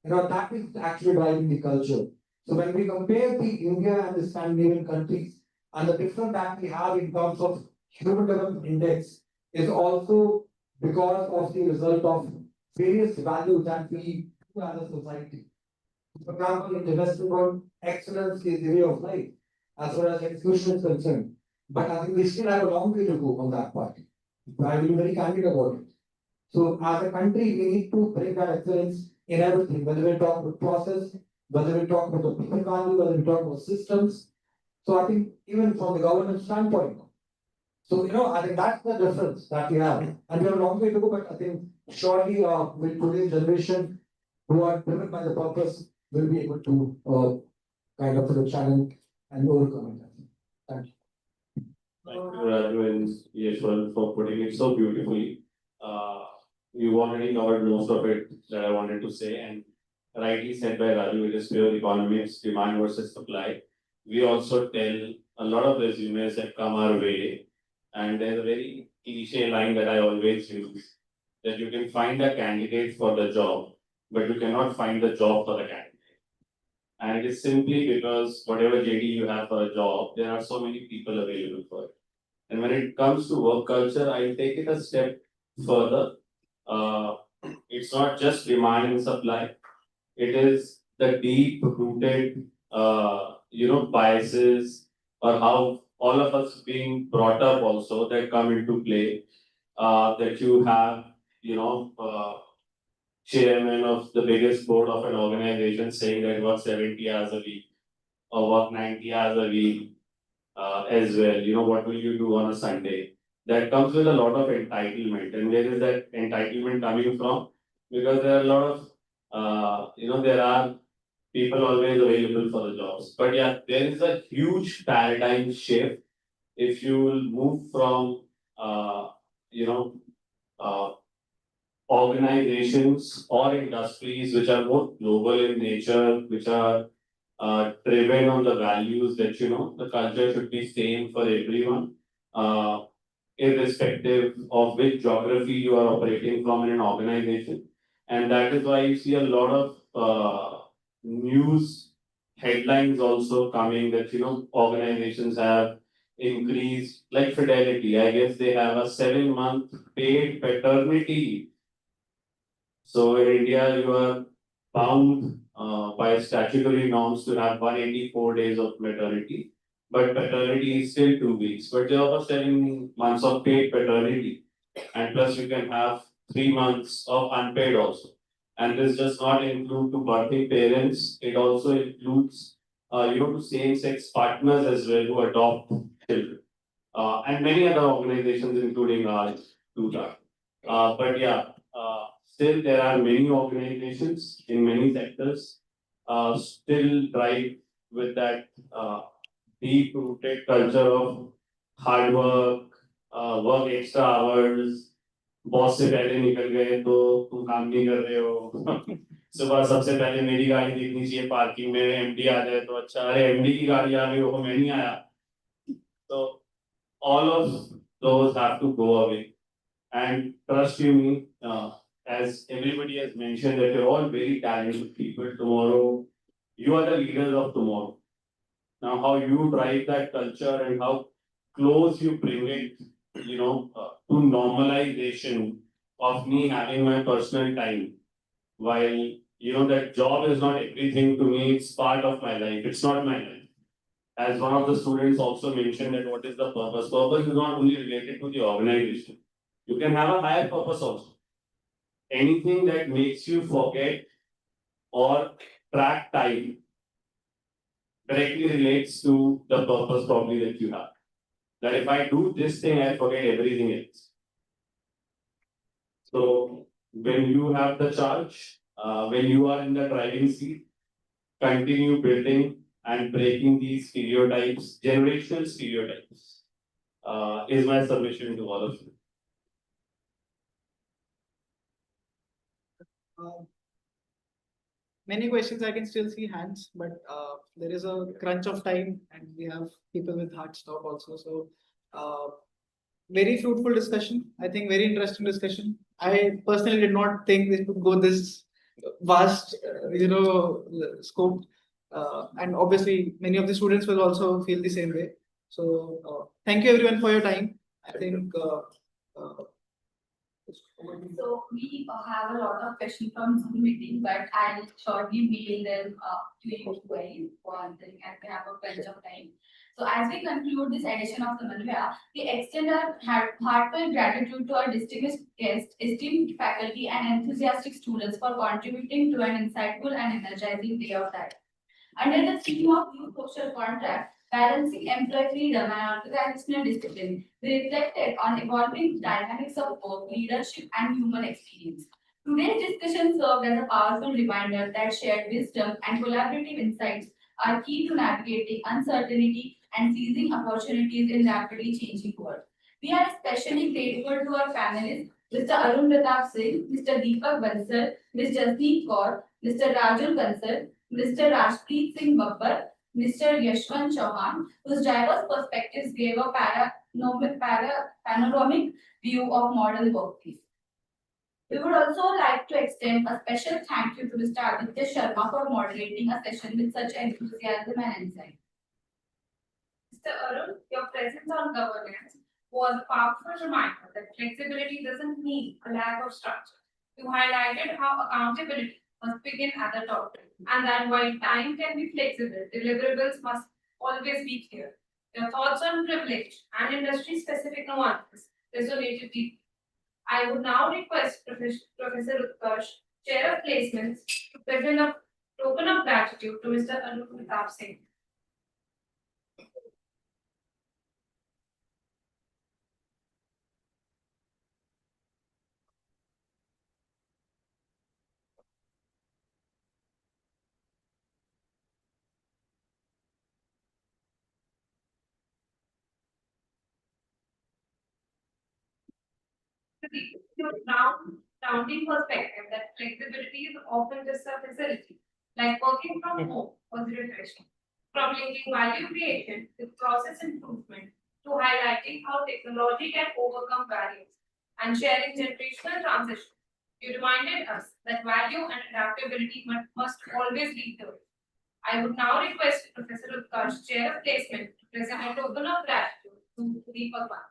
Speaker 12: That is actually driving the culture. So when we compare the India and the Scandinavian countries and the difference that we have in terms of human development index is also because of the result of various values that we do as a society. For example, in the Western world, excellence is the way of life as far as execution is concerned. But I think we still have a long way to go on that part. I will be very candid about it. So as a country, we need to bring that excellence in everything, whether we talk about process, whether we talk about the people value, whether we talk about systems. So I think even from the government standpoint, So, I think that's the difference that we have. And we have a long way to go, but I think surely with today's generation who are driven by the purpose will be able to kind of challenge and overcome it. Thank you.
Speaker 7: Thank you, Raju and Yeshwant, for putting it so beautifully. You've already covered most of it that I wanted to say, and rightly said by Raju, it is pure economics, demand versus supply. We also tell a lot of resumes that come our way, and there's a very cliche line that I always use, that you can find a candidate for the job, but you cannot find the job for the candidate. And it is simply because whatever JD you have for a job, there are so many people available for it. And when it comes to work culture, I take it a step further. Uh, it's not just demand and supply. It is the deep rooted, biases or how all of us being brought up also that come into play. That you have, chairman of the biggest board of an organization saying that work 70 hours a week or work 90 hours a week as well. What will you do on a Sunday? That comes with a lot of entitlement. And where is that entitlement coming from? Because there are a lot of, there are people always available for the jobs. But yeah, there is a huge paradigm shift if you will move from, you know, uh, organizations or industries which are more global in nature, which are driven on the values that the culture should be same for everyone, irrespective of which geography you are operating from in an organization. And that is why you see a lot of news headlines also coming that organizations have increased, like Fidelity. I guess they have a 7-month paid paternity. So in India, you are bound by statutory norms to have 184 days of maternity, but paternity is still 2 weeks. But they offer 7 months of paid paternity, and plus you can have 3 months of unpaid also. And this does not include to birthing parents; it also includes, to same-sex partners as well who adopt children, and many other organizations, including ours, do that. But yeah. Still, there are many organizations in many sectors still drive with that deep-rooted culture of hard work, work extra hours. Boss से पहले निकल गए तो तुम काम नहीं कर रहे हो सुबह सबसे पहले मेरी गाड़ी देखनी चाहिए पार्किंग में एमडी आ जाए तो अच्छा अरे एमडी की गाड़ी आ गई वो मैं नहीं आया तो all of those have to go away and trust you me as everybody has mentioned that you're all very talented people tomorrow. You are the leaders of tomorrow. Now, how you drive that culture and how close you bring it, to normalization of me having my personal time. While, that job is not everything to me, it's part of my life. It's not my life. As one of the students also mentioned that what is the purpose? Purpose is not only related to the organization. You can have a higher purpose also. Anything that makes you forget or track time directly relates to the purpose probably that you have. That if I do this thing, I forget everything else. So when you have the charge, when you are in the driving seat, continue building and breaking these stereotypes, generational stereotypes, is my submission to all of you.
Speaker 6: Many questions I can still see hands, but there is a crunch of time and we have people with hard stop also. So very fruitful discussion. I think very interesting discussion. I personally did not think this would go this vast, scope. And obviously many of the students will also feel the same way. So thank you everyone for your time. I think
Speaker 2: So we have a lot of questions from Zoom meeting, but I'll shortly mail them to you guys for answering as we have a bunch of time. So as we conclude this edition of Samanvaya, we extend our heartfelt gratitude to our distinguished guests, esteemed faculty and enthusiastic students for contributing to an insightful and energizing day of life. Under the theme of new social contract, balancing employee freedom and organizational discipline. We reflected on evolving dynamics of work, leadership, and human experience. Today's discussion served as a powerful reminder that shared wisdom and collaborative insights are key to navigating uncertainty and seizing opportunities in rapidly changing world. We are especially grateful to our panelists, Mr. Arun Pratap Singh, Mr. Deepak Bansal, Ms. Jasneet Kaur, Mr. Rajul Kansal, Mr. Rajpreet Singh Babbar, Mr. Yashwant Chauhan, whose diverse perspectives gave a panoramic view of modern workplace. We would also like to extend a special thank you to Mr. Aditya Sharma for moderating a session with such enthusiasm and insight.
Speaker 1: Mr. Arun, your presence on governance was a powerful reminder that flexibility doesn't mean a lack of structure. You highlighted how accountability must begin at the top, and that while time can be flexible, deliverables must always be clear. Your thoughts on privilege and industry-specific nuances resonated deeply. I would now request Professor Utkarsh, Chair of Placements, to present a token of gratitude to Mr. Arun Pratap Singh. Your rounding perspective that flexibility is often just a facility, like working from home was refreshing. From linking value creation with process improvement to highlighting how technology can overcome barriers and sharing generational transition, you reminded us that value and adaptability must always lead the way. I would now request Professor Utkarsh, Chair of Placement, to present a token of gratitude to Deepak Bansal.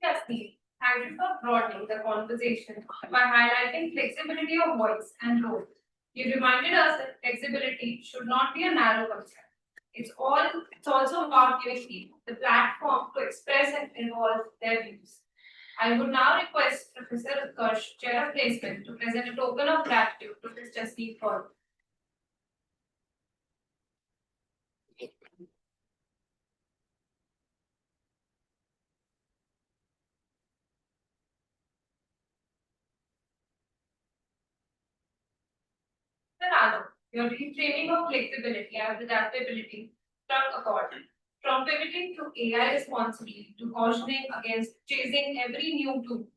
Speaker 1: Jasneet, thank you for broadening the conversation by highlighting flexibility of voice and role. You reminded us that flexibility should not be a narrow concept. It's also about giving people the platform to express and involve their views. I would now request Professor Utkarsh, Chair of Placement, to present a token of gratitude to Ms. Jasneet Kaur. Mr. Raju, your reframing of flexibility and adaptability struck a chord. From pivoting to AI responsibly to cautioning against chasing every new tool,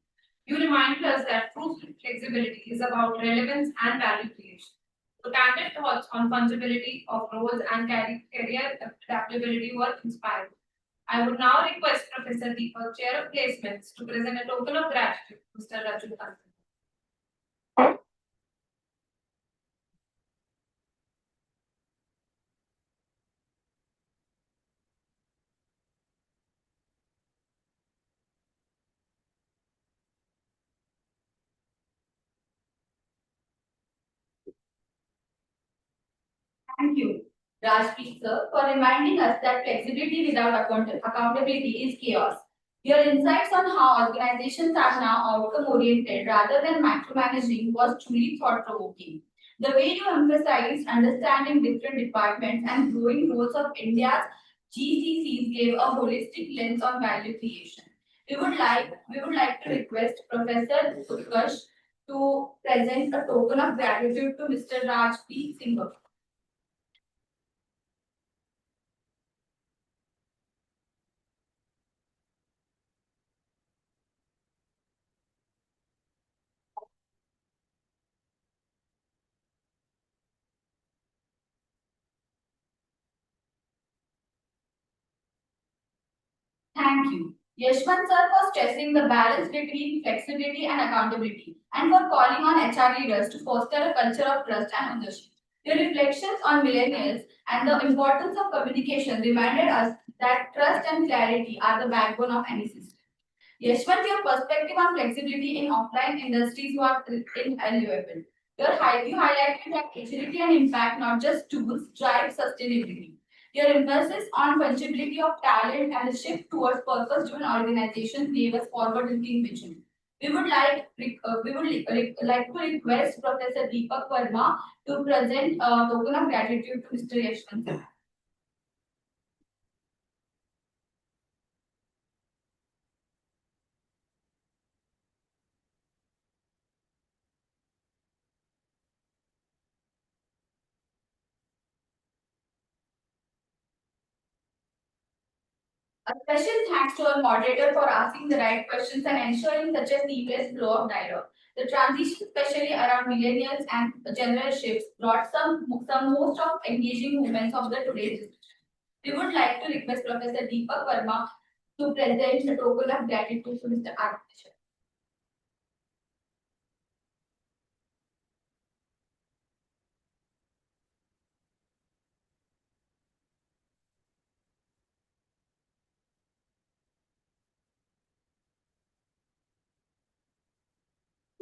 Speaker 1: you reminded us that true flexibility is about relevance and value creation. Your candid thoughts on fungibility of roles and career adaptability were inspiring. I would now request Professor Deepak, Chair of Placements, to present a token of gratitude to Mr. Rajul Kansal.
Speaker 2: Thank you, Rajpreet sir, for reminding us that flexibility without accountability is chaos. Your insights on how organizations are now outcome oriented rather than micromanaging was truly thought provoking. The way you emphasized understanding different departments and growing roles of India's GCCs gave a holistic lens on value creation. We would like to request Professor Utkarsh to present a token of gratitude to Mr. Rajpreet Singh. Thank you. Yashwant sir for stressing the balance between flexibility and accountability and for calling on HR leaders to foster a culture of trust and ownership. Your reflections on millennials and the importance of communication reminded us that trust and clarity are the backbone of any system. Yashwant, your perspective on flexibility in offline industries was invaluable. You highlighted that agility and impact, not just tools, drive sustainability. Your emphasis on fungibility of talent and a shift towards purpose-driven organizations gave us forward-looking vision. We would like to request Professor Deepak Verma to present a token of gratitude to Mr. Yashwant. A special thanks to our moderator for asking the right questions and ensuring such a seamless flow of dialogue. The transition, especially around millennials and general shifts, brought some most of engaging moments of the today's discussion. We would like to request Professor Deepak Verma to present the token of gratitude to Mr. Arun.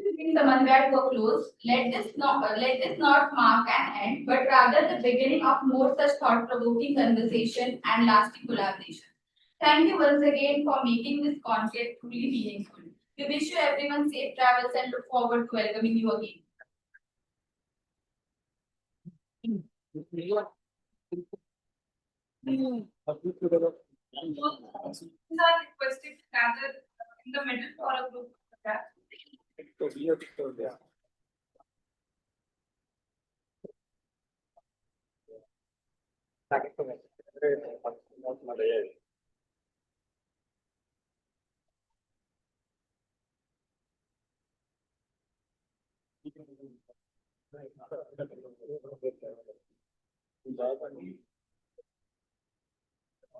Speaker 2: To bring Samanvaya to a close, let this not mark an end, but rather the beginning of more such thought-provoking conversation and lasting collaboration. Thank you once again for making this conclave truly meaningful. We wish you everyone safe travels and look forward to welcoming you again.
Speaker 1: Students are requested to gather in the middle for a group photograph.
Speaker 3: Right.